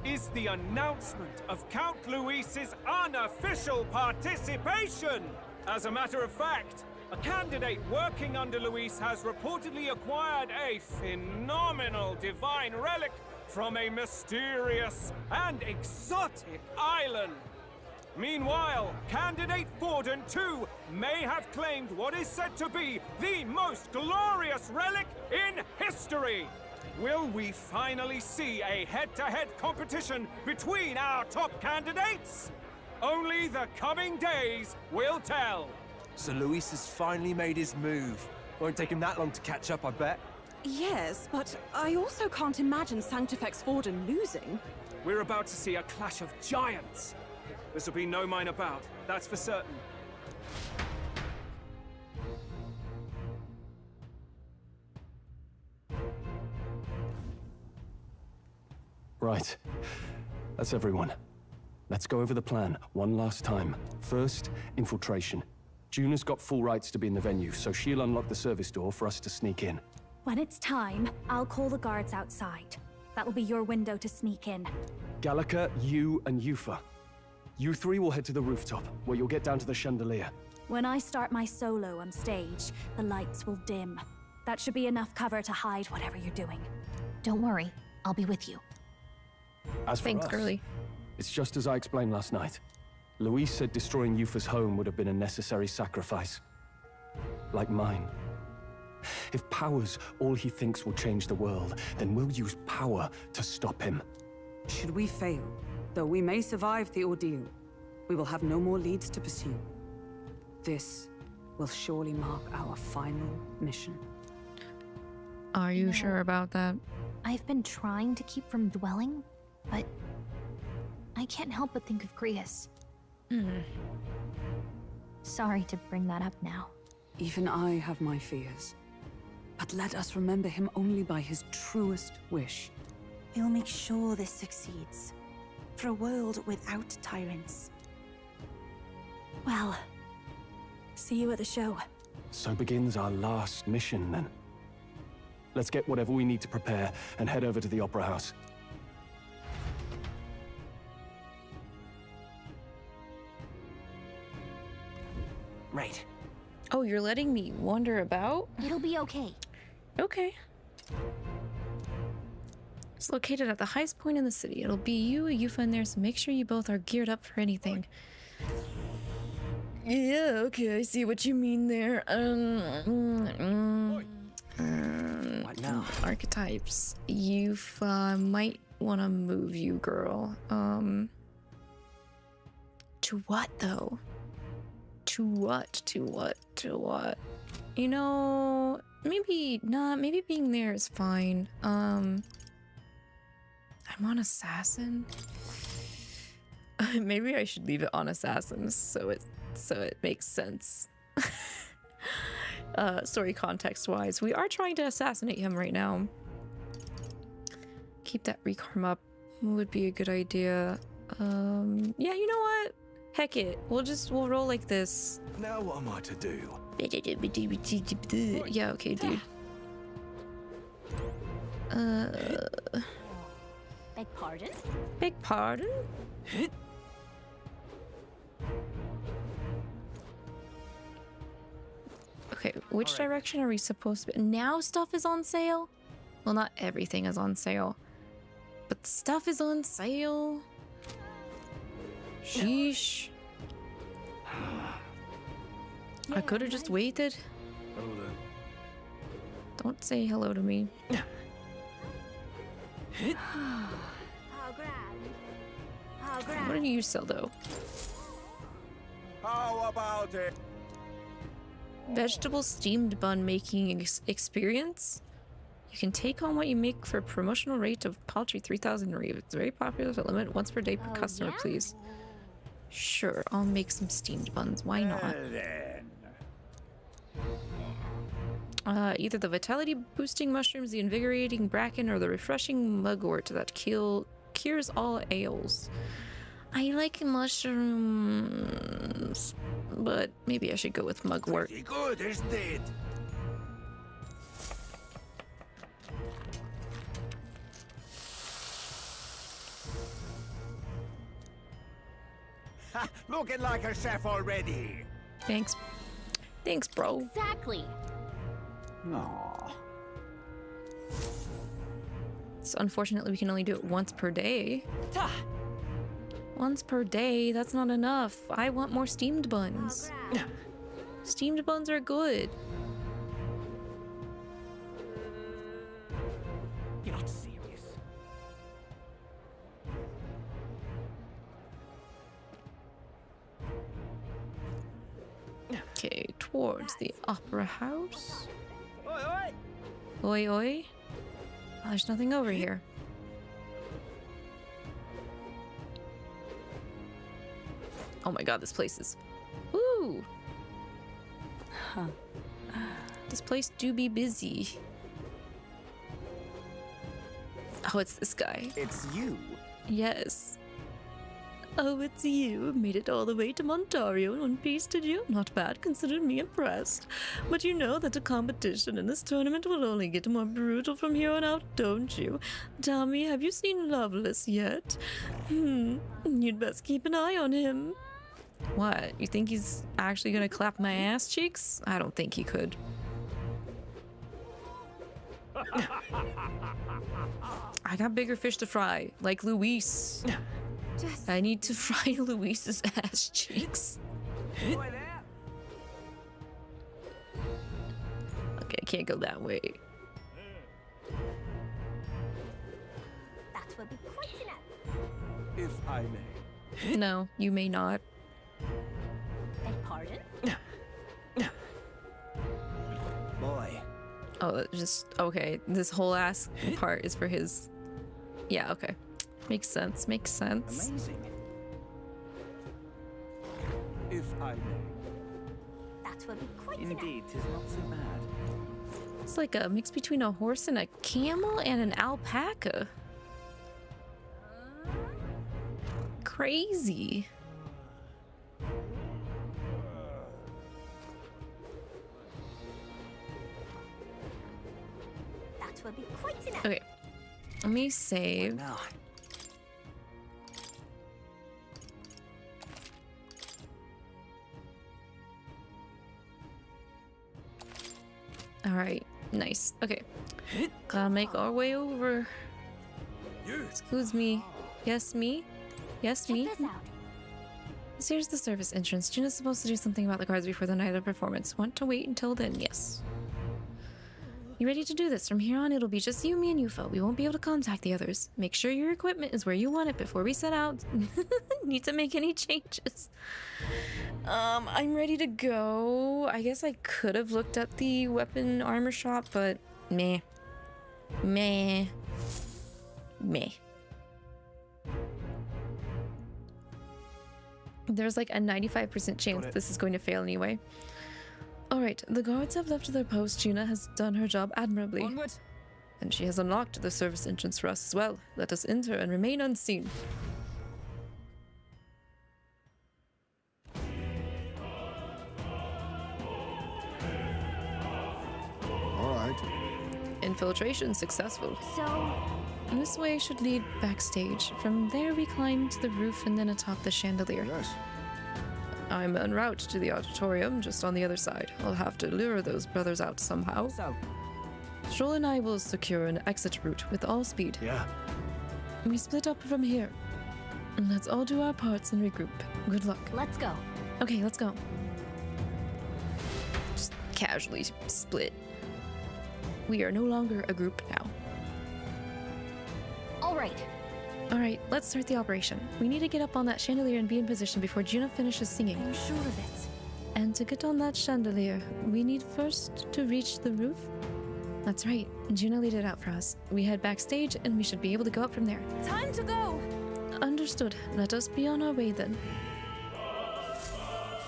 [SPEAKER 2] is the announcement of Count Louis's unofficial participation. As a matter of fact, a candidate working under Louis has reportedly acquired a phenomenal divine relic from a mysterious and exotic island. Meanwhile, candidate Forden, too, may have claimed what is said to be the most glorious relic in history. Will we finally see a head-to-head competition between our top candidates? Only the coming days will tell.
[SPEAKER 22] So Louis has finally made his move. Won't take him that long to catch up, I bet.
[SPEAKER 19] Yes, but I also can't imagine Sanctifex Forden losing.
[SPEAKER 2] We're about to see a clash of giants. This will be no minor bout, that's for certain.
[SPEAKER 14] Right. That's everyone. Let's go over the plan one last time. First, infiltration. Juna's got full rights to be in the venue, so she'll unlock the service door for us to sneak in.
[SPEAKER 6] When it's time, I'll call the guards outside. That'll be your window to sneak in.
[SPEAKER 14] Gallica, you, and Eupha. You three will head to the rooftop, where you'll get down to the chandelier.
[SPEAKER 6] When I start my solo on stage, the lights will dim. That should be enough cover to hide whatever you're doing.
[SPEAKER 17] Don't worry, I'll be with you.
[SPEAKER 14] As for
[SPEAKER 4] Thanks,
[SPEAKER 14] us,
[SPEAKER 4] girly.
[SPEAKER 14] It's just as I explained last night. Louis said destroying Eupha's home would have been a necessary sacrifice. Like mine. If power's all he thinks will change the world, then we'll use power to stop him.
[SPEAKER 19] Should we fail, though we may survive the ordeal, we will have no more leads to pursue. This will surely mark our final mission.
[SPEAKER 4] Are you sure about that?
[SPEAKER 17] I've been trying to keep from dwelling, but I can't help but think of Grius. Sorry to bring that up now.
[SPEAKER 19] Even I have my fears. But let us remember him only by his truest wish.
[SPEAKER 16] We'll make sure this succeeds. For a world without tyrants.
[SPEAKER 6] Well, see you at the show.
[SPEAKER 14] So begins our last mission, then. Let's get whatever we need to prepare and head over to the Opera House.
[SPEAKER 21] Right.
[SPEAKER 4] Oh, you're letting me wander about?
[SPEAKER 17] It'll be okay.
[SPEAKER 4] Okay. It's located at the highest point in the city. It'll be you, Eupha, in there, so make sure you both are geared up for anything. Yeah, okay, I see what you mean there.
[SPEAKER 21] What now?
[SPEAKER 4] Archetypes. Eupha might want to move you, girl. To what, though? To what? To what? To what? You know, maybe not. Maybe being there is fine. I'm on assassin. Maybe I should leave it on assassin so it makes sense. Story context wise, we are trying to assassinate him right now. Keep that recarm up would be a good idea. Yeah, you know what? Heck it. We'll roll like this.
[SPEAKER 11] Now what am I to do?
[SPEAKER 4] Yeah, okay, dude.
[SPEAKER 17] Beg pardon?
[SPEAKER 4] Beg pardon? Okay, which direction are we supposed to be? Now stuff is on sale? Well, not everything is on sale, but stuff is on sale. Sheesh. I could have just waited. Don't say hello to me. What do you sell, though?
[SPEAKER 2] How about it?
[SPEAKER 4] Vegetable steamed bun making experience. You can take home what you make for a promotional rate of paltry 3,000 reeve. It's very popular to limit once per day per customer, please. Sure, I'll make some steamed buns. Why not? Either the vitality boosting mushrooms, the invigorating bracken, or the refreshing mugwort that cures all ails. I like mushrooms, but maybe I should go with mugwort.
[SPEAKER 2] Pretty good, isn't it? Ha, looking like a chef already.
[SPEAKER 4] Thanks. Thanks, bro.
[SPEAKER 17] Exactly.
[SPEAKER 2] Aww.
[SPEAKER 4] So unfortunately, we can only do it once per day. Once per day, that's not enough. I want more steamed buns. Steamed buns are good.
[SPEAKER 2] You're not serious.
[SPEAKER 4] Okay, towards the Opera House.
[SPEAKER 2] Oi, oi!
[SPEAKER 4] Oi, oi. Oh, there's nothing over here. Oh my god, this place is... Ooh!
[SPEAKER 6] Huh.
[SPEAKER 4] This place do be busy. Oh, it's this guy.
[SPEAKER 2] It's you.
[SPEAKER 4] Yes. Oh, it's you. Made it all the way to Ontario in one piece, did you? Not bad, consider me impressed. But you know that a competition in this tournament will only get more brutal from here on out, don't you? Tell me, have you seen Loveless yet? You'd best keep an eye on him. What? You think he's actually gonna clap my ass cheeks? I don't think he could. I got bigger fish to fry, like Luis. I need to fry Luis's ass cheeks. Okay, I can't go that way.
[SPEAKER 17] That would be quite enough.
[SPEAKER 2] If I may.
[SPEAKER 4] No, you may not.
[SPEAKER 17] Beg pardon?
[SPEAKER 2] Boy.
[SPEAKER 4] Oh, just okay. This whole ass part is for his. Yeah, okay. Makes sense. Makes sense.
[SPEAKER 2] Amazing. If I may.
[SPEAKER 17] That would be quite
[SPEAKER 2] Indeed, 'tis not so bad.
[SPEAKER 4] It's like a mix between a horse and a camel and an alpaca. Crazy.
[SPEAKER 17] That 'twill be quite enough.
[SPEAKER 4] Okay. Let me save.
[SPEAKER 18] Now.
[SPEAKER 4] Alright, nice. Okay. Gotta make our way over. Excuse me. Yes, me? Yes, me?
[SPEAKER 17] Check this out.
[SPEAKER 4] Here's the service entrance. Juna's supposed to do something about the guards before the night of the performance. Want to wait until then? Yes. You ready to do this? From here on, it'll be just you, me, and Eupha. We won't be able to contact the others. Make sure your equipment is where you want it before we set out. Need to make any changes. I'm ready to go. I guess I could have looked at the weapon armor shop, but meh. Meh. Meh. There's like a 95% chance this is going to fail anyway. Alright, the guards have left their post. Juna has done her job admirably.
[SPEAKER 12] Onward.
[SPEAKER 4] And she has unlocked the service entrance for us as well. Let us enter and remain unseen.
[SPEAKER 9] Alright.
[SPEAKER 4] Infiltration successful.
[SPEAKER 17] So,
[SPEAKER 4] This way should lead backstage. From there we climb to the roof and then atop the chandelier.
[SPEAKER 9] Yes.
[SPEAKER 4] I'm en route to the auditorium, just on the other side. I'll have to lure those brothers out somehow.
[SPEAKER 18] So,
[SPEAKER 4] Stroll and I will secure an exit route with all speed.
[SPEAKER 14] Yeah.
[SPEAKER 4] We split up from here. Let's all do our parts and regroup. Good luck.
[SPEAKER 17] let's go.
[SPEAKER 4] Okay, let's go. Just casually split. We are no longer a group now.
[SPEAKER 17] All right.
[SPEAKER 4] Alright, let's start the operation. We need to get up on that chandelier and be in position before Juna finishes singing.
[SPEAKER 17] I'm sure of it.
[SPEAKER 4] And to get on that chandelier, we need first to reach the roof. That's right, Juna laid it out for us. We head backstage and we should be able to go up from there.
[SPEAKER 6] Time to go!
[SPEAKER 4] Understood. Let us be on our way then.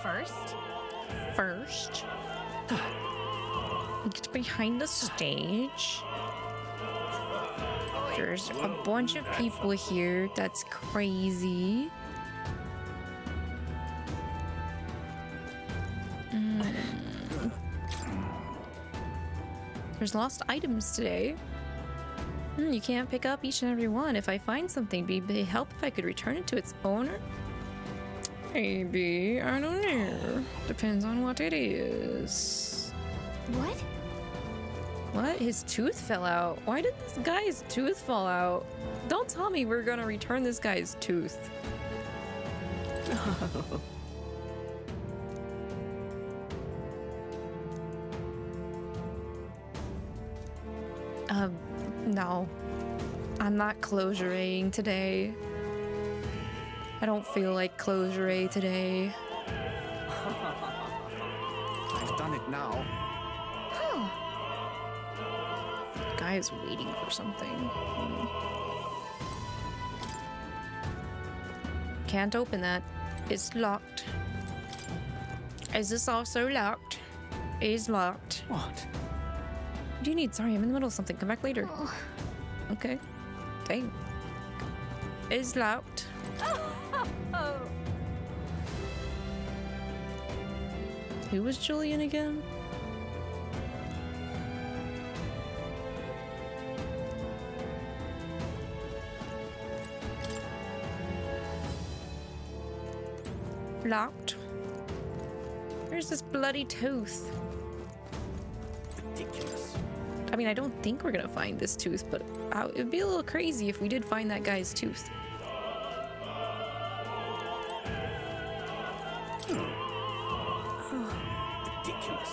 [SPEAKER 17] First?
[SPEAKER 4] Get behind the stage. There's a bunch of people here. That's crazy. There's lost items today. You can't pick up each and every one. If I find something, it'd be help if I could return it to its owner. Maybe. I don't know. Depends on what it is.
[SPEAKER 17] What?
[SPEAKER 4] What? His tooth fell out. Why did this guy's tooth fall out? Don't tell me we're gonna return this guy's tooth. No. I'm not closure-ing today. I don't feel like closure today.
[SPEAKER 1] I've done it now.
[SPEAKER 4] Guy is waiting for something. Can't open that. It's locked. Is this also locked? It is locked.
[SPEAKER 18] what?
[SPEAKER 4] What do you need? Sorry, I'm in the middle of something. Come back later. Okay. Dang. It's locked. Who was Julian again? Locked. Where's this bloody tooth?
[SPEAKER 18] Ridiculous.
[SPEAKER 4] I mean, I don't think we're gonna find this tooth, but it'd be a little crazy if we did find that guy's tooth.
[SPEAKER 18] Ridiculous.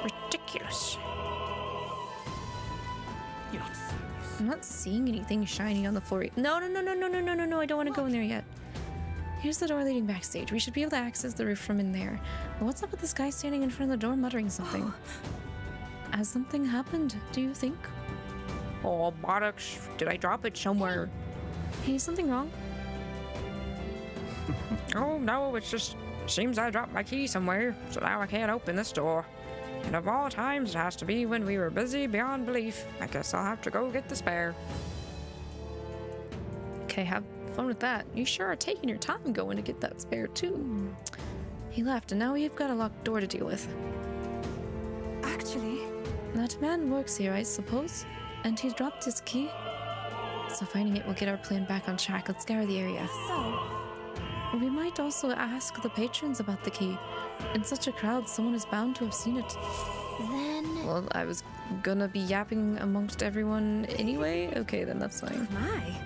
[SPEAKER 4] Ridiculous.
[SPEAKER 18] You're not serious.
[SPEAKER 4] I'm not seeing anything shiny on the floor. No, I don't want to go in there yet. Here's the door leading backstage. We should be able to access the roof from in there. But what's up with this guy standing in front of the door muttering something? Has something happened, do you think? Oh, bollocks. Did I drop it somewhere? Hey, is something wrong? Oh, no, it's just... Seems I dropped my key somewhere, so now I can't open this door. And of all times, it has to be when we were busy beyond belief. I guess I'll have to go get the spare. Okay, have fun with that. You sure are taking your time going to get that spare, too. He left, and now we've got a locked door to deal with.
[SPEAKER 6] Actually,
[SPEAKER 4] That man works here, I suppose. And he dropped his key. So finding it will get our plan back on track. Let's scour the area.
[SPEAKER 16] So,
[SPEAKER 4] We might also ask the patrons about the key. In such a crowd, someone is bound to have seen it.
[SPEAKER 17] Then...
[SPEAKER 4] Well, I was gonna be yapping amongst everyone anyway? Okay, then that's fine.
[SPEAKER 16] my.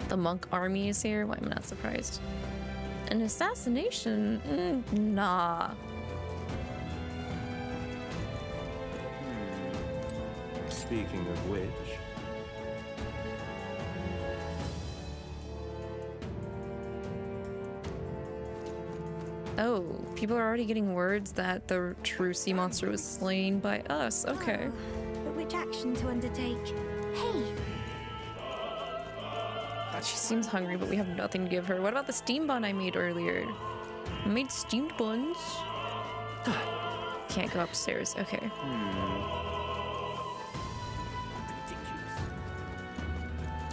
[SPEAKER 4] The monk army is here? Why am I not surprised? An assassination? Nah.
[SPEAKER 13] Speaking of which...
[SPEAKER 4] Oh, people are already getting words that the true sea monster was slain by us. Okay.
[SPEAKER 6] But which action to undertake? Hey!
[SPEAKER 4] She seems hungry, but we have nothing to give her. What about the steam bun I made earlier? I made steamed buns. Can't go upstairs. Okay.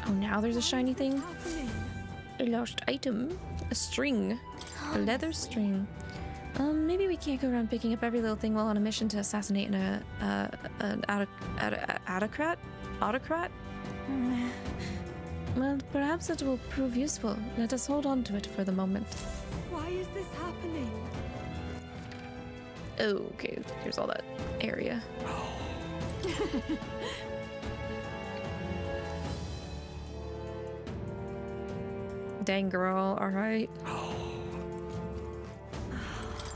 [SPEAKER 4] Oh, now there's a shiny thing. A lost item. A string. A leather string. Maybe we can't go around picking up every little thing while on a mission to assassinate an autocrat? Autocrat? Well, perhaps it will prove useful. Let us hold on to it for the moment.
[SPEAKER 16] Why is this happening?
[SPEAKER 4] Oh, okay. Here's all that area. Dang girl, alright.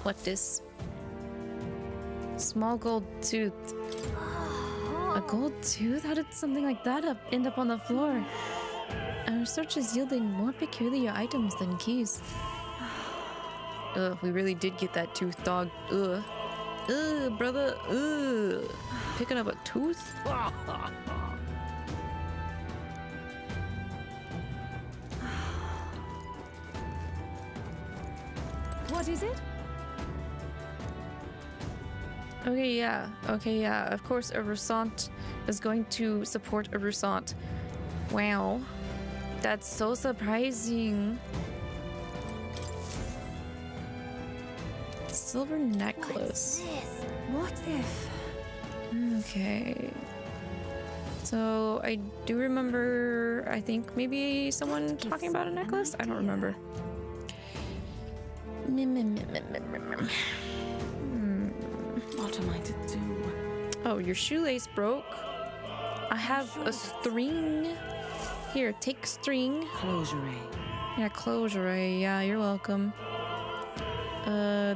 [SPEAKER 4] What this? Small gold tooth. A gold tooth? How did something like that end up on the floor? Our research is yielding more peculiar items than keys. Ugh, we really did get that tooth, dog. Ugh. Ugh, brother. Ugh. Picking up a tooth?
[SPEAKER 6] What is it?
[SPEAKER 4] Okay, yeah. Okay, yeah. Of course, a Roussant is going to support a Roussant. Wow. That's so surprising. Silver necklace.
[SPEAKER 16] What if?
[SPEAKER 4] Okay. So I do remember, I think maybe someone talking about a necklace? I don't remember.
[SPEAKER 16] What am I to do?
[SPEAKER 4] Oh, your shoelace broke. I have a string. Here, take string.
[SPEAKER 16] Closure.
[SPEAKER 4] Yeah, closure. Yeah, you're welcome.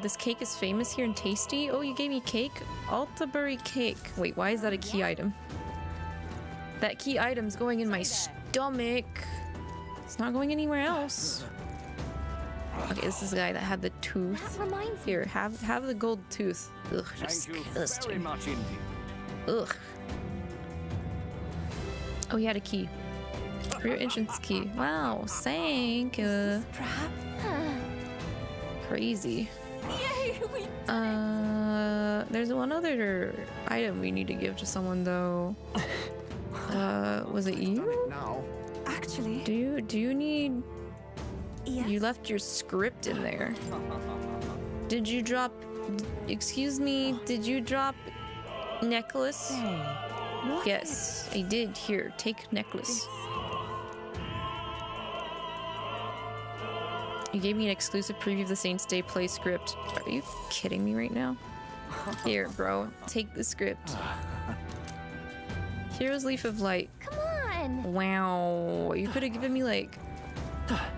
[SPEAKER 4] This cake is famous here and tasty. Oh, you gave me cake? Altabury cake. Wait, why is that a key item? That key item's going in my stomach. It's not going anywhere else. Okay, this is the guy that had the tooth.
[SPEAKER 17] That reminds
[SPEAKER 4] Here, have the gold tooth. Ugh, disgusting.
[SPEAKER 22] Very much indeed.
[SPEAKER 4] Ugh. Oh, he had a key. For your entrance key. Wow, thank you. Crazy.
[SPEAKER 16] Yay, we
[SPEAKER 4] There's one other item we need to give to someone though. Was it you?
[SPEAKER 22] Now.
[SPEAKER 16] Actually,
[SPEAKER 4] Do you need?
[SPEAKER 16] yes.
[SPEAKER 4] You left your script in there. Did you drop? Excuse me. Did you drop necklace?
[SPEAKER 16] What
[SPEAKER 4] Yes, I did. Here, take necklace. You gave me an exclusive preview of the Saints Day play script. Are you kidding me right now? Here, bro. Take the script. Here's Leaf of Light.
[SPEAKER 17] Come on!
[SPEAKER 4] Wow. You could have given me, like,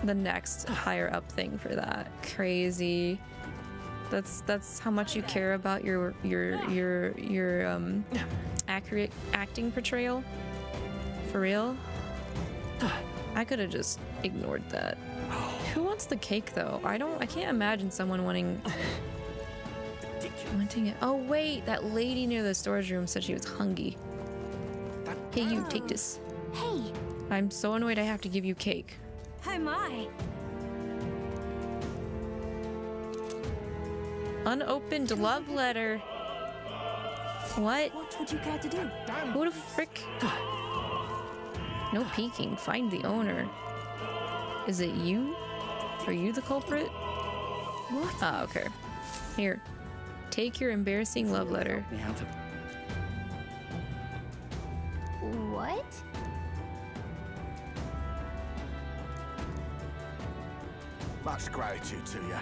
[SPEAKER 4] the next higher up thing for that. Crazy. That's how much you care about your accurate acting portrayal. For real? I could have just ignored that. Who wants the cake though? I can't imagine someone wanting it. Oh wait, that lady near the storage room said she was hungry. Hey you, take this.
[SPEAKER 17] Hey!
[SPEAKER 4] I'm so annoyed I have to give you cake.
[SPEAKER 16] How am I?
[SPEAKER 4] Unopened love letter. What?
[SPEAKER 16] What would you care to do?
[SPEAKER 4] Who the frick? No peeking. Find the owner. Is it you? Are you the culprit?
[SPEAKER 6] What?
[SPEAKER 4] Ah, okay. Here. Take your embarrassing love letter.
[SPEAKER 17] What?
[SPEAKER 1] Much gratitude to you.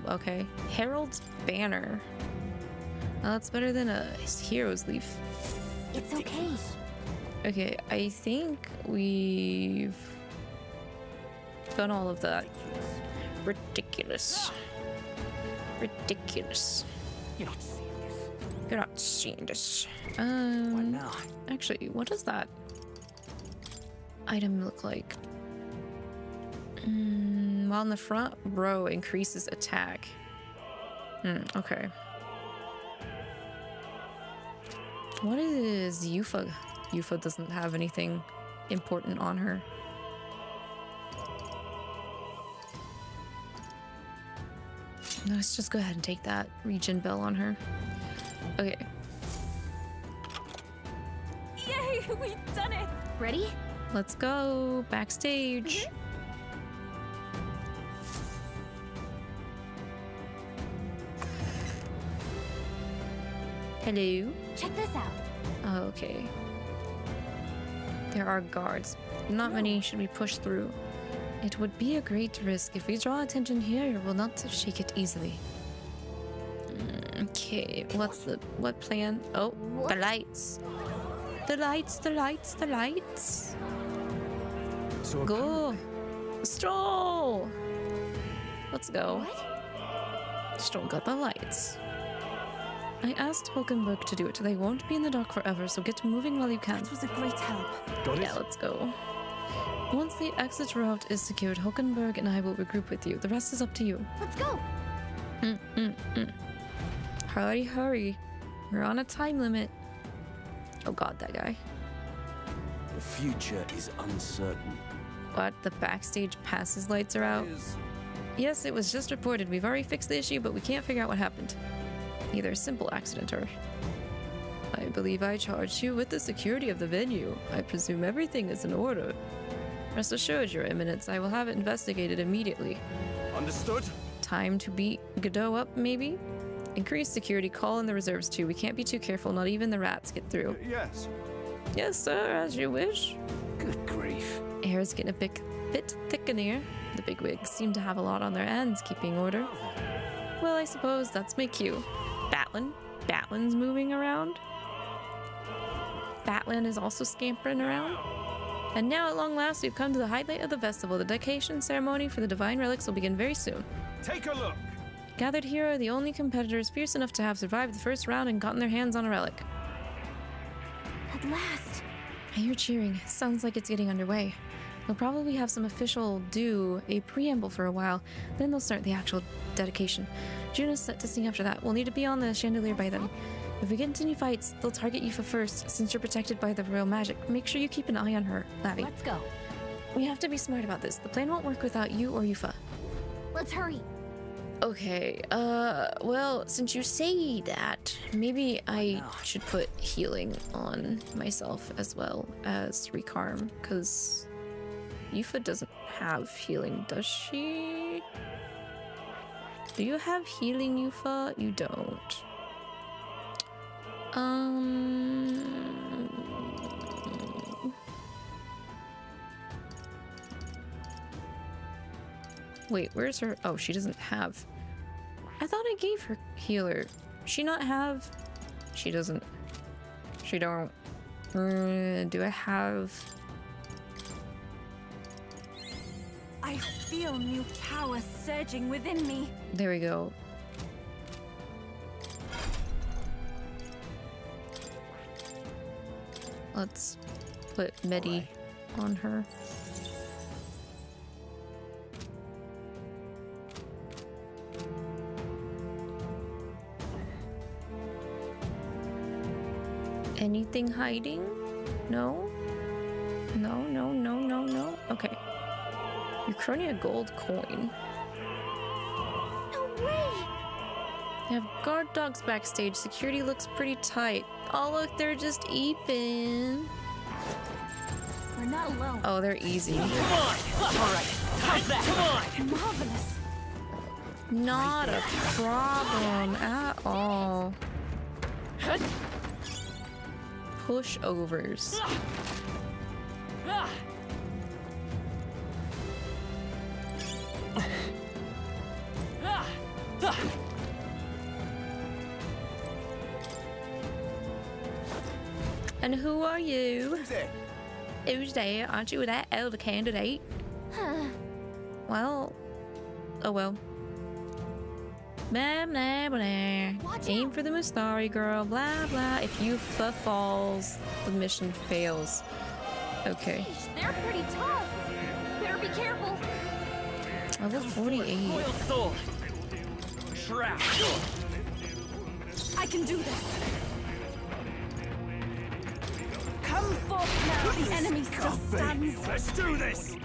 [SPEAKER 4] Okay. Herald's banner. That's better than a hero's leaf.
[SPEAKER 17] It's okay.
[SPEAKER 4] Okay, I think we've done all of that. Ridiculous. Ridiculous.
[SPEAKER 1] You're not seeing this.
[SPEAKER 4] You're not seeing this.
[SPEAKER 1] What now?
[SPEAKER 4] Actually, what does that item look like? While in the front row increases attack. Okay. What is Eupha? Eupha doesn't have anything important on her. Let's just go ahead and take that regen bell on her. Okay.
[SPEAKER 6] Yay, we've done it!
[SPEAKER 17] Ready?
[SPEAKER 4] Let's go backstage. Hello.
[SPEAKER 17] Check this out.
[SPEAKER 4] Okay. There are guards. Not many should we push through. It would be a great risk. If we draw attention here, we'll not shake it easily. Okay, what plan? Oh, the lights. The lights, the lights, the lights.
[SPEAKER 11] So
[SPEAKER 4] go. Stroll. Let's go. Stroll got the lights. I asked Hulkenberg to do it. They won't be in the dock forever, so get moving while you can.
[SPEAKER 6] It was a great help.
[SPEAKER 11] Got it?
[SPEAKER 4] Yeah, let's go. Once the exit route is secured, Hulkenberg and I will regroup with you. The rest is up to you.
[SPEAKER 17] Let's go.
[SPEAKER 4] Hurry, hurry. We're on a time limit. Oh god, that guy.
[SPEAKER 3] The future is uncertain.
[SPEAKER 4] What? The backstage passes lights are out? Yes, it was just reported. We've already fixed the issue, but we can't figure out what happened. Either a simple accident or... I believe I charged you with the security of the venue. I presume everything is in order. Rest assured, Your Eminence, I will have it investigated immediately.
[SPEAKER 3] Understood?
[SPEAKER 4] Time to beat Godot up, maybe? Increase security, call in the reserves too. We can't be too careful, not even the rats get through.
[SPEAKER 3] Yes.
[SPEAKER 4] Yes, sir, as you wish.
[SPEAKER 3] Good grief.
[SPEAKER 4] Air's getting a bit thick in here. The bigwigs seem to have a lot on their hands keeping order. Well, I suppose that's my cue. Batlin? Batlin's moving around? Batlin is also scampering around? And now, at long last, we've come to the highlight of the festival. The dedication ceremony for the divine relics will begin very soon.
[SPEAKER 2] Take a look.
[SPEAKER 4] Gathered here are the only competitors fierce enough to have survived the first round and gotten their hands on a relic.
[SPEAKER 17] At last.
[SPEAKER 4] I hear cheering. Sounds like it's getting underway. They'll probably have some official a preamble for a while, then they'll start the actual dedication. June is set to sing after that. We'll need to be on the chandelier by then. If we get into any fights, they'll target Eupha first, since you're protected by the royal magic. Make sure you keep an eye on her, Lavi.
[SPEAKER 17] Let's go.
[SPEAKER 4] We have to be smart about this. The plan won't work without you or Eupha.
[SPEAKER 17] Let's hurry.
[SPEAKER 4] Okay, well, since you say that, maybe I should put healing on myself as well as Recarm, because Eupha doesn't have healing, does she? Do you have healing, Eupha? You don't. Wait, where's her? Oh, she doesn't have. I thought I gave her healer. She not have? She doesn't. She don't. Do I have?
[SPEAKER 6] I feel new power surging within me.
[SPEAKER 4] There we go. Let's put Medi on her. Anything hiding? No? No, no, no, no, no. Okay. Uchronia gold coin.
[SPEAKER 17] No way!
[SPEAKER 4] They have guard dogs backstage. Security looks pretty tight. Oh look, they're just eeping.
[SPEAKER 17] You're not alone.
[SPEAKER 4] Oh, they're easy.
[SPEAKER 18] Come on! Alright, how's that? Come on!
[SPEAKER 6] Marvelous.
[SPEAKER 4] Not a problem at all. Pushovers. And who are you? Who's there? Aren't you that elder candidate? Well, oh well. Blah, blah, blah. Aim for the Mustari girl, blah, blah. If Eupha falls, the mission fails. Okay.
[SPEAKER 17] They're pretty tough. Better be careful.
[SPEAKER 4] Level 48.
[SPEAKER 18] Royal soul. Trap.
[SPEAKER 6] I can do this. Come forth now. The enemy still stands.
[SPEAKER 22] Let's do this!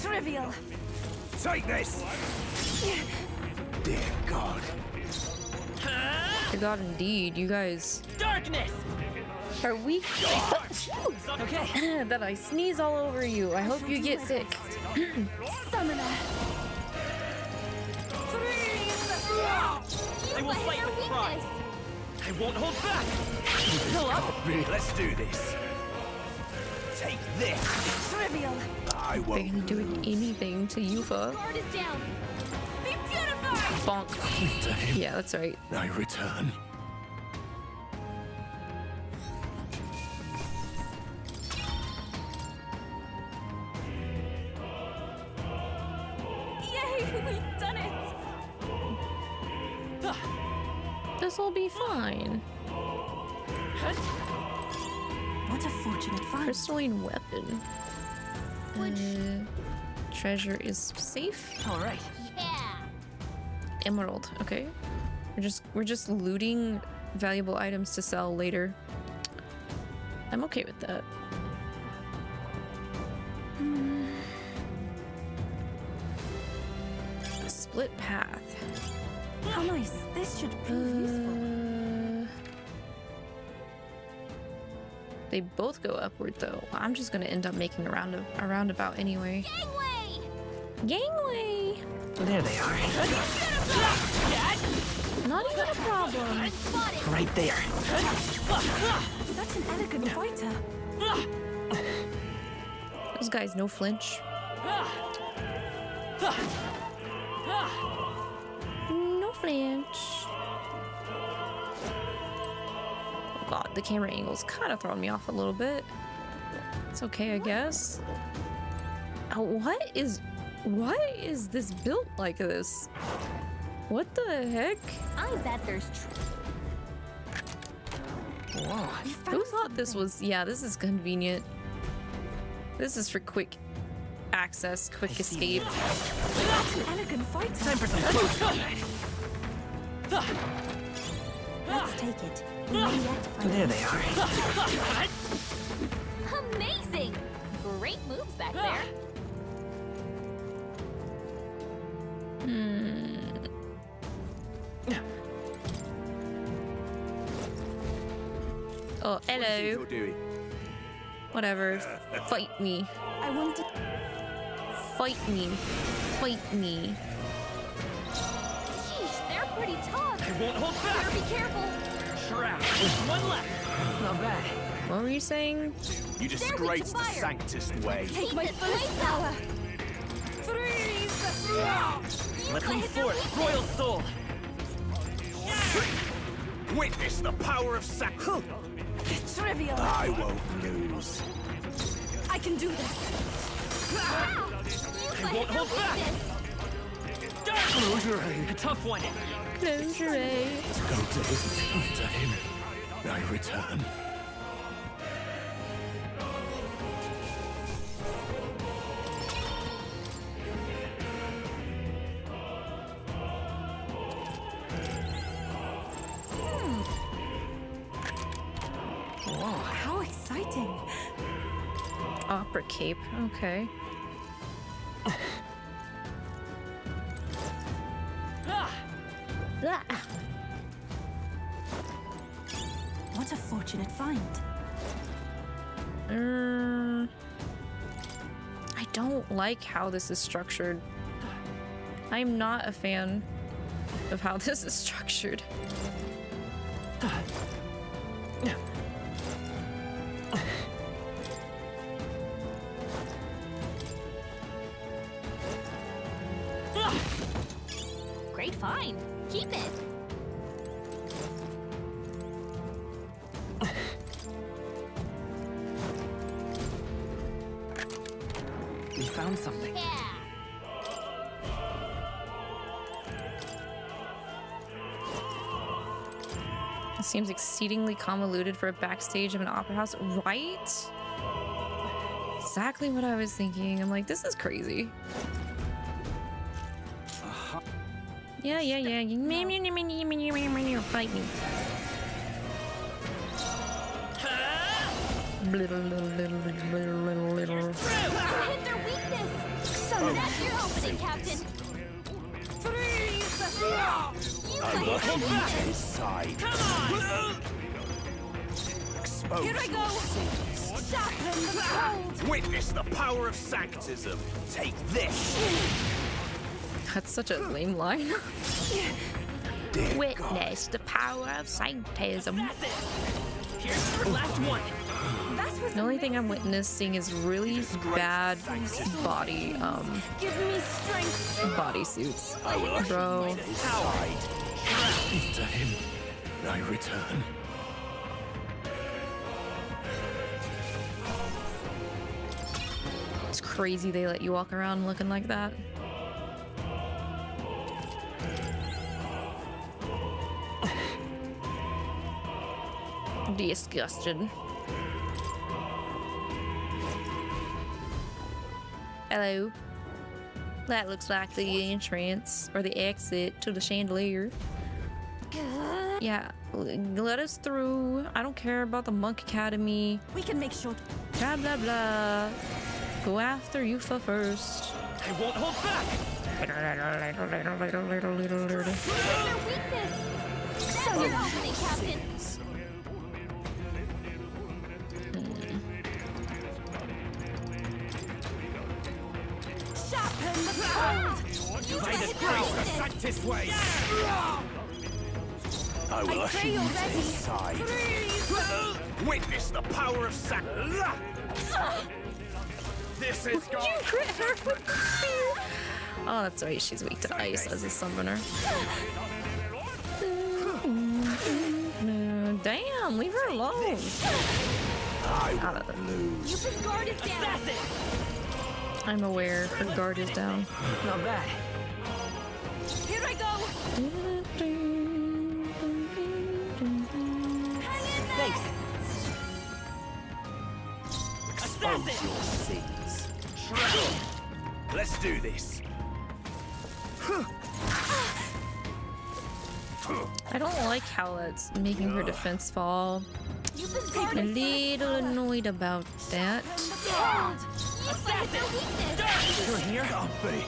[SPEAKER 6] Trivial.
[SPEAKER 22] Take this! Dear God.
[SPEAKER 4] Dear God, indeed, you guys
[SPEAKER 18] Darkness.
[SPEAKER 4] are weak.
[SPEAKER 18] Okay.
[SPEAKER 4] That I sneeze all over you. I hope you get sick.
[SPEAKER 6] Summoner.
[SPEAKER 18] I will fight with pride. I won't hold back. Fill up.
[SPEAKER 22] Really, let's do this. Take this.
[SPEAKER 6] Trivial.
[SPEAKER 22] I won't.
[SPEAKER 4] Barely doing anything to Eupha.
[SPEAKER 17] Guard is down.
[SPEAKER 6] Be beautified.
[SPEAKER 4] Bonk. Yeah, that's right.
[SPEAKER 11] I return.
[SPEAKER 6] Yay, we've done it.
[SPEAKER 4] This'll be fine.
[SPEAKER 6] What a fortunate find.
[SPEAKER 4] Crystalline weapon. Treasure is safe.
[SPEAKER 18] All right.
[SPEAKER 17] Yeah.
[SPEAKER 4] Emerald. Okay. We're just looting valuable items to sell later. I'm okay with that. A split path.
[SPEAKER 6] How nice. This should prove useful.
[SPEAKER 4] They both go upward though. I'm just gonna end up making a roundabout anyway. Gangway!
[SPEAKER 18] There they are.
[SPEAKER 4] Not even a problem.
[SPEAKER 18] Right there.
[SPEAKER 6] Such an elegant fighter.
[SPEAKER 4] Those guys no flinch. No flinch. Oh god, the camera angle's kind of throwing me off a little bit. It's okay, I guess. Oh, what is this built like this? What the heck?
[SPEAKER 17] I bet there's
[SPEAKER 4] Whoa. Who thought this was... Yeah, this is convenient. This is for quick access, quick escape.
[SPEAKER 6] Such an elegant fighter.
[SPEAKER 18] Time for some close combat.
[SPEAKER 6] Let's take it. We may yet find
[SPEAKER 18] There they are.
[SPEAKER 17] amazing. Great moves back there.
[SPEAKER 4] Oh, hello. Whatever. Fight me.
[SPEAKER 6] I want to...
[SPEAKER 17] Fight me. Fight me. Sheesh, they're pretty tough.
[SPEAKER 18] I won't hold back.
[SPEAKER 17] Better be careful.
[SPEAKER 18] Trap. One left. Not bad.
[SPEAKER 4] What were you saying?
[SPEAKER 22] You disgrace the sanctest way.
[SPEAKER 6] Take my first power. Freeze!
[SPEAKER 18] Let them forth, Royal Soul.
[SPEAKER 22] Witness the power of
[SPEAKER 6] Trivial.
[SPEAKER 22] I won't lose.
[SPEAKER 6] I can do this.
[SPEAKER 18] I won't hold back. Closure, a tough one.
[SPEAKER 4] Closure.
[SPEAKER 11] Go to him. I return.
[SPEAKER 6] Whoa, how exciting.
[SPEAKER 4] Opera cape. Okay.
[SPEAKER 6] What a fortunate find.
[SPEAKER 4] I don't like how this is structured. I'm not a fan of how this is structured.
[SPEAKER 17] Great find. Keep it.
[SPEAKER 21] We found something.
[SPEAKER 17] Yeah.
[SPEAKER 4] It seems exceedingly convoluted for a backstage of an opera house, right? Exactly what I was thinking. I'm like, this is crazy. Yeah. You fight me. Little.
[SPEAKER 17] Hit their weakness. So that's your opening, Captain. Freeze! You
[SPEAKER 3] I will hit his side.
[SPEAKER 17] Come on!
[SPEAKER 3] Expose
[SPEAKER 17] Here I go. Sharpen the cold.
[SPEAKER 3] Witness the power of sanctism. Take this.
[SPEAKER 4] That's such a lame line. Witness the power of sanctism.
[SPEAKER 18] Here's your last one.
[SPEAKER 4] The only thing I'm witnessing is really bad body,
[SPEAKER 16] Give me strength.
[SPEAKER 4] bodysuits.
[SPEAKER 3] I will
[SPEAKER 4] Bro.
[SPEAKER 3] his side.
[SPEAKER 11] To him, I return.
[SPEAKER 4] It's crazy they let you walk around looking like that. Disgusting. Hello. That looks like the entrance or the exit to the chandelier. Yeah, let us through. I don't care about the Monk Academy.
[SPEAKER 16] We can make sure.
[SPEAKER 4] Blah blah blah. Go after Eupha first.
[SPEAKER 18] I won't hold back.
[SPEAKER 17] Their weakness. That's your opening, Captain.
[SPEAKER 16] Sharpen the cold.
[SPEAKER 17] You
[SPEAKER 18] By
[SPEAKER 17] hit
[SPEAKER 18] the
[SPEAKER 17] their
[SPEAKER 18] grace of
[SPEAKER 17] weakness.
[SPEAKER 18] Sanctus way.
[SPEAKER 3] I will
[SPEAKER 16] I
[SPEAKER 3] usher
[SPEAKER 16] pray
[SPEAKER 3] you
[SPEAKER 16] you're
[SPEAKER 3] to
[SPEAKER 16] ready.
[SPEAKER 3] his side. Witness the power of sanctism. This is God.
[SPEAKER 4] You crit her with fear. Oh, that's right. She's weak to ice as a summoner. Damn, leave her alone.
[SPEAKER 3] I will lose.
[SPEAKER 17] Eupha's guard is down.
[SPEAKER 4] I'm aware her guard is down.
[SPEAKER 18] Not bad.
[SPEAKER 16] Here I go.
[SPEAKER 18] Thanks.
[SPEAKER 3] Expose your sins. Let's do this.
[SPEAKER 4] I don't like how that's making her defense fall.
[SPEAKER 17] Eupha's
[SPEAKER 4] I'm
[SPEAKER 17] guard
[SPEAKER 4] a
[SPEAKER 17] is
[SPEAKER 4] little annoyed about that.
[SPEAKER 17] down. You fight their weakness.
[SPEAKER 18] You're here?
[SPEAKER 3] Can't be.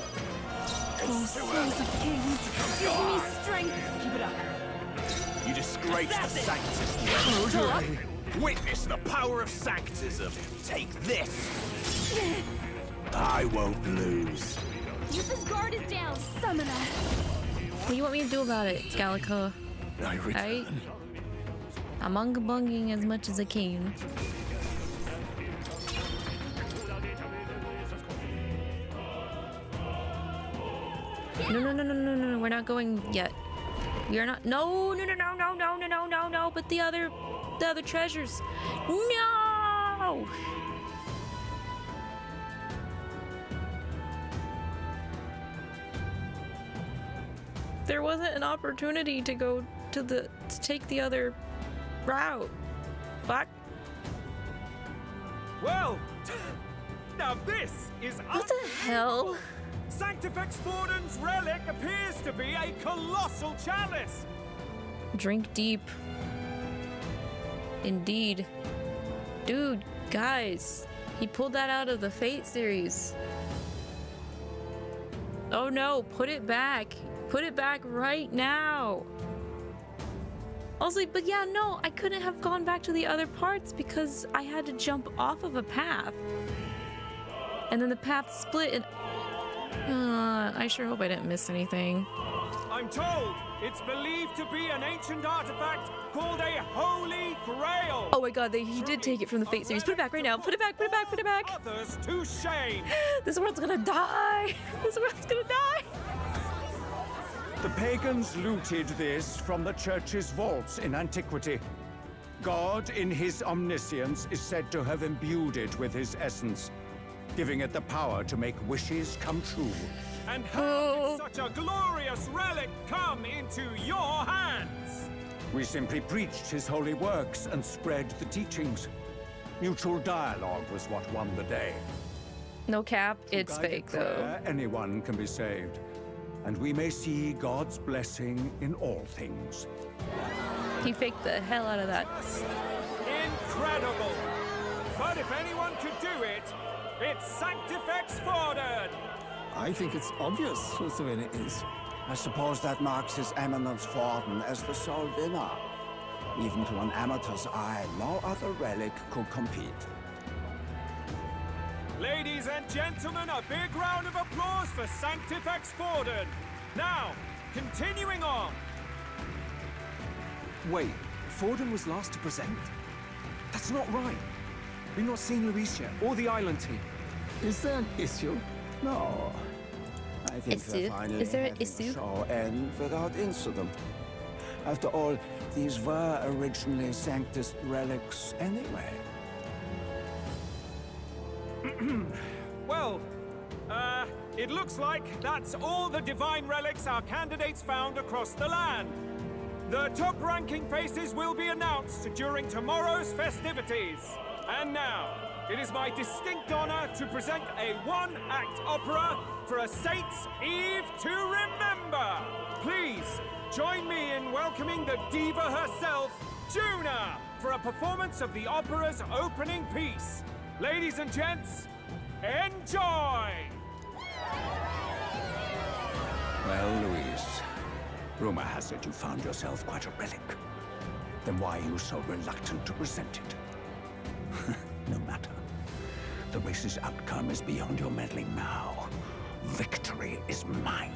[SPEAKER 16] Oh, sons of kings, give me strength.
[SPEAKER 18] Keep it up.
[SPEAKER 3] You disgrace the sanctity. Witness the power of sanctism. Take this. I won't lose.
[SPEAKER 17] Eupha's guard is down.
[SPEAKER 16] Summoner.
[SPEAKER 4] What do you want me to do about it, 𝐶𝐿𝐼?
[SPEAKER 3] I return.
[SPEAKER 4] Right? I'm unga-bunging as much as I can. No, we're not going yet. We are not. No, but the other treasures. No! There wasn't an opportunity to go to take the other route. Fuck.
[SPEAKER 2] Well, now this is
[SPEAKER 4] What the hell?
[SPEAKER 2] Sanctifex Forden's relic appears to be a colossal chalice.
[SPEAKER 4] Drink deep. Indeed. Dude, guys, he pulled that out of the Fate series. Oh no, put it back. Put it back right now. I was like, but yeah, no, I couldn't have gone back to the other parts because I had to jump off of a path. And then the path split and... I sure hope I didn't miss anything.
[SPEAKER 2] I'm told it's believed to be an ancient artifact called a Holy Grail.
[SPEAKER 4] Oh my god, he did take it from the Fate series. Put it back right now. Put it back, put it back, put it back.
[SPEAKER 2] Others to shame.
[SPEAKER 4] This world's gonna die. This world's gonna die.
[SPEAKER 8] The pagans looted this from the church's vaults in antiquity. God, in his omniscience, is said to have imbued it with his essence, giving it the power to make wishes come true.
[SPEAKER 2] And how did such a glorious relic come into your hands?
[SPEAKER 8] We simply preached his holy works and spread the teachings. Mutual dialogue was what won the day.
[SPEAKER 4] No cap, it's
[SPEAKER 8] Guided
[SPEAKER 4] fake
[SPEAKER 8] prayer,
[SPEAKER 4] though.
[SPEAKER 8] anyone can be saved. And we may see God's blessing in all things.
[SPEAKER 4] He faked the hell out of that.
[SPEAKER 2] Just incredible. But if anyone could do it, it's 𝐶𝐸𝐹𝐹𝐿.
[SPEAKER 15] I think it's obvious who the winner is.
[SPEAKER 23] I suppose that marks His Eminence Forden as the sole winner. Even to an amateur's eye, no other relic could compete.
[SPEAKER 2] Ladies and gentlemen, a big round of applause for 𝐶𝐸𝐹𝐹𝐿. Now, continuing on.
[SPEAKER 22] Wait, Forden was last to present? That's not right. We've not seen Luis yet, or the island team.
[SPEAKER 15] Is there an issue?
[SPEAKER 23] No. I think we're finally having the show end without incident. After all, these were originally Sanctus relics anyway.
[SPEAKER 2] Well, it looks like that's all the divine relics our candidates found across the land. The top-ranking faces will be announced during tomorrow's festivities. And now, it is my distinct honor to present a one-act opera for a Saint's Eve to remember. Please, join me in welcoming the diva herself, Juna, for a performance of the opera's opening piece. Ladies and gents, enjoy!
[SPEAKER 8] Well, Luis, rumor has it you found yourself quite a relic. Then why are you so reluctant to present it? No matter. The race's outcome is beyond your meddling now. Victory is mine.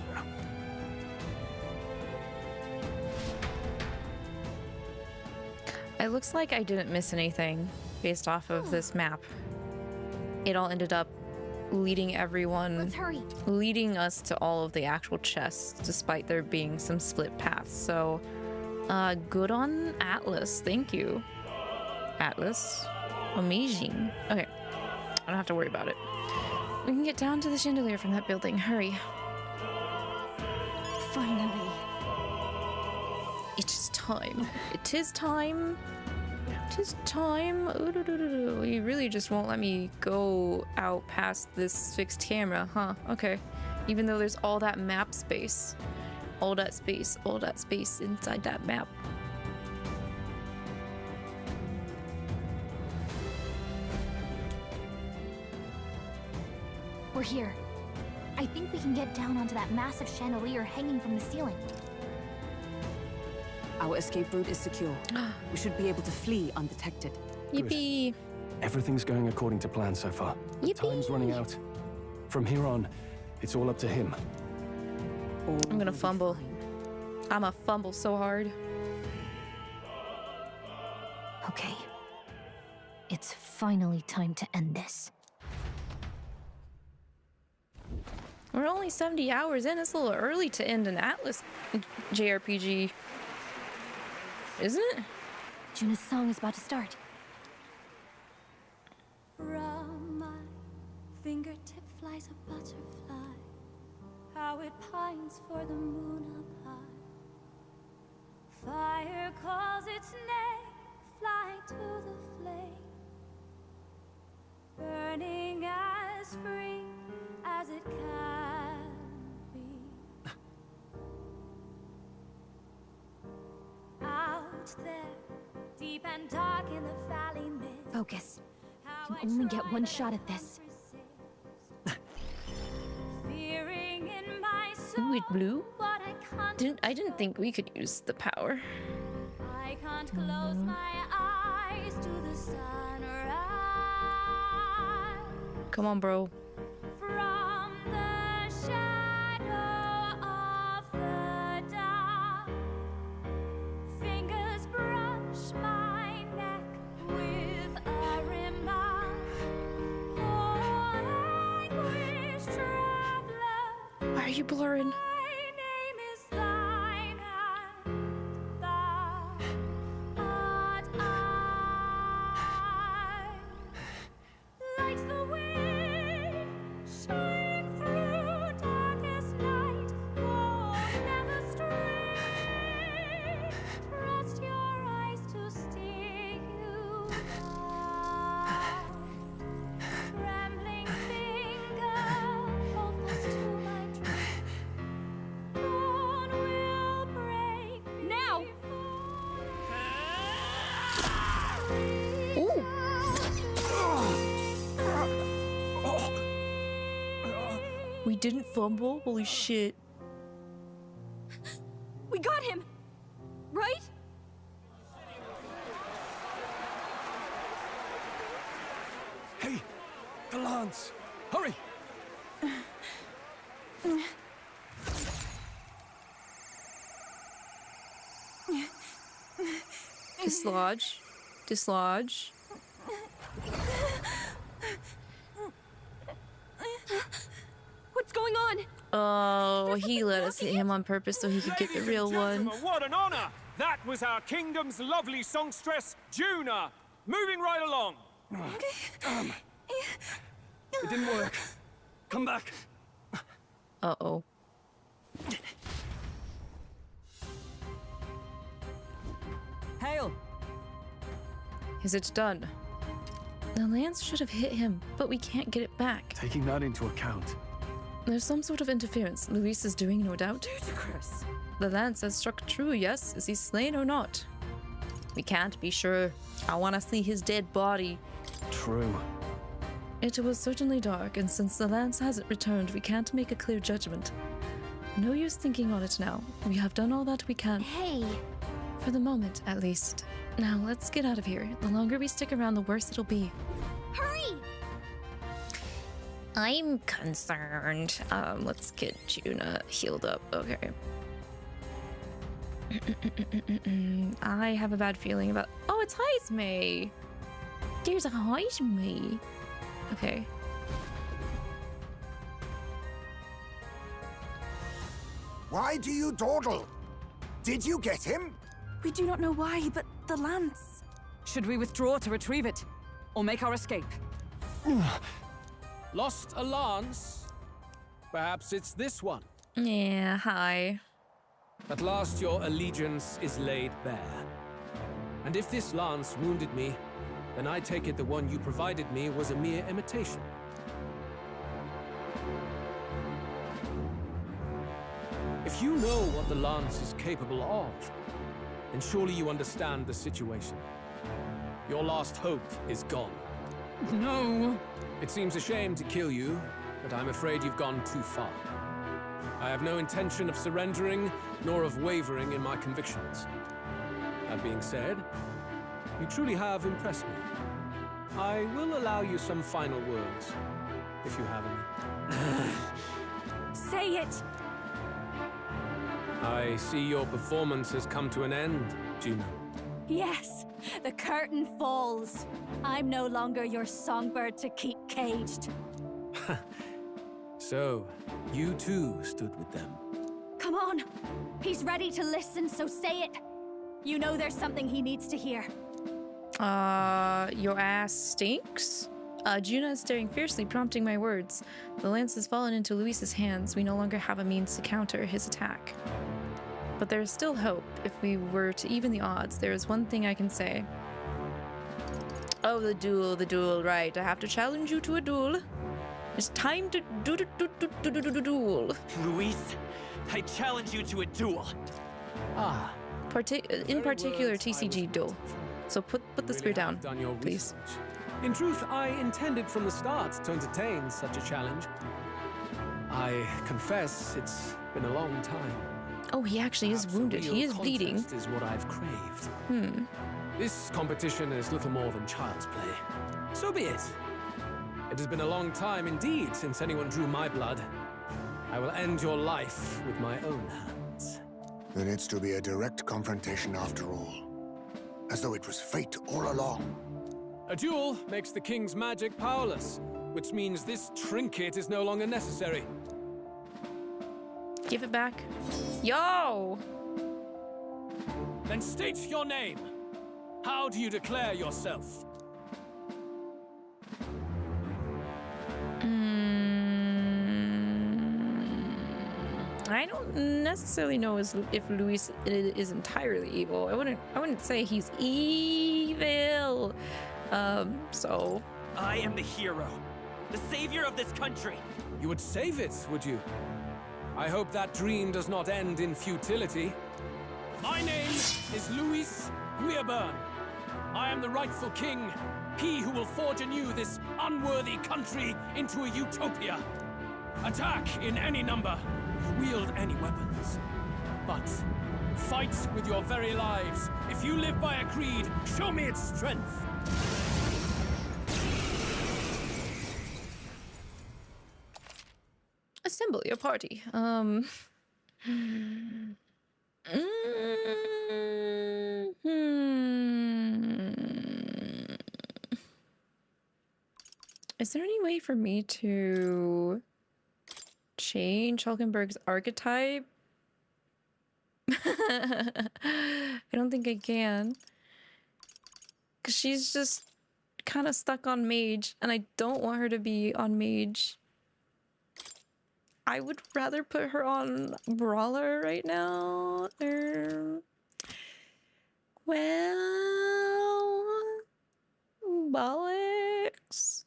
[SPEAKER 4] It looks like I didn't miss anything based off of this map. It all ended up leading everyone, leading us to all of the actual chests, despite there being some split paths. So, good on Atlas. Thank you, Atlas. Amazing. Okay, I don't have to worry about it. We can get down to the chandelier from that building. Hurry.
[SPEAKER 6] Finally.
[SPEAKER 4] It is time. It is time. It is time. You really just won't let me go out past this fixed camera, huh? Okay. Even though there's all that map space. All that space inside that map.
[SPEAKER 17] We're here. I think we can get down onto that massive chandelier hanging from the ceiling.
[SPEAKER 19] Our escape route is secure. We should be able to flee undetected.
[SPEAKER 4] Yippee!
[SPEAKER 14] Everything's going according to plan so far.
[SPEAKER 4] Yippee!
[SPEAKER 14] Time's running out. From here on, it's all up to him.
[SPEAKER 4] I'm gonna fumble. I'm gonna fumble so hard.
[SPEAKER 17] Okay. It's finally time to end this.
[SPEAKER 4] We're only 70 hours in. It's a little early to end an Atlas JRPG. Isn't it?
[SPEAKER 17] Juna's song is about to start.
[SPEAKER 24] From my fingertip flies a butterfly, how it pines for the moon up high. Fire calls its name, fly to the flame, burning as free as it can be. Out there, deep and dark in the valley mid.
[SPEAKER 17] Focus. You only get one shot at this.
[SPEAKER 24] Fearing in my soul
[SPEAKER 4] Ooh, it blew.
[SPEAKER 24] what I can't
[SPEAKER 4] I didn't think we could use the power.
[SPEAKER 24] I can't close my eyes to the sunrise.
[SPEAKER 4] Come on, bro.
[SPEAKER 24] From the shadow of the dark, fingers brush my neck with a remark. Oh, anguish traveler,
[SPEAKER 4] Why are you blurring?
[SPEAKER 24] my name is thine, and thou art I. Like the wind, shine through darkest night. Oh, never stray. Trust your eyes to steer you by. Trembling finger, hold fast to my dream. Dawn will break now.
[SPEAKER 4] Ooh. We didn't fumble? Holy shit.
[SPEAKER 6] We got him! Right?
[SPEAKER 14] Hey! The lance! Hurry!
[SPEAKER 4] Dislodge. Dislodge.
[SPEAKER 6] What's going on?
[SPEAKER 4] Oh, he let us hit him on purpose so he could get the
[SPEAKER 2] Ladies
[SPEAKER 4] real
[SPEAKER 2] and
[SPEAKER 4] one.
[SPEAKER 2] gentlemen, what an honor! That was our kingdom's lovely songstress, Juna. Moving right along.
[SPEAKER 14] It didn't work. Come back.
[SPEAKER 4] Uh-oh.
[SPEAKER 19] Hail!
[SPEAKER 4] Is it done? The lance should have hit him, but we can't get it back.
[SPEAKER 14] Taking that into account.
[SPEAKER 4] There's some sort of interference Luis is doing, no doubt.
[SPEAKER 19] Ludicrous.
[SPEAKER 4] The lance has struck true, yes? Is he slain or not? We can't be sure. I want to see his dead body.
[SPEAKER 14] True.
[SPEAKER 4] It was certainly dark, and since the lance hasn't returned, we can't make a clear judgment. No use thinking on it now. We have done all that we can.
[SPEAKER 17] Hey.
[SPEAKER 4] For the moment, at least. Now, let's get out of here. The longer we stick around, the worse it'll be.
[SPEAKER 17] Hurry!
[SPEAKER 4] I'm concerned. Let's get Juna healed up. Okay. I have a bad feeling about... Oh, it's 𝐒𝐿. There's a 𝐒𝐿. Okay.
[SPEAKER 9] Why do you dawdle? Did you get him?
[SPEAKER 19] We do not know why, but the lance. Should we withdraw to retrieve it? Or make our escape?
[SPEAKER 5] Lost a lance? Perhaps it's this one.
[SPEAKER 4] Yeah, hi.
[SPEAKER 5] At last your allegiance is laid bare. And if this lance wounded me, then I take it the one you provided me was a mere imitation. If you know what the lance is capable of, then surely you understand the situation. Your last hope is gone.
[SPEAKER 19] No.
[SPEAKER 5] It seems a shame to kill you, but I'm afraid you've gone too far. I have no intention of surrendering, nor of wavering in my convictions. That being said, you truly have impressed me. I will allow you some final words, if you have any.
[SPEAKER 6] Say it!
[SPEAKER 5] I see your performance has come to an end, Juna.
[SPEAKER 6] Yes, the curtain falls. I'm no longer your songbird to keep caged.
[SPEAKER 5] So, you too stood with them.
[SPEAKER 6] Come on! He's ready to listen, so say it! You know there's something he needs to hear.
[SPEAKER 4] Your ass stinks? Juna is staring fiercely, prompting my words. The lance has fallen into Luis's hands. We no longer have a means to counter his attack. But there is still hope. If we were to even the odds, there is one thing I can say. Oh, the duel, right. I have to challenge you to a duel. It's time to duel.
[SPEAKER 18] Luis, I challenge you to a duel.
[SPEAKER 5] Ah.
[SPEAKER 4] In particular, TCG duel. So put the spear down, please.
[SPEAKER 5] In truth, I intended from the start to entertain such a challenge. I confess it's been a long time.
[SPEAKER 4] Oh, he actually is wounded. He is bleeding.
[SPEAKER 5] Is what I've craved. This competition is little more than child's play. So be it. It has been a long time indeed since anyone drew my blood. I will end your life with my own hands.
[SPEAKER 9] Then it's to be a direct confrontation after all. As though it was fate all along.
[SPEAKER 5] A duel makes the king's magic powerless, which means this trinket is no longer necessary.
[SPEAKER 4] Give it back. Yo!
[SPEAKER 5] Then state your name. How do you declare yourself?
[SPEAKER 4] I don't necessarily know if Luis is entirely evil. I wouldn't say he's evil. So
[SPEAKER 18] I am the hero, the savior of this country.
[SPEAKER 5] You would save it, would you? I hope that dream does not end in futility. My name is Louis Guillaburn. I am the rightful king, he who will forge anew this unworthy country into a utopia. Attack in any number, wield any weapons. But fight with your very lives. If you live by a creed, show me its strength.
[SPEAKER 4] Assemble your party. Is there any way for me to change Hulkenberg's archetype? I don't think I can. Because she's just kind of stuck on mage, and I don't want her to be on mage. I would rather put her on brawler right now. Well, bollocks.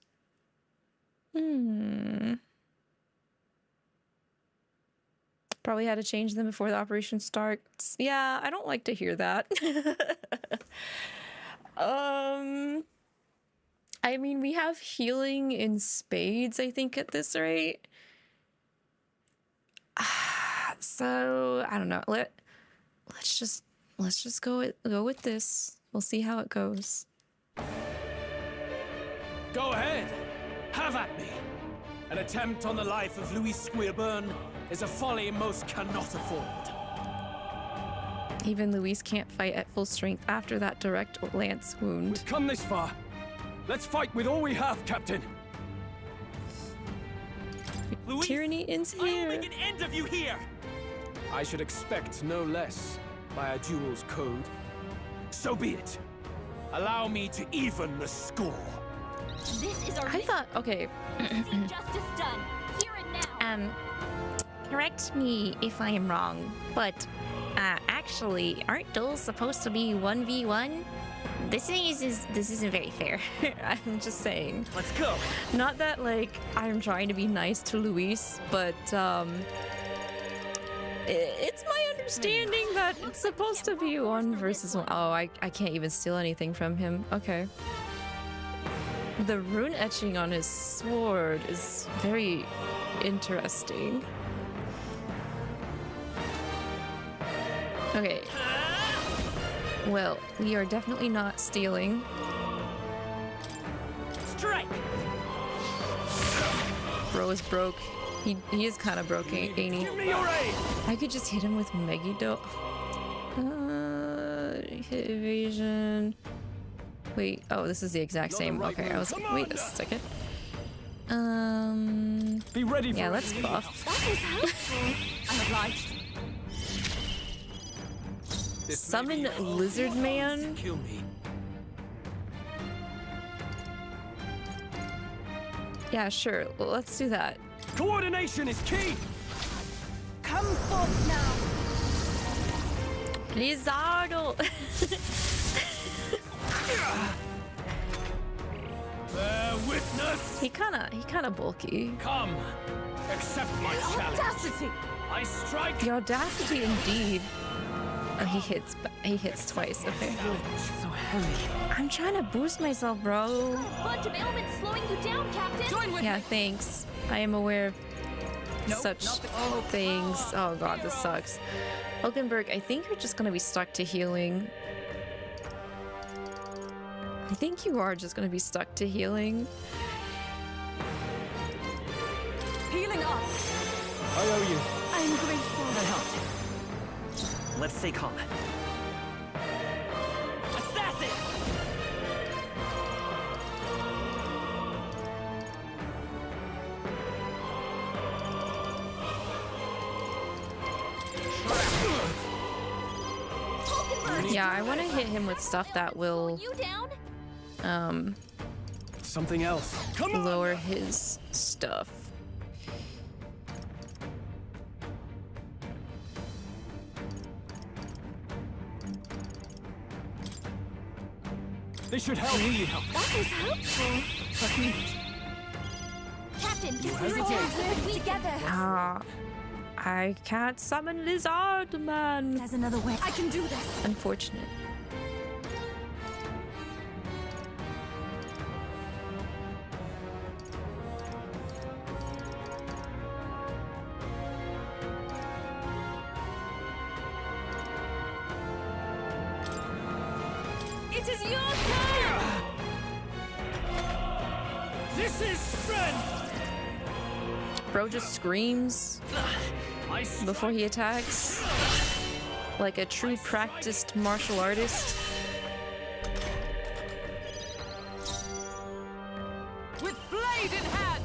[SPEAKER 4] Probably had to change them before the operation starts. Yeah, I don't like to hear that. I mean, we have healing in spades, I think, at this rate. So I don't know. Let's just go with this. We'll see how it goes.
[SPEAKER 5] Go ahead. Have at me. An attempt on the life of Louis Guillaburn is a folly most cannot afford.
[SPEAKER 4] Even Luis can't fight at full strength after that direct lance wound.
[SPEAKER 22] We've come this far. Let's fight with all we have, Captain.
[SPEAKER 18] Luis,
[SPEAKER 4] tyranny ends here.
[SPEAKER 18] I will make an end of you here.
[SPEAKER 5] I should expect no less by a duel's code. So be it. Allow me to even the score.
[SPEAKER 17] This is our
[SPEAKER 4] I thought, okay.
[SPEAKER 17] justice done here and now.
[SPEAKER 4] Correct me if I am wrong, but actually, aren't duels supposed to be 1v1? This isn't very fair. I'm just saying.
[SPEAKER 18] Let's go.
[SPEAKER 4] Not that like I'm trying to be nice to Luis, but it's my understanding that it's supposed to be 1 versus 1. Oh, I can't even steal anything from him. Okay. The rune etching on his sword is very interesting. Okay. Well, we are definitely not stealing.
[SPEAKER 18] Strike.
[SPEAKER 4] Bro is broke. He is kind of broke, ain't he?
[SPEAKER 18] Give me your aid.
[SPEAKER 4] I could just hit him with Megiddo. Hit evasion. Wait, oh, this is the exact same. Okay, I was like, wait a second.
[SPEAKER 22] Be ready for
[SPEAKER 4] yeah, let's buff.
[SPEAKER 17] That was helpful. I'm obliged.
[SPEAKER 4] Summon Lizard Man.
[SPEAKER 5] Kill me.
[SPEAKER 4] Yeah, sure. Well, let's do that.
[SPEAKER 22] Coordination is key.
[SPEAKER 16] Come forth now.
[SPEAKER 4] Lizardo.
[SPEAKER 5] Bear witness.
[SPEAKER 4] He kinda bulky.
[SPEAKER 5] Come, accept my challenge.
[SPEAKER 16] Audacity.
[SPEAKER 5] I strike.
[SPEAKER 4] The audacity, indeed. Oh, he hits twice. Okay.
[SPEAKER 18] So heavy.
[SPEAKER 4] I'm trying to boost myself, bro.
[SPEAKER 17] Bunch of elements slowing you down, Captain.
[SPEAKER 18] Join with
[SPEAKER 4] Yeah,
[SPEAKER 18] me.
[SPEAKER 4] thanks. I am aware of such things. Oh god, this sucks. Hulkenberg, I think you're just gonna be stuck to healing. I think you are just gonna be stuck to healing.
[SPEAKER 19] Healing up.
[SPEAKER 5] I owe you.
[SPEAKER 16] I'm grateful.
[SPEAKER 18] That helped. Let's stay calm. Assassin!
[SPEAKER 4] Yeah, I want to hit him with stuff that will
[SPEAKER 5] Something else.
[SPEAKER 4] lower his stuff.
[SPEAKER 5] They should help.
[SPEAKER 18] Need help.
[SPEAKER 16] That is helpful.
[SPEAKER 5] Trust me.
[SPEAKER 17] Captain,
[SPEAKER 5] You
[SPEAKER 17] we're
[SPEAKER 5] hesitate.
[SPEAKER 16] Together.
[SPEAKER 4] Ah, I can't summon Lizard Man.
[SPEAKER 16] There's another way. I can do this.
[SPEAKER 4] Unfortunate.
[SPEAKER 16] It is your turn.
[SPEAKER 2] This is strength!
[SPEAKER 4] Bro just screams before he attacks, like a true practiced martial artist.
[SPEAKER 19] With blade in hand!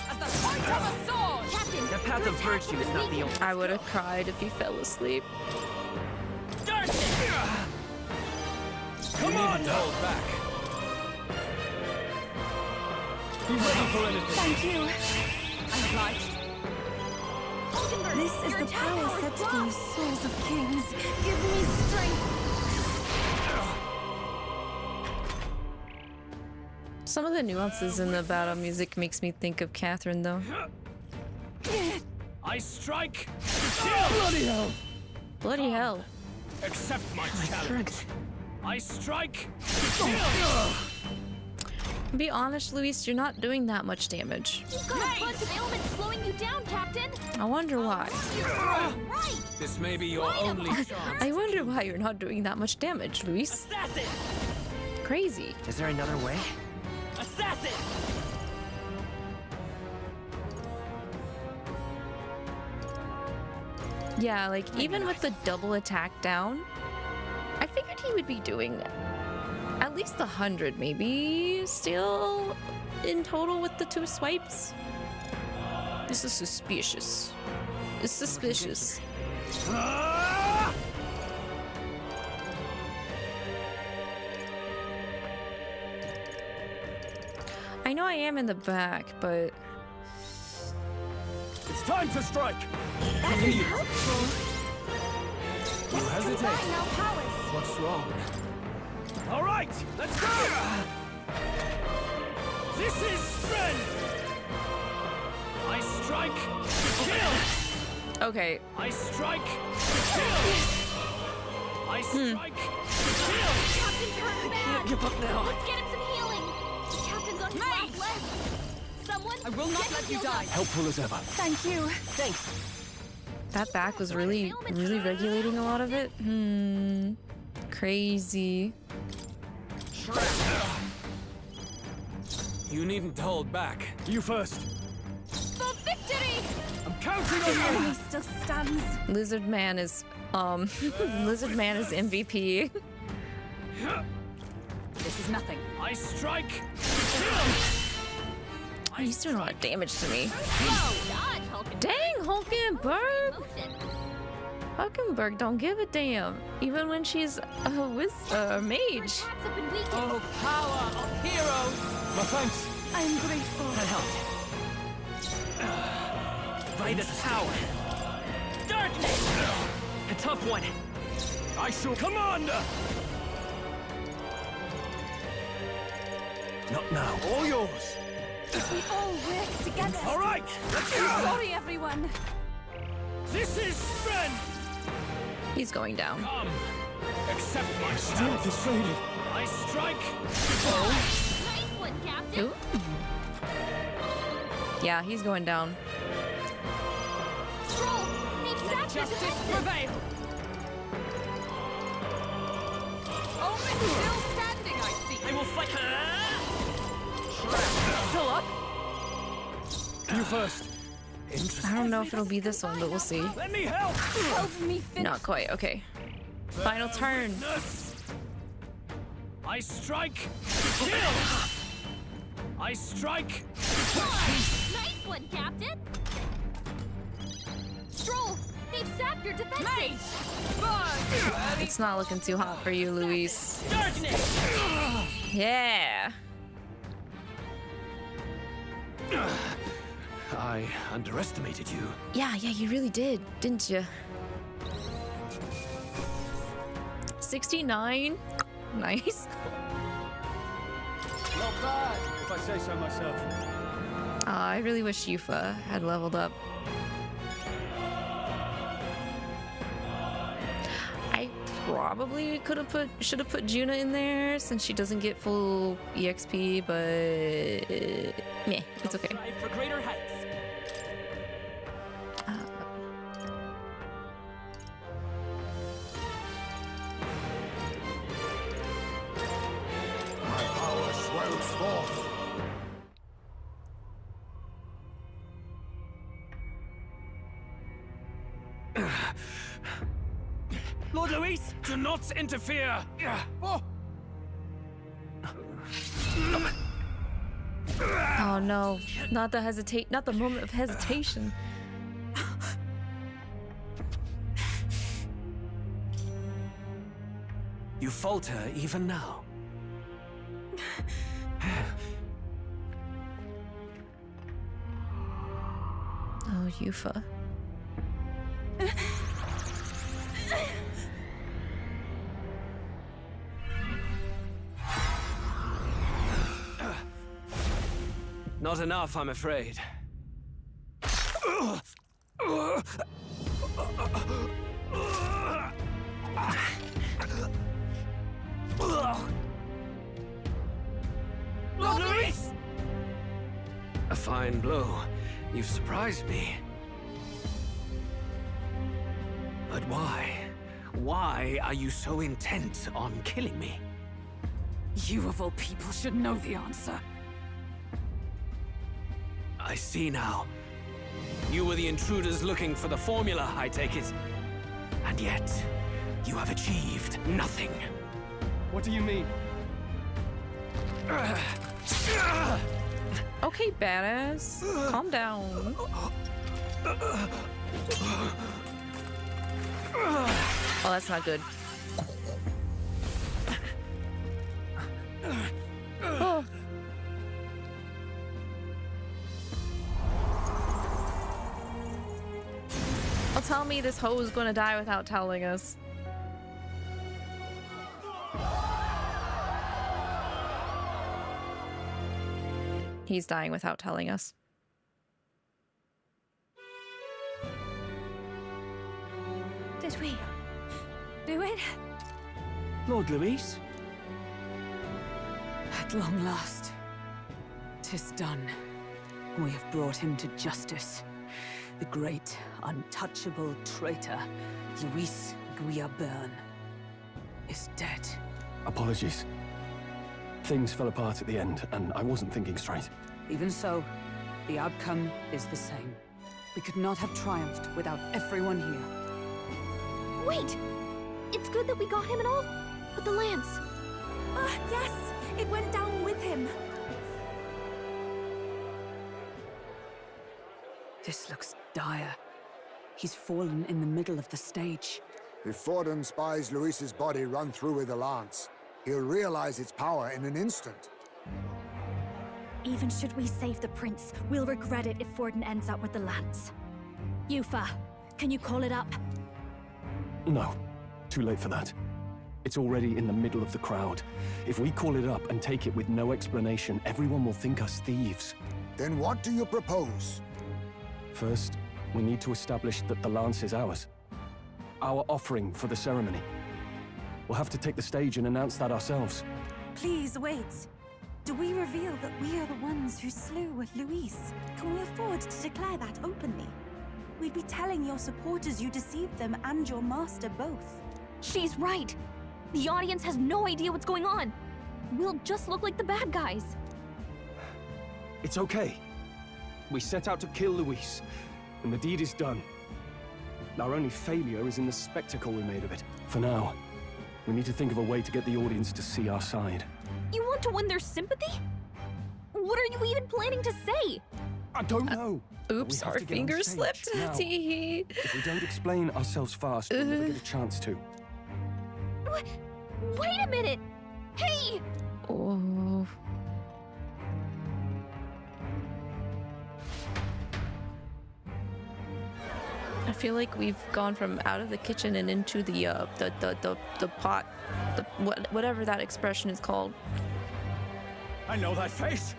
[SPEAKER 19] As the point of a sword!
[SPEAKER 17] Captain,
[SPEAKER 18] The path of virtue is not the only.
[SPEAKER 4] I would have cried if he fell asleep.
[SPEAKER 5] Come on! Hold back. Be ready for anything.
[SPEAKER 16] Thank you.
[SPEAKER 19] I'm obliged.
[SPEAKER 16] This is the power set to these souls of kings. Give me strength.
[SPEAKER 4] Some of the nuances in the battle music makes me think of Catherine, though.
[SPEAKER 2] I strike.
[SPEAKER 5] Bloody hell!
[SPEAKER 4] Bloody hell.
[SPEAKER 2] Accept my challenge. I strike.
[SPEAKER 4] Be honest, Luis, you're not doing that much damage.
[SPEAKER 17] You've got a bunch of ailments slowing you down, Captain.
[SPEAKER 4] I wonder why.
[SPEAKER 17] Right.
[SPEAKER 5] This may be your only chance.
[SPEAKER 4] I wonder why you're not doing that much damage, Luis.
[SPEAKER 18] Assassin!
[SPEAKER 4] Crazy.
[SPEAKER 18] Is there another way? Assassin!
[SPEAKER 4] Yeah, like, even with the double attack down, I figured he would be doing at least 100, maybe, still in total with the 2 swipes. This is suspicious. It's suspicious. I know I am in the back, but...
[SPEAKER 5] It's time to strike.
[SPEAKER 16] That is helpful.
[SPEAKER 5] You hesitate.
[SPEAKER 16] Combine our powers.
[SPEAKER 5] What's wrong?
[SPEAKER 2] All right, let's go. This is strength. I strike. Kill.
[SPEAKER 4] Okay.
[SPEAKER 2] I strike. Kill. I strike. Kill.
[SPEAKER 17] Captain's hurt bad.
[SPEAKER 18] Can't give up now.
[SPEAKER 17] Let's get him some healing. The captain's on his last leg. Someone,
[SPEAKER 19] I will not let you die.
[SPEAKER 5] Helpful as ever.
[SPEAKER 16] Thank you.
[SPEAKER 18] Thanks.
[SPEAKER 4] That back was really regulating a lot of it. Crazy.
[SPEAKER 5] You needn't hold back. You first.
[SPEAKER 16] For victory!
[SPEAKER 5] I'm counting on
[SPEAKER 16] The
[SPEAKER 5] you.
[SPEAKER 16] enemy still stands.
[SPEAKER 4] Lizard Man is Lizard Man is MVP.
[SPEAKER 19] This is nothing.
[SPEAKER 2] I strike.
[SPEAKER 4] Oh, he's doing a lot of damage to me.
[SPEAKER 17] dodge, Hulkenberg.
[SPEAKER 4] Dang, Hulkenberg! Hulkenberg don't give a damn, even when she's a mage.
[SPEAKER 19] Oh, power of heroes!
[SPEAKER 5] My thanks.
[SPEAKER 16] I'm grateful.
[SPEAKER 18] That helped. By the power. Darkness! A tough one.
[SPEAKER 5] I shall commander. Not now. All yours.
[SPEAKER 16] If we all work together.
[SPEAKER 2] All right, let's go.
[SPEAKER 16] Sorry, everyone.
[SPEAKER 2] This is strength.
[SPEAKER 4] He's going down.
[SPEAKER 2] Come. Accept my
[SPEAKER 5] Strength is fading.
[SPEAKER 2] I strike.
[SPEAKER 17] Nice one, Captain.
[SPEAKER 4] Ooh. Yeah, he's going down.
[SPEAKER 17] Stroll, they've sacked
[SPEAKER 19] justice prevail! Only still standing, I see!
[SPEAKER 18] I will fight.
[SPEAKER 19] Still up?
[SPEAKER 5] You first.
[SPEAKER 4] I don't know if it'll be this one, but we'll see.
[SPEAKER 18] Let me help!
[SPEAKER 19] Help me finish.
[SPEAKER 4] Not quite. Okay. Final turn.
[SPEAKER 18] I strike. Kill. I strike.
[SPEAKER 17] Nice one, Captain! Stroll! They've sapped your defenses!
[SPEAKER 4] It's not looking too hot for you, Luis. Yeah.
[SPEAKER 5] I underestimated you.
[SPEAKER 4] Yeah, you really did, didn't you? 69? Nice.
[SPEAKER 14] Not bad, if I say so myself.
[SPEAKER 4] I really wish Eupha had leveled up. I probably should have put Juna in there since she doesn't get full EXP, but meh, it's okay.
[SPEAKER 18] Strive for greater heights.
[SPEAKER 9] My power swells forth.
[SPEAKER 18] Lord Luis, do not interfere.
[SPEAKER 4] Oh no, not the moment of hesitation.
[SPEAKER 5] You falter even now.
[SPEAKER 4] Oh, Eupha.
[SPEAKER 5] Not enough, I'm afraid.
[SPEAKER 18] Lord Luis!
[SPEAKER 5] A fine blow. You've surprised me. But why? Why are you so intent on killing me?
[SPEAKER 19] You of all people should know the answer.
[SPEAKER 5] I see now. You were the intruders looking for the formula, I take it. And yet, you have achieved nothing.
[SPEAKER 14] What do you mean?
[SPEAKER 4] Okay, badass. Calm down. Oh, that's not good. Oh. Well, tell me this hoe is gonna die without telling us. He's dying without telling us.
[SPEAKER 6] Did we do it?
[SPEAKER 19] Lord Luis? At long last, 'tis done. We have brought him to justice. The great, untouchable traitor, 𝐒𝐕𝐈 is dead.
[SPEAKER 14] Apologies. Things fell apart at the end, and I wasn't thinking straight.
[SPEAKER 19] Even so, the outcome is the same. We could not have triumphed without everyone here.
[SPEAKER 17] Wait! It's good that we got him and all, but the lance.
[SPEAKER 6] Yes, it went down with him.
[SPEAKER 19] This looks dire. He's fallen in the middle of the stage.
[SPEAKER 9] If Forden spies Luis's body run through with a lance, he'll realize its power in an instant.
[SPEAKER 6] Even should we save the prince, we'll regret it if Forden ends up with the lance. Eupha, can you call it up?
[SPEAKER 14] No, too late for that. It's already in the middle of the crowd. If we call it up and take it with no explanation, everyone will think us thieves.
[SPEAKER 9] Then what do you propose?
[SPEAKER 14] First, we need to establish that the lance is ours. Our offering for the ceremony. We'll have to take the stage and announce that ourselves.
[SPEAKER 16] Please wait. Do we reveal that we are the ones who slew Luis? Can we afford to declare that openly? We'd be telling your supporters you deceived them and your master both.
[SPEAKER 17] She's right. The audience has no idea what's going on. We'll just look like the bad guys.
[SPEAKER 14] It's okay. We set out to kill Luis, and the deed is done. Our only failure is in the spectacle we made of it. For now, we need to think of a way to get the audience to see our side.
[SPEAKER 17] You want to win their sympathy? What are you even planning to say?
[SPEAKER 14] I don't know.
[SPEAKER 4] Oops, our fingers slipped. Tee.
[SPEAKER 14] If we don't explain ourselves fast, we'll never get a chance to.
[SPEAKER 17] Wait a minute! Hey!
[SPEAKER 4] Oh. I feel like we've gone from out of the kitchen and into the pot, whatever that expression is called.
[SPEAKER 3] I know that face.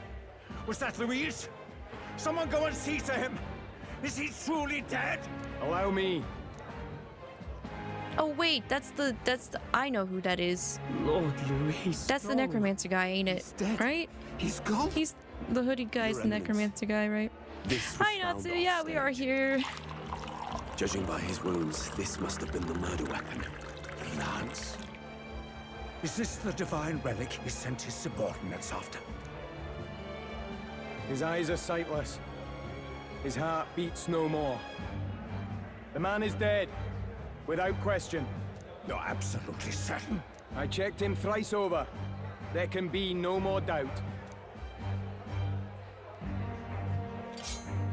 [SPEAKER 3] Was that Luis? Someone go and see to him. Is he truly dead?
[SPEAKER 14] Allow me.
[SPEAKER 4] Oh wait, that's the I know who that is.
[SPEAKER 14] Lord Luis.
[SPEAKER 4] That's the necromancer guy, ain't it?
[SPEAKER 1] He's dead.
[SPEAKER 4] Right?
[SPEAKER 1] He's gone.
[SPEAKER 4] He's the hooded guy's the necromancer guy, right? Hi Natsu, yeah, we are here.
[SPEAKER 7] Judging by his wounds, this must have been the murder weapon. The lance.
[SPEAKER 8] Is this the divine relic he sent his subordinates after?
[SPEAKER 14] His eyes are sightless. His heart beats no more. The man is dead, without question.
[SPEAKER 8] You're absolutely certain?
[SPEAKER 14] I checked him thrice over. There can be no more doubt.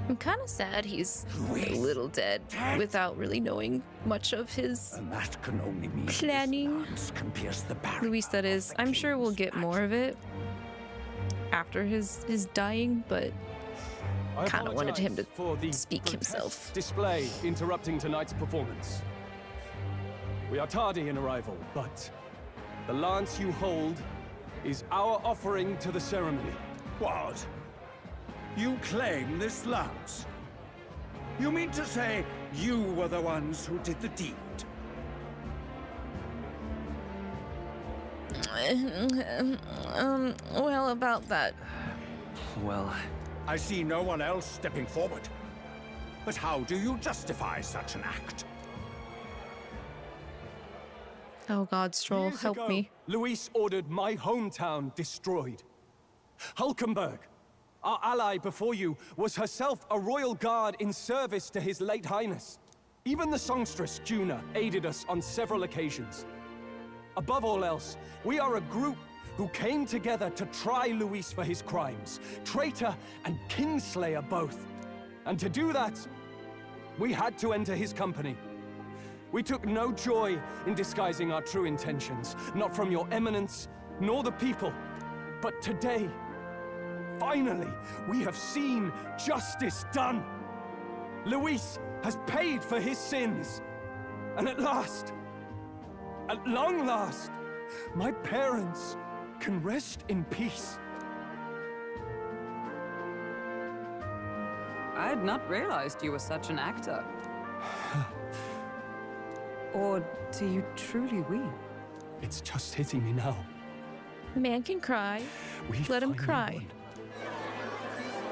[SPEAKER 4] I'm kind of sad he's a little dead without really knowing much of his
[SPEAKER 8] and that can only mean
[SPEAKER 4] planning.
[SPEAKER 8] Can pierce the barrier.
[SPEAKER 4] Luis, that is. I'm sure we'll get more of it after his dying, but kind of wanted him to speak himself.
[SPEAKER 14] Display interrupting tonight's performance. We are tardy in arrival, but the lance you hold is our offering to the ceremony.
[SPEAKER 8] What? You claim this lance? You mean to say you were the ones who did the deed?
[SPEAKER 4] Well, about that.
[SPEAKER 7] Well,
[SPEAKER 8] I see no one else stepping forward. But how do you justify such an act?
[SPEAKER 4] Oh God, Stroll, help me.
[SPEAKER 14] Luis ordered my hometown destroyed. Hulkenberg, our ally before you, was herself a royal guard in service to his late highness. Even the songstress, Juna, aided us on several occasions. Above all else, we are a group who came together to try Luis for his crimes, traitor and kingslayer both. And to do that, we had to enter his company. We took no joy in disguising our true intentions, not from your eminence, nor the people. But today, finally, we have seen justice done. Luis has paid for his sins. And at last, at long last, my parents can rest in peace.
[SPEAKER 19] I had not realized you were such an actor. Or do you truly weep?
[SPEAKER 14] It's just hitting me now.
[SPEAKER 4] Man can cry. Let him cry.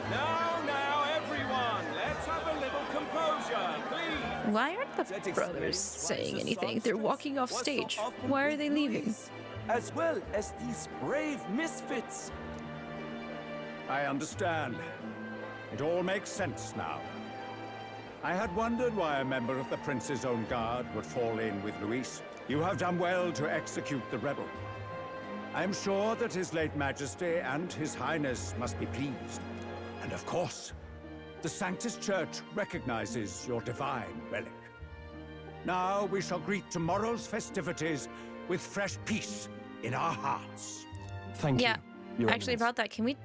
[SPEAKER 2] Now, everyone, let's have a little composure, please.
[SPEAKER 4] Why aren't the brothers saying anything? They're walking off stage. Why are they leaving?
[SPEAKER 3] As well as these brave misfits.
[SPEAKER 8] I understand. It all makes sense now. I had wondered why a member of the Prince's own guard would fall in with Luis. You have done well to execute the rebel. I am sure that His late Majesty and His Highness must be pleased. And of course, the Sanctus Church recognizes your divine relic. Now we shall greet tomorrow's festivities with fresh peace in our hearts.
[SPEAKER 14] Thank you.
[SPEAKER 4] Yeah, actually about that, can we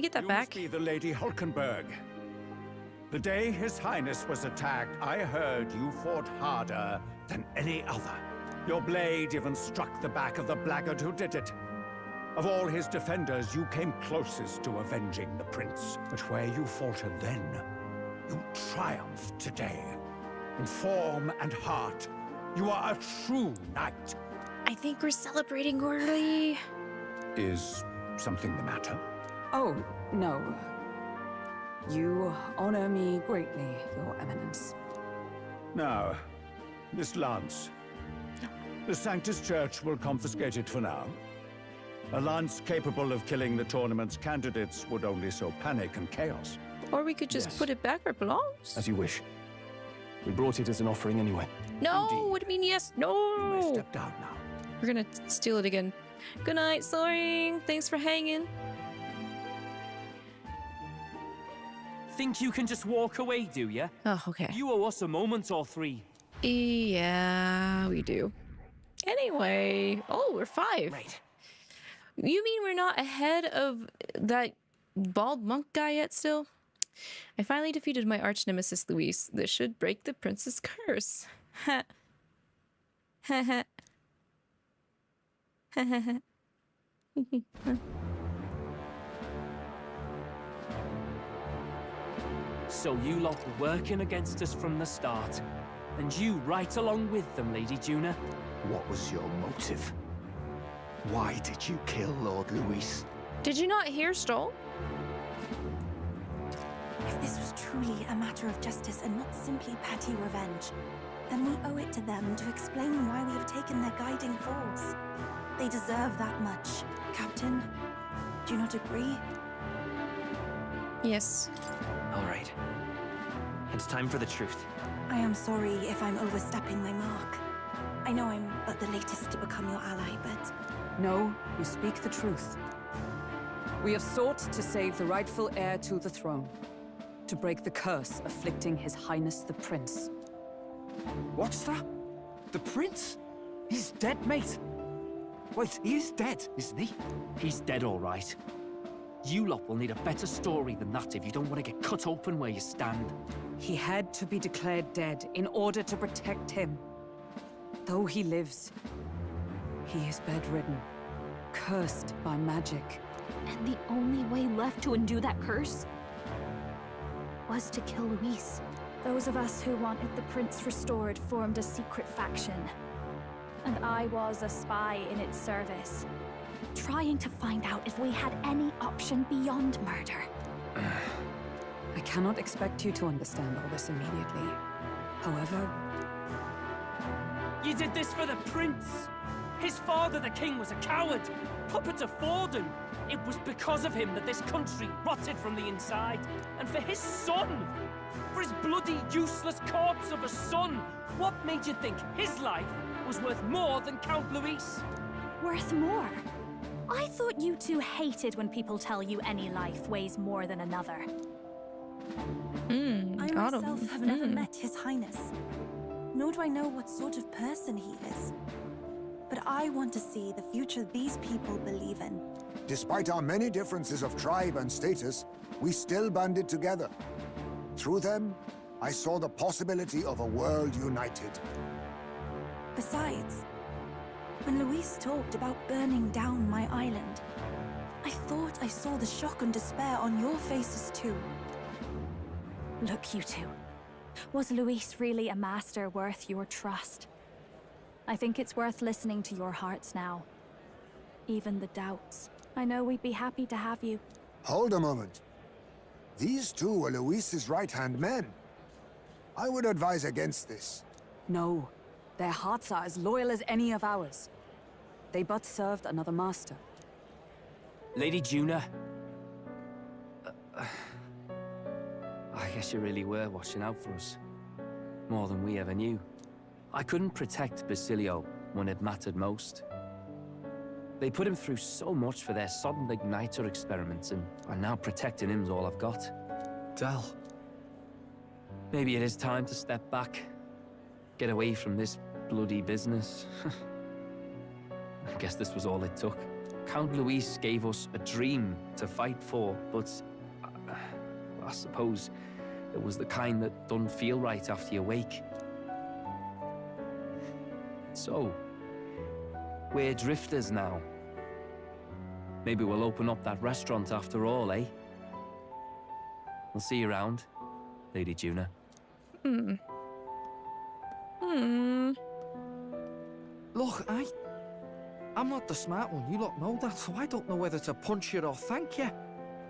[SPEAKER 4] get that back?
[SPEAKER 8] You must be the Lady Hulkenberg. The day His Highness was attacked, I heard you fought harder than any other. Your blade even struck the back of the blackguard who did it. Of all his defenders, you came closest to avenging the prince. But where you faltered then, you triumphed today. In form and heart, you are a true knight.
[SPEAKER 4] I think we're celebrating early.
[SPEAKER 8] Is something the matter?
[SPEAKER 19] Oh, no. You honor me greatly, Your Eminence.
[SPEAKER 8] Now, this lance. The Sanctus Church will confiscate it for now. A lance capable of killing the tournament's candidates would only sow panic and chaos.
[SPEAKER 4] Or we could just put it back where it belongs.
[SPEAKER 14] As you wish. We brought it as an offering anyway.
[SPEAKER 4] No, what do you mean yes? No!
[SPEAKER 8] You may step down now.
[SPEAKER 4] We're gonna steal it again. Good night, Soaring. Thanks for hanging.
[SPEAKER 18] Think you can just walk away, do ya?
[SPEAKER 4] Oh, okay.
[SPEAKER 18] You owe us a moment or three.
[SPEAKER 4] Yeah, we do. Anyway, oh, we're 5.
[SPEAKER 18] Right.
[SPEAKER 4] You mean we're not ahead of that bald monk guy yet still? I finally defeated my arch nemesis Luis. This should break the prince's curse. Ha. Ha ha. Ha ha ha.
[SPEAKER 18] So you lot were working against us from the start. And you right along with them, Lady Juna.
[SPEAKER 1] What was your motive? Why did you kill Lord Luis?
[SPEAKER 4] Did you not hear Stoll?
[SPEAKER 16] If this was truly a matter of justice and not simply petty revenge, then we owe it to them to explain why we have taken their guiding force. They deserve that much. Captain, do you not agree?
[SPEAKER 4] Yes.
[SPEAKER 21] All right. It's time for the truth.
[SPEAKER 16] I am sorry if I'm overstepping my mark. I know I'm but the latest to become your ally, but...
[SPEAKER 19] No, you speak the truth. We have sought to save the rightful heir to the throne, to break the curse afflicting His Highness the Prince.
[SPEAKER 22] What's that? The prince? He's dead, mate. Wait, he is dead, isn't he?
[SPEAKER 18] He's dead, all right. You lot will need a better story than that if you don't want to get cut open where you stand.
[SPEAKER 19] He had to be declared dead in order to protect him. Though he lives, he is bedridden, cursed by magic.
[SPEAKER 17] And the only way left to undo that curse was to kill Luis.
[SPEAKER 6] Those of us who wanted the prince restored formed a secret faction. And I was a spy in its service, trying to find out if we had any option beyond murder.
[SPEAKER 19] I cannot expect you to understand all this immediately. However...
[SPEAKER 18] You did this for the prince! His father, the king, was a coward! Puppet of Forden! It was because of him that this country rotted from the inside! And for his son! For his bloody, useless corpse of a son! What made you think his life was worth more than Count Luis?
[SPEAKER 6] Worth more? I thought you two hated when people tell you any life weighs more than another.
[SPEAKER 16] I myself have never met His Highness, nor do I know what sort of person he is. But I want to see the future these people believe in.
[SPEAKER 9] Despite our many differences of tribe and status, we still banded together. Through them, I saw the possibility of a world united.
[SPEAKER 16] Besides, when Luis talked about burning down my island, I thought I saw the shock and despair on your faces too.
[SPEAKER 6] Look, you two. Was Luis really a master worth your trust? I think it's worth listening to your hearts now. Even the doubts. I know we'd be happy to have you.
[SPEAKER 9] Hold a moment. These two were Luis's right-hand men. I would advise against this.
[SPEAKER 19] No. Their hearts are as loyal as any of ours. They but served another master.
[SPEAKER 18] Lady Juna. I guess you really were watching out for us. More than we ever knew. I couldn't protect Basilio when it mattered most. They put him through so much for their sudden igniter experiments, and now protecting him's all I've got.
[SPEAKER 22] Del.
[SPEAKER 18] Maybe it is time to step back. Get away from this bloody business. I guess this was all it took. Count Luis gave us a dream to fight for, but I suppose it was the kind that doesn't feel right after you wake. So, we're drifters now. Maybe we'll open up that restaurant after all, eh? We'll see you around, Lady Juna.
[SPEAKER 22] Look, I'm not the smart one, you lot know that, so I don't know whether to punch you or thank you.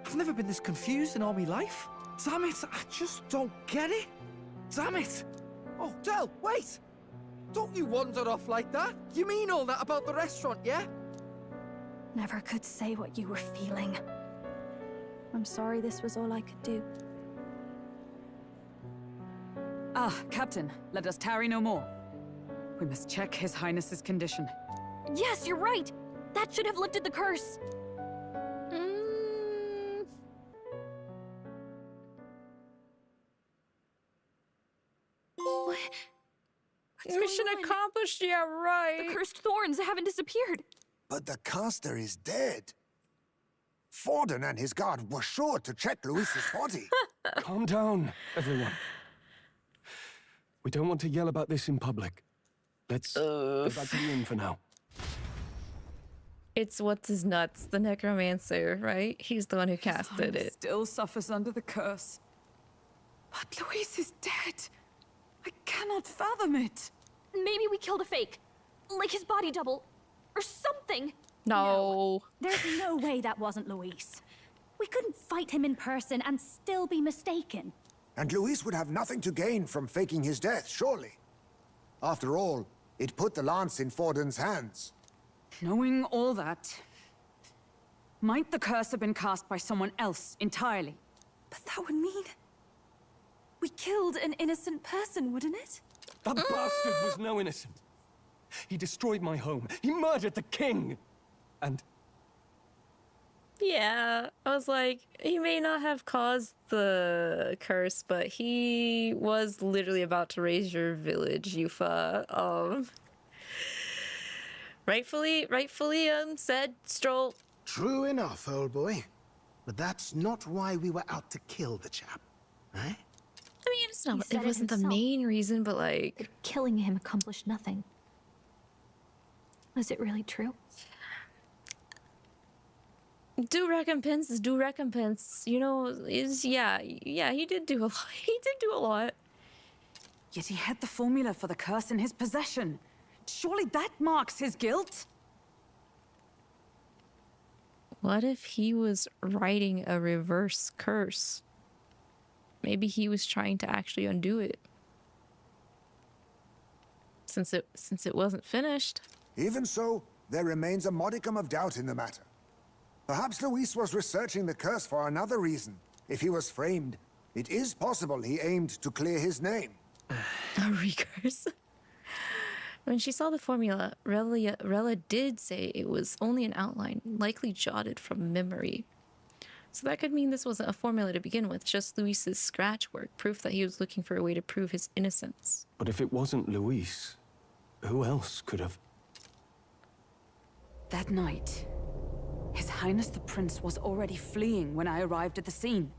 [SPEAKER 22] I've never been this confused in all my life.
[SPEAKER 1] Damn it, I just don't get it. Damn it.
[SPEAKER 10] Oh, Del, wait! Don't you wander off like that? You mean all that about the restaurant, yeah?
[SPEAKER 6] Never could say what you were feeling. I'm sorry this was all I could do.
[SPEAKER 19] Ah, Captain, let us tarry no more. We must check His Highness's condition.
[SPEAKER 17] Yes, you're right! That should have lifted the curse!
[SPEAKER 4] Mission accomplished, yeah, right.
[SPEAKER 17] The cursed thorns haven't disappeared.
[SPEAKER 9] But the caster is dead. Forden and his guard were sure to check Louise's body.
[SPEAKER 14] Calm down, everyone. We don't want to yell about this in public. Let's go back to the inn for now.
[SPEAKER 4] It's what's his nuts, the necromancer, right? He's the one who casted it.
[SPEAKER 19] Still suffers under the curse. But Louise is dead. I cannot fathom it.
[SPEAKER 17] Maybe we killed a fake. Like his body double. Or something.
[SPEAKER 4] No.
[SPEAKER 6] There's no way that wasn't Louise. We couldn't fight him in person and still be mistaken.
[SPEAKER 9] And Louise would have nothing to gain from faking his death, surely. After all, it put the lance in Forden's hands.
[SPEAKER 19] Knowing all that, might the curse have been cast by someone else entirely?
[SPEAKER 16] But that would mean we killed an innocent person, wouldn't it?
[SPEAKER 14] That bastard was no innocent. He destroyed my home. He murdered the king. And
[SPEAKER 4] yeah, I was like, he may not have caused the curse, but he was literally about to raise your village, Eupha. Rightfully, said Stroll.
[SPEAKER 15] True enough, old boy. But that's not why we were out to kill the chap, eh?
[SPEAKER 4] I mean, it's not. It wasn't the main reason, but like,
[SPEAKER 17] killing him accomplished nothing. Was it really true?
[SPEAKER 4] Due recompense is due recompense. You know, yeah, he did do a lot. He did do a lot.
[SPEAKER 19] Yet he had the formula for the curse in his possession. Surely that marks his guilt?
[SPEAKER 4] What if he was writing a reverse curse? Maybe he was trying to actually undo it. Since it wasn't finished.
[SPEAKER 9] Even so, there remains a modicum of doubt in the matter. Perhaps Louise was researching the curse for another reason. If he was framed, it is possible he aimed to clear his name.
[SPEAKER 4] A recurse. When she saw the formula, Rella did say it was only an outline, likely jotted from memory. So that could mean this wasn't a formula to begin with, just Louise's scratch work, proof that he was looking for a way to prove his innocence.
[SPEAKER 14] But if it wasn't Louise, who else could have?
[SPEAKER 19] That night, His Highness the Prince was already fleeing when I arrived at the scene.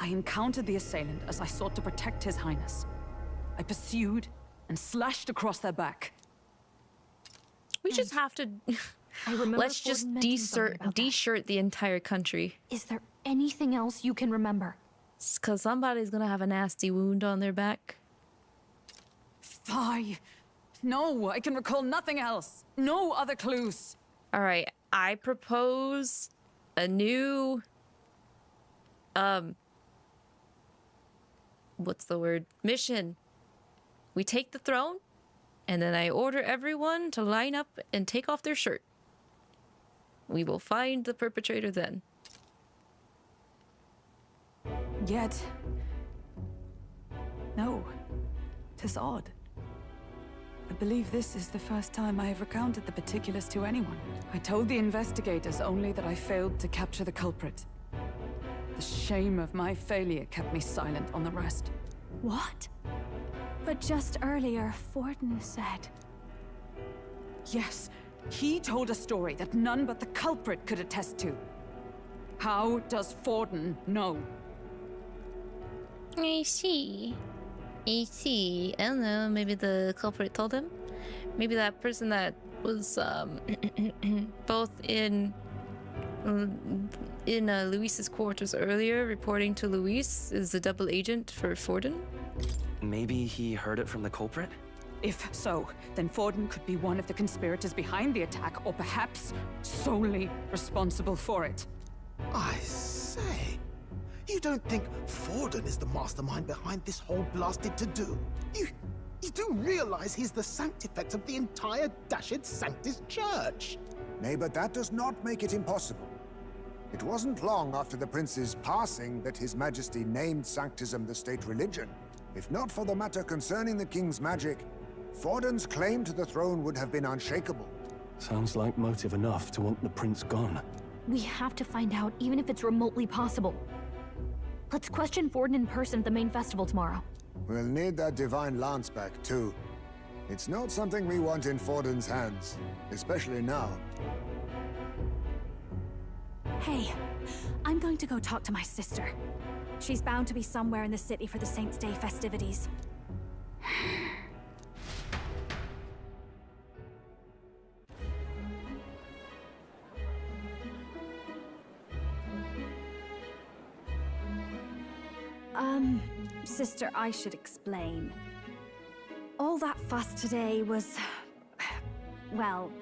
[SPEAKER 19] I encountered the assailant as I sought to protect His Highness. I pursued and slashed across their back.
[SPEAKER 4] We just have to... Let's just de-shirt the entire country.
[SPEAKER 17] Is there anything else you can remember?
[SPEAKER 4] Because somebody's gonna have a nasty wound on their back.
[SPEAKER 19] Fie! No, I can recall nothing else. No other clues.
[SPEAKER 4] All right, I propose a new... what's the word? Mission. We take the throne, and then I order everyone to line up and take off their shirt. We will find the perpetrator then.
[SPEAKER 19] Yet... no. 'Tis odd. I believe this is the first time I have recounted the particulars to anyone. I told the investigators only that I failed to capture the culprit. The shame of my failure kept me silent on the rest.
[SPEAKER 6] What? But just earlier, Forden said...
[SPEAKER 19] Yes, he told a story that none but the culprit could attest to. How does Forden know?
[SPEAKER 4] I see. I don't know, maybe the culprit told him? Maybe that person that was both in Louise's quarters earlier, reporting to Louise, is a double agent for Forden?
[SPEAKER 21] Maybe he heard it from the culprit?
[SPEAKER 19] If so, then Forden could be one of the conspirators behind the attack, or perhaps solely responsible for it.
[SPEAKER 15] I say, You don't think Forden is the mastermind behind this whole blasted to-do? You do realize he's the sanctifex of the entire dashed Sanctus Church?
[SPEAKER 9] Nay, but that does not make it impossible. It wasn't long after the prince's passing that His Majesty named Sanctism the state religion. If not for the matter concerning the king's magic, Forden's claim to the throne would have been unshakable.
[SPEAKER 14] Sounds like motive enough to want the prince gone.
[SPEAKER 17] We have to find out, even if it's remotely possible. Let's question Forden in person at the main festival tomorrow.
[SPEAKER 9] We'll need that divine lance back, too. It's not something we want in Forden's hands, especially now.
[SPEAKER 6] Hey, I'm going to go talk to my sister. She's bound to be somewhere in the city for the Saints' Day festivities. Sister, I should explain. All that fuss today was... well...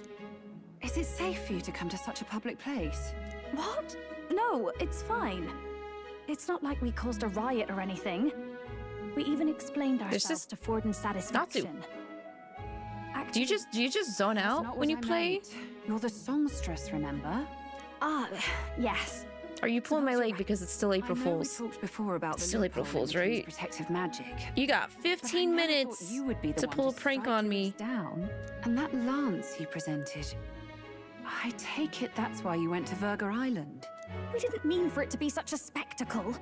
[SPEAKER 19] Is it safe for you to come to such a public place?
[SPEAKER 6] What? No, it's fine. It's not like we caused a riot or anything. We even explained ourselves to Forden's satisfaction.
[SPEAKER 4] Do you just zone out when you play?
[SPEAKER 19] You're the songstress, remember?
[SPEAKER 6] Yes.
[SPEAKER 4] Are you pulling my leg because it's still April Fool's?
[SPEAKER 19] We talked before about
[SPEAKER 4] it's still April Fool's, right?
[SPEAKER 19] Protective magic.
[SPEAKER 4] You got 15 minutes to pull a prank on me.
[SPEAKER 19] Down. And that lance you presented, I take it that's why you went to Virga Island.
[SPEAKER 6] We didn't mean for it to be such a spectacle.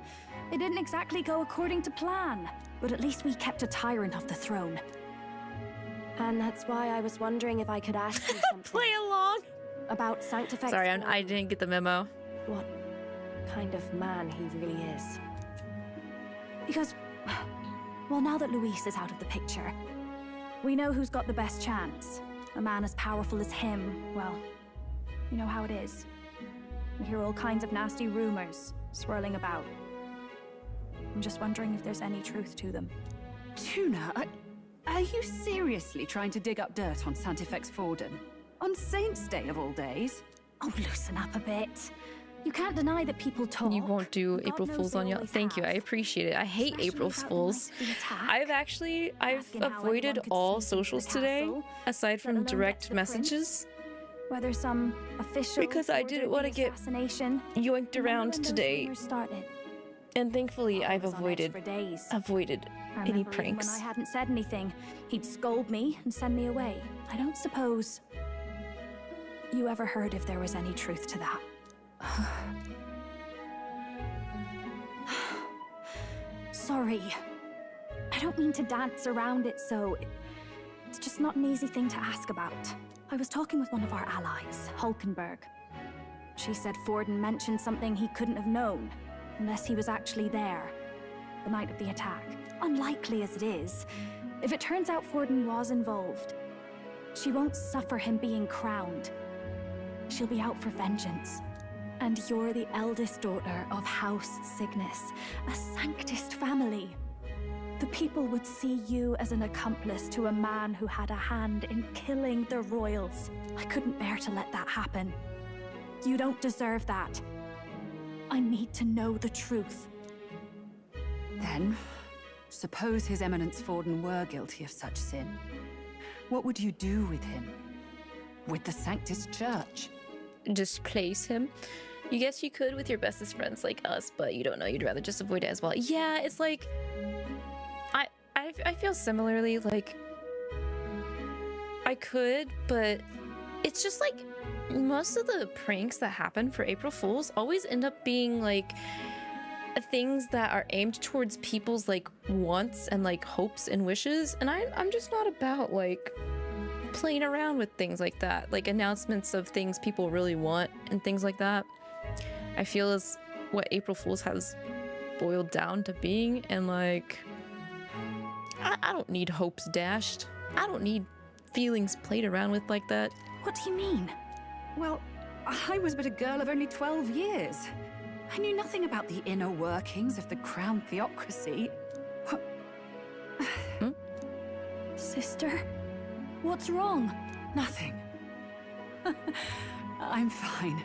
[SPEAKER 6] It didn't exactly go according to plan. But at least we kept a tyrant off the throne.
[SPEAKER 11] And that's why I was wondering if I could ask you something.
[SPEAKER 4] Play along!
[SPEAKER 11] About Sanctifex.
[SPEAKER 4] Sorry, I didn't get the memo.
[SPEAKER 11] What kind of man he really is.
[SPEAKER 6] Because, well, now that Luis is out of the picture, we know who's got the best chance. A man as powerful as him, well, you know how it is. We hear all kinds of nasty rumors swirling about. I'm just wondering if there's any truth to them.
[SPEAKER 19] Tuna, are you seriously trying to dig up dirt on Sanctifex Forden? On Saints' Day of all days?
[SPEAKER 6] Oh, loosen up a bit. You can't deny that people talk.
[SPEAKER 4] You won't do April Fools on you. Thank you, I appreciate it. I hate April Fools. I've avoided all socials today, aside from direct messages.
[SPEAKER 6] Whether some official
[SPEAKER 4] because I didn't want to get yoinked around today. And thankfully, I've avoided any pranks.
[SPEAKER 6] When I hadn't said anything, he'd scold me and send me away. I don't suppose you ever heard if there was any truth to that. Sorry. I don't mean to dance around it, so it's just not an easy thing to ask about. I was talking with one of our allies, Hulkenberg. She said Forden mentioned something he couldn't have known, unless he was actually there, the night of the attack. Unlikely as it is, if it turns out Forden was involved, she won't suffer him being crowned. She'll be out for vengeance. And you're the eldest daughter of House Cygnus, a Sanctist family. The people would see you as an accomplice to a man who had a hand in killing the royals. I couldn't bear to let that happen. You don't deserve that. I need to know the truth.
[SPEAKER 19] Then, suppose His Eminence Forden were guilty of such sin. What would you do with him? With the Sanctus Church?
[SPEAKER 4] Displace him? You guess you could with your bestest friends like us, but you don't know, you'd rather just avoid it as well. Yeah, it's like... I feel similarly, like... I could, but... It's just like... Most of the pranks that happen for April Fools always end up being like... things that are aimed towards people's like wants and like hopes and wishes, and I'm just not about like playing around with things like that, like announcements of things people really want and things like that. I feel is what April Fools has boiled down to being, and like I don't need hopes dashed. I don't need feelings played around with like that.
[SPEAKER 6] What do you mean?
[SPEAKER 19] Well, I was but a girl of only 12 years. I knew nothing about the inner workings of the crown theocracy.
[SPEAKER 6] Sister, what's wrong?
[SPEAKER 19] Nothing. I'm fine.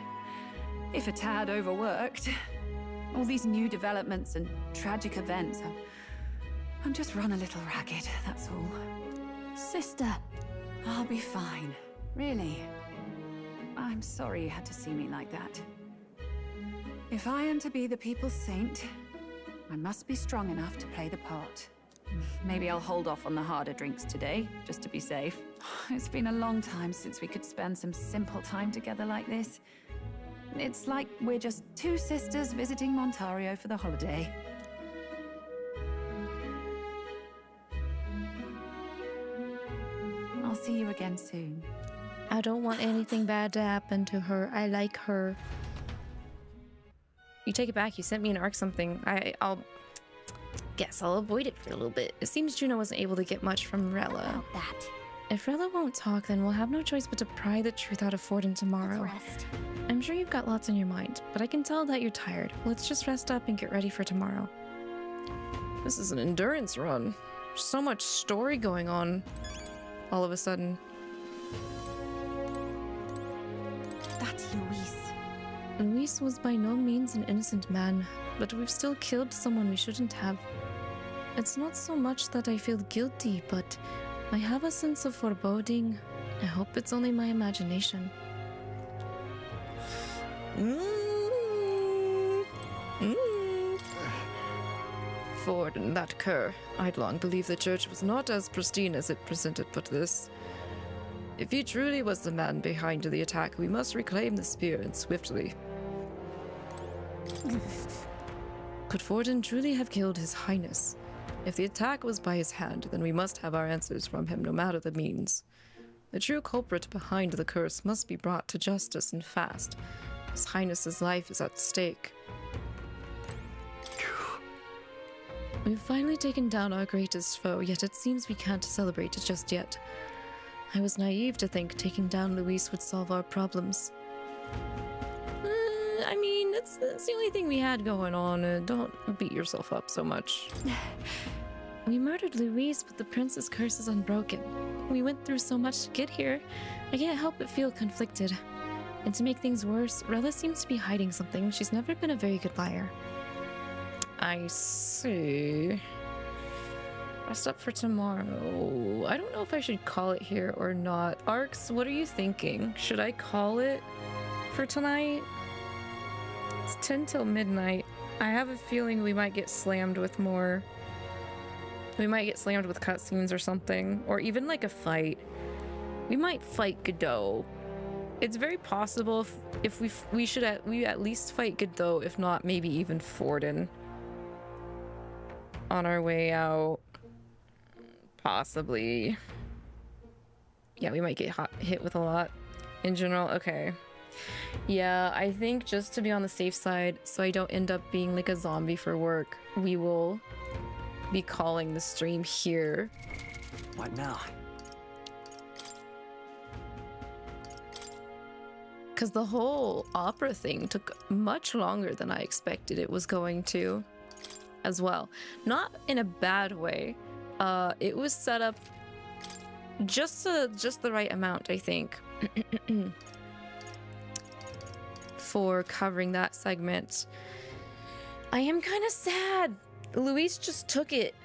[SPEAKER 19] If a tad overworked. All these new developments and tragic events. I'm just run a little ragged, that's all.
[SPEAKER 6] Sister.
[SPEAKER 19] I'll be fine. Really. I'm sorry you had to see me like that. If I am to be the people's saint, I must be strong enough to play the part. Maybe I'll hold off on the harder drinks today, just to be safe. It's been a long time since we could spend some simple time together like this. It's like we're just two sisters visiting Montario for the holiday. I'll see you again soon.
[SPEAKER 4] I don't want anything bad to happen to her. I like her. You take it back. You sent me an arc something. I'll guess I'll avoid it for a little bit. It seems Juno wasn't able to get much from Rella.
[SPEAKER 17] That.
[SPEAKER 4] If Rella won't talk, then we'll have no choice but to pry the truth out of Forden tomorrow. I'm sure you've got lots on your mind, but I can tell that you're tired. Let's just rest up and get ready for tomorrow. This is an endurance run. So much story going on all of a sudden.
[SPEAKER 6] That's Luis.
[SPEAKER 4] Luis was by no means an innocent man, but we've still killed someone we shouldn't have. It's not so much that I feel guilty, but I have a sense of foreboding. I hope it's only my imagination. Forden, that cur. I'd long believed the church was not as pristine as it presented, but this... If he truly was the man behind the attack, we must reclaim the spear, and swiftly. Could Forden truly have killed His Highness? If the attack was by his hand, then we must have our answers from him, no matter the means. The true culprit behind the curse must be brought to justice and fast. His Highness's life is at stake. We've finally taken down our greatest foe, yet it seems we can't celebrate it just yet. I was naive to think taking down Luis would solve our problems. I mean, that's the only thing we had going on. Don't beat yourself up so much. We murdered Luis, but the prince's curse is unbroken. We went through so much to get here. I can't help but feel conflicted. And to make things worse, Rella seems to be hiding something. She's never been a very good liar. I see. Rest up for tomorrow. I don't know if I should call it here or not. Arcs, what are you thinking? Should I call it for tonight? It's 10 till midnight. I have a feeling we might get slammed with more. We might get slammed with cutscenes or something, or even like a fight. We might fight Godot. It's very possible if we at least fight Godot, if not maybe even Forden on our way out. Possibly. Yeah, we might get hit with a lot in general. Okay. Yeah, I think just to be on the safe side, so I don't end up being like a zombie for work, we will be calling the stream here.
[SPEAKER 21] What now?
[SPEAKER 4] Because the whole opera thing took much longer than I expected it was going to as well. Not in a bad way. It was set up just the right amount, I think, for covering that segment. I am kind of sad. Luis just took it.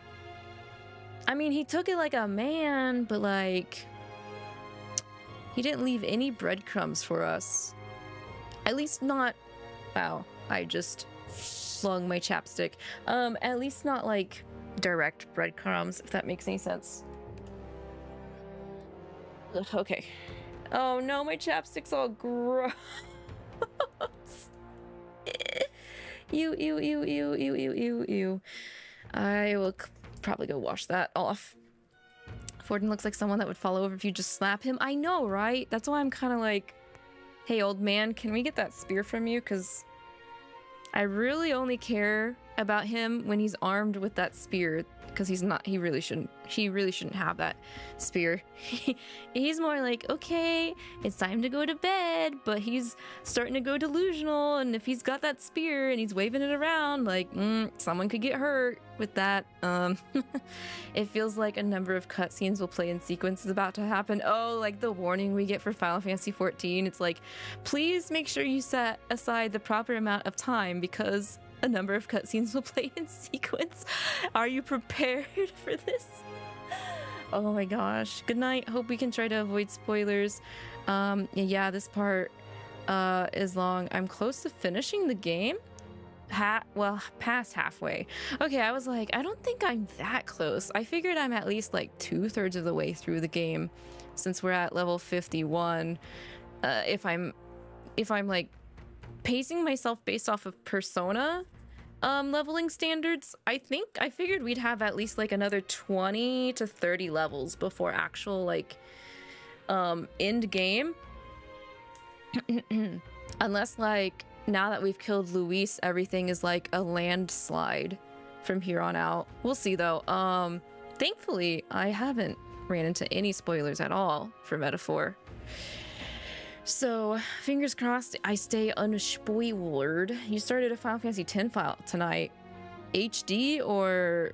[SPEAKER 4] I mean, he took it like a man, but like, he didn't leave any breadcrumbs for us. At least not... Wow, I just flung my chapstick. At least not like direct breadcrumbs, if that makes any sense. Ugh, okay. Oh no, my chapstick's all gross. Ew. I will probably go wash that off. Forden looks like someone that would fall over if you just slap him. I know, right? That's why I'm kind of like, hey, old man, can we get that spear from you? Because I really only care about him when he's armed with that spear, because he really shouldn't have that spear. He's more like, okay, it's time to go to bed, but he's starting to go delusional, and if he's got that spear and he's waving it around, like, someone could get hurt with that. It feels like a number of cutscenes will play in sequence is about to happen. Oh, like the warning we get for Final Fantasy XIV. It's like, please make sure you set aside the proper amount of time, because A number of cutscenes will play in sequence. Are you prepared for this? Oh my gosh. Good night. Hope we can try to avoid spoilers. Yeah, this part is long. I'm close to finishing the game. Well, past halfway. Okay, I was like, I don't think I'm that close. I figured I'm at least like 2/3 of the way through the game, since we're at level 51. If I'm like pacing myself based off of Persona leveling standards, I figured we'd have at least like another 20 to 30 levels before actual like end game. Unless like now that we've killed Luis, everything is like a landslide from here on out. We'll see though. Thankfully I haven't ran into any spoilers at all for Metaphor. So, fingers crossed I stay unspoiled. You started a Final Fantasy X file tonight. HD or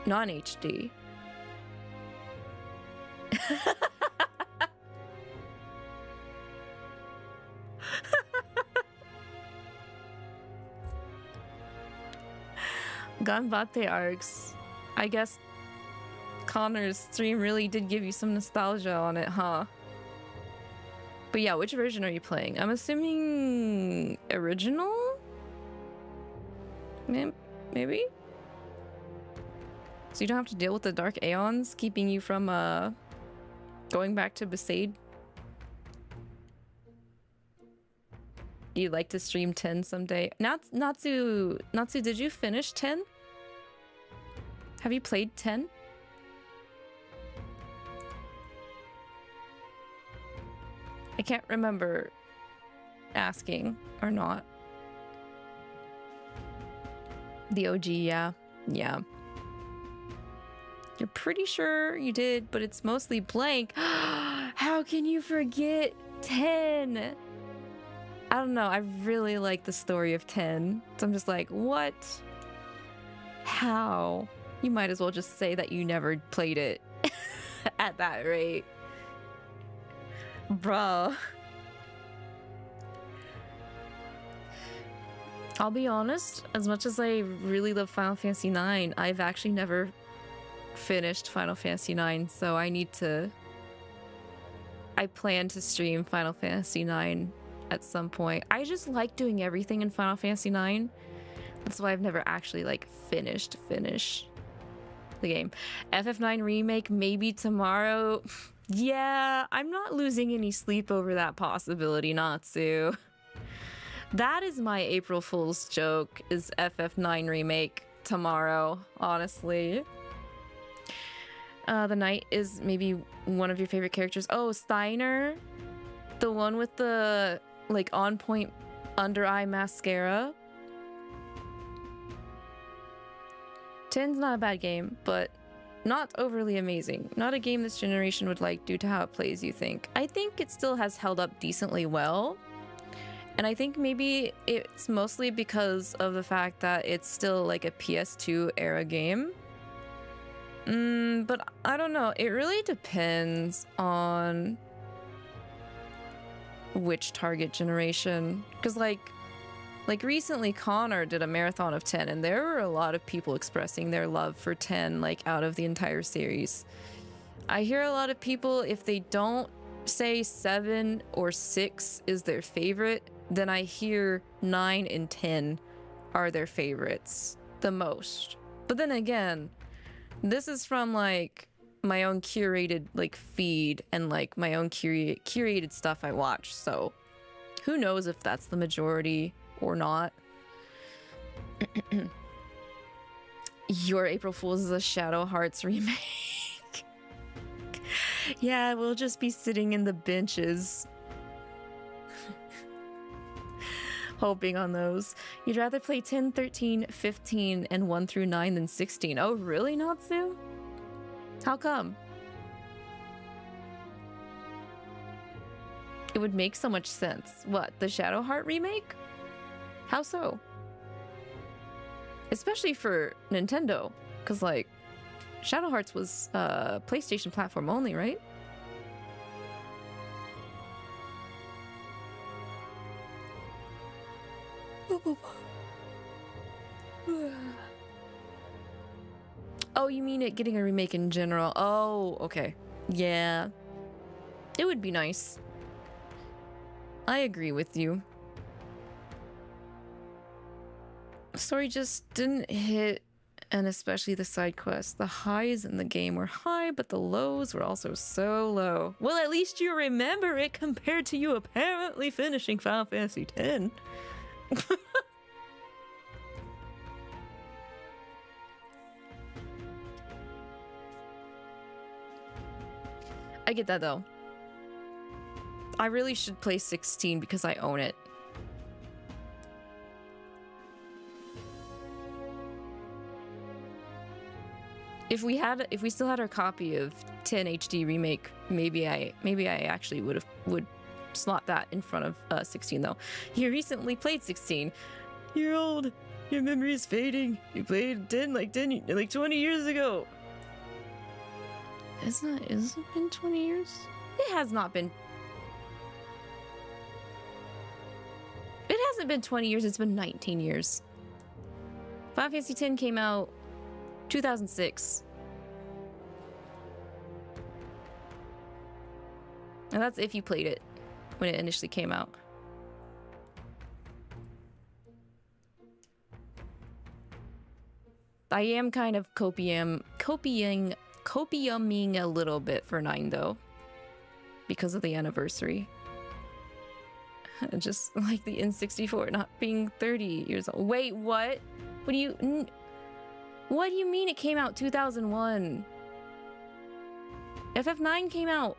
[SPEAKER 4] non-HD? Ganbate arcs. I guess Connor's stream really did give you some nostalgia on it, huh? But yeah, which version are you playing? I'm assuming original? Maybe? So you don't have to deal with the Dark Aeons keeping you from going back to Besaid? You'd like to stream 10 someday? Natsu, did you finish 10? Have you played 10? I can't remember asking or not. The OG, yeah. Yeah. You're pretty sure you did, but it's mostly blank. How can you forget 10? I don't know. I really like the story of 10. So I'm just like, what? How? You might as well just say that you never played it at that rate. Bruh. I'll be honest, as much as I really love Final Fantasy IX, I've actually never finished Final Fantasy IX, so I plan to stream Final Fantasy IX at some point. I just like doing everything in Final Fantasy IX. That's why I've never actually like finished the game. FF9 remake maybe tomorrow. Yeah, I'm not losing any sleep over that possibility, Natsu. That is my April Fool's joke, is FF9 remake tomorrow, honestly. The Knight is maybe one of your favorite characters. Oh, Steiner? The one with the, like, on-point under-eye mascara? 10's not a bad game, but not overly amazing. Not a game this generation would like due to how it plays, you think. I think it still has held up decently well. And I think maybe it's mostly because of the fact that it's still like a PS2 era game. But I don't know. It really depends on which target generation. Because like recently Connor did a marathon of 10 and there were a lot of people expressing their love for 10 like out of the entire series. I hear a lot of people, if they don't say 7 or 6 is their favorite, then I hear 9 and 10 are their favorites the most. But then again, this is from like my own curated like feed and like my own curated stuff I watch, so who knows if that's the majority or not. Your April Fool's is a Shadow Hearts remake. Yeah, we'll just be sitting in the benches hoping on those. You'd rather play 10, 13, 15, and 1 through 9 than 16. Oh, really, Natsu? How come? It would make so much sense. What, the Shadow Heart remake? How so? Especially for Nintendo, because like Shadow Hearts was PlayStation platform only, right? Oh, you mean it getting a remake in general? Oh, okay. Yeah. It would be nice. I agree with you. Story just didn't hit, and especially the side quests. The highs in the game were high, but the lows were also so low. Well, at least you remember it compared to you apparently finishing Final Fantasy X. I get that though. I really should play 16 because I own it. If we still had our copy of 10 HD remake, maybe I actually would slot that in front of 16 though. You recently played 16. You're old. Your memory is fading. You played 10 like 20 years ago. Has it been 20 years? It has not been. It hasn't been 20 years, it's been 19 years. Final Fantasy X came out 2006. And that's if you played it when it initially came out. I am kind of copying a little bit for 9 though, because of the anniversary. Just like the N64 not being 30 years old. Wait, what? What do you mean it came out 2001? FF9 came out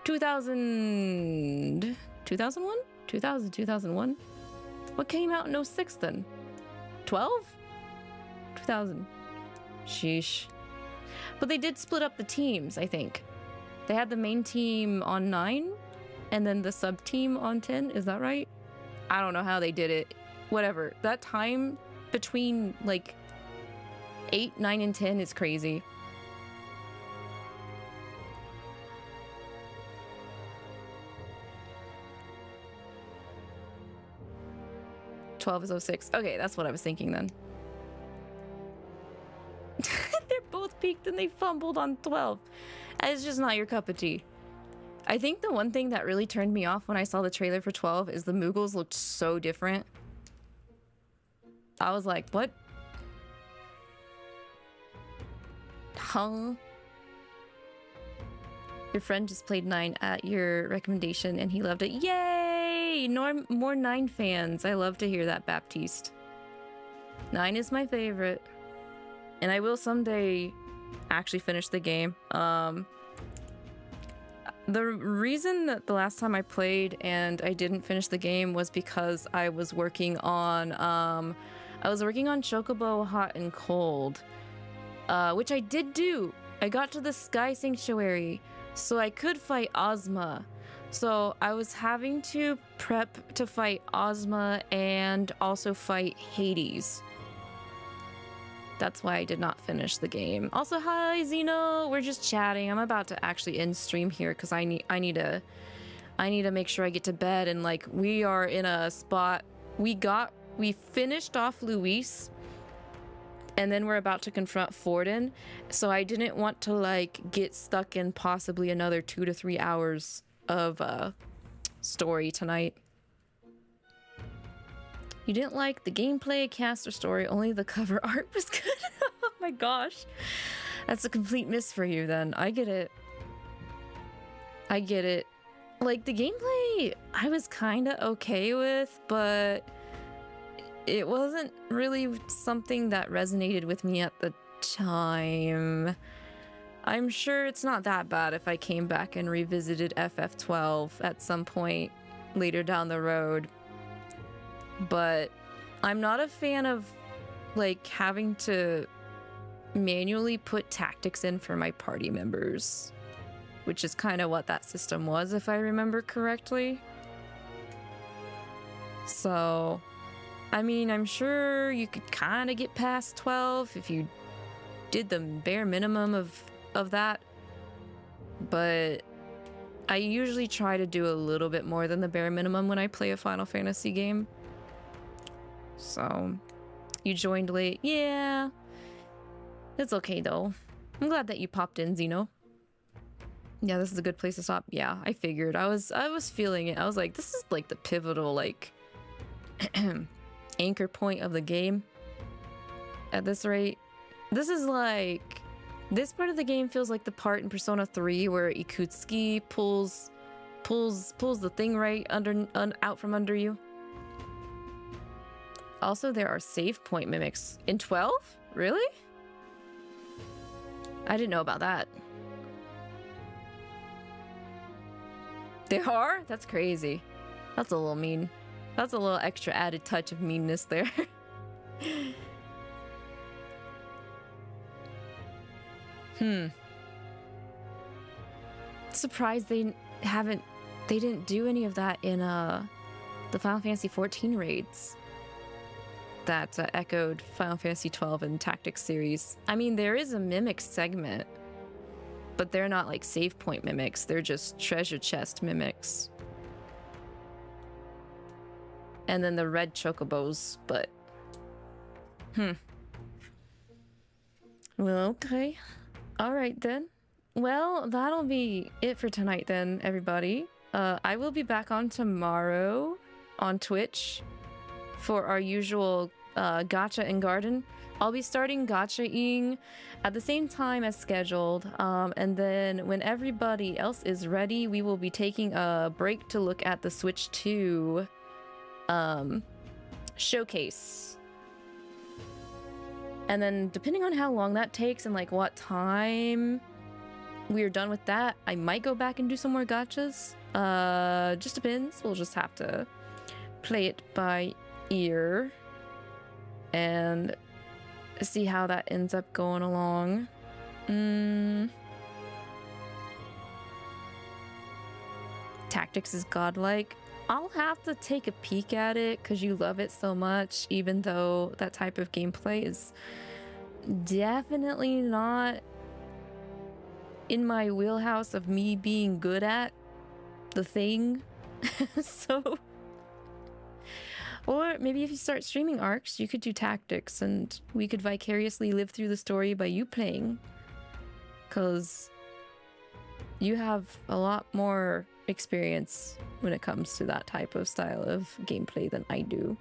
[SPEAKER 4] 2001? 2001? What came out in 06 then? 12? 2000. Sheesh. But they did split up the teams, I think. They had the main team on 9 and then the sub team on 10, is that right? I don't know how they did it. Whatever. That time between like 8, 9, and 10 is crazy. '12 is 06. Okay, that's what I was thinking then. They're both peaked and they fumbled on 12. It's just not your cup of tea. I think the one thing that really turned me off when I saw the trailer for 12 is the Moogles looked so different. I was like, what? Huh? Your friend just played 9 at your recommendation and he loved it. Yay! More 9 fans. I love to hear that, Baptiste. 9 is my favorite. And I will someday actually finish the game. The reason that the last time I played and I didn't finish the game was because I was working on Chocobo Hot and Cold, which I did do. I got to the Sky Sanctuary, so I could fight Ozma. So I was having to prep to fight Ozma and also fight Hades. That's why I did not finish the game. Also, hi Zeno, we're just chatting. I'm about to actually end stream here because I need to make sure I get to bed, and like we are in a spot. We finished off Luis, and then we're about to confront Forden. So I didn't want to like get stuck in possibly another 2 to 3 hours of story tonight. You didn't like the gameplay, cast, or story, only the cover art was good. Oh my gosh. That's a complete miss for you then. I get it. I get it. Like the gameplay, I was kind of okay with, but it wasn't really something that resonated with me at the time. I'm sure it's not that bad if I came back and revisited FF12 at some point later down the road. But I'm not a fan of like having to manually put tactics in for my party members, which is kind of what that system was, if I remember correctly. So, I mean, I'm sure you could kind of get past 12 if you did the bare minimum of that, but I usually try to do a little bit more than the bare minimum when I play a Final Fantasy game. So, You joined late. Yeah. It's okay though. I'm glad that you popped in, Xeno. Yeah, this is a good place to stop. Yeah, I figured. I was feeling it. I was like, this is like the pivotal like anchor point of the game. At this rate, this is like this part of the game feels like the part in Persona 3 where 𝐒𝐶𝐏𝐿 pulls the thing right out from under you. Also, there are save point mimics in 12? Really? I didn't know about that. There are? That's crazy. That's a little mean. That's a little extra added touch of meanness there. Surprised they didn't do any of that in the Final Fantasy XIV raids that echoed Final Fantasy XII and Tactics series. I mean, there is a mimic segment, but they're not like save point mimics. They're just treasure chest mimics. And then the red chocobos, but well, okay. All right then. Well, that'll be it for tonight then, everybody. I will be back on tomorrow on Twitch for our usual gacha and garden. I'll be starting gacha-ing at the same time as scheduled, and then when everybody else is ready, we will be taking a break to look at the Switch 2 showcase. And then depending on how long that takes and like what time we're done with that, I might go back and do some more gachas. Just depends. We'll just have to play it by ear and see how that ends up going along. Tactics is godlike. I'll have to take a peek at it because you love it so much, even though that type of gameplay is definitely not in my wheelhouse of me being good at the thing. So, or maybe if you start streaming arcs, you could do tactics and we could vicariously live through the story by you playing, because you have a lot more experience when it comes to that type of style of gameplay than I do.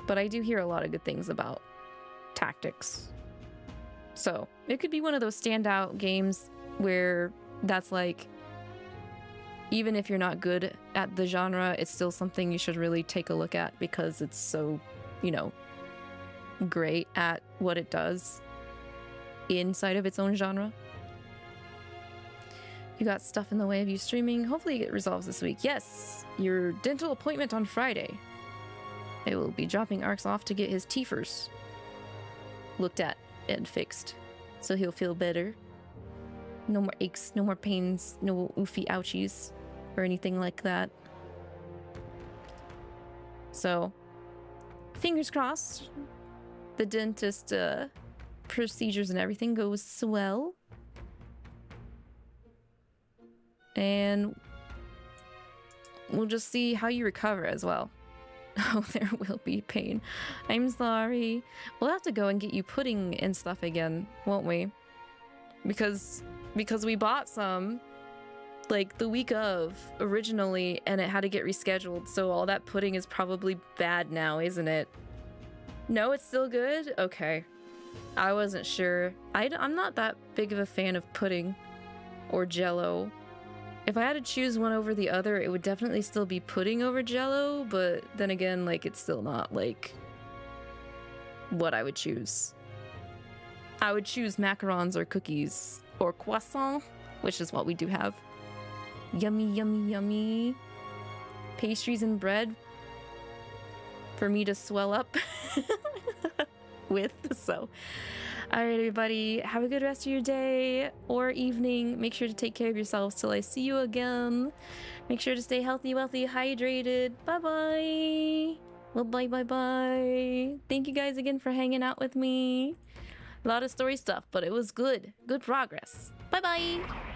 [SPEAKER 4] But I do hear a lot of good things about tactics. So it could be one of those standout games where that's like, even if you're not good at the genre, it's still something you should really take a look at because it's so, you know, great at what it does inside of its own genre. You got stuff in the way of you streaming. Hopefully it resolves this week. Yes, your dental appointment on Friday. I will be dropping Arx off to get his teethers looked at and fixed, so he'll feel better. No more aches, no more pains, no oofy ouchies or anything like that. So, fingers crossed, the dentist procedures and everything goes well. And we'll just see how you recover as well. Oh, there will be pain. I'm sorry. We'll have to go and get you pudding and stuff again, won't we? Because we bought some like the week of originally and it had to get rescheduled, so all that pudding is probably bad now, isn't it? No, it's still good? Okay. I wasn't sure. I'm not that big of a fan of pudding or jello. If I had to choose one over the other, it would definitely still be pudding over jello, but then again, like, it's still not, like, what I would choose. I would choose macarons or cookies or croissant, which is what we do have. Yummy, yummy, yummy. Pastries and bread for me to swell up with, so... Alright, everybody, have a good rest of your day or evening. Make sure to take care of yourselves till I see you again. Make sure to stay healthy, wealthy, hydrated. Bye-bye. Well, bye-bye-bye. Thank you guys again for hanging out with me. A lot of story stuff, but it was good. Good progress. Bye-bye.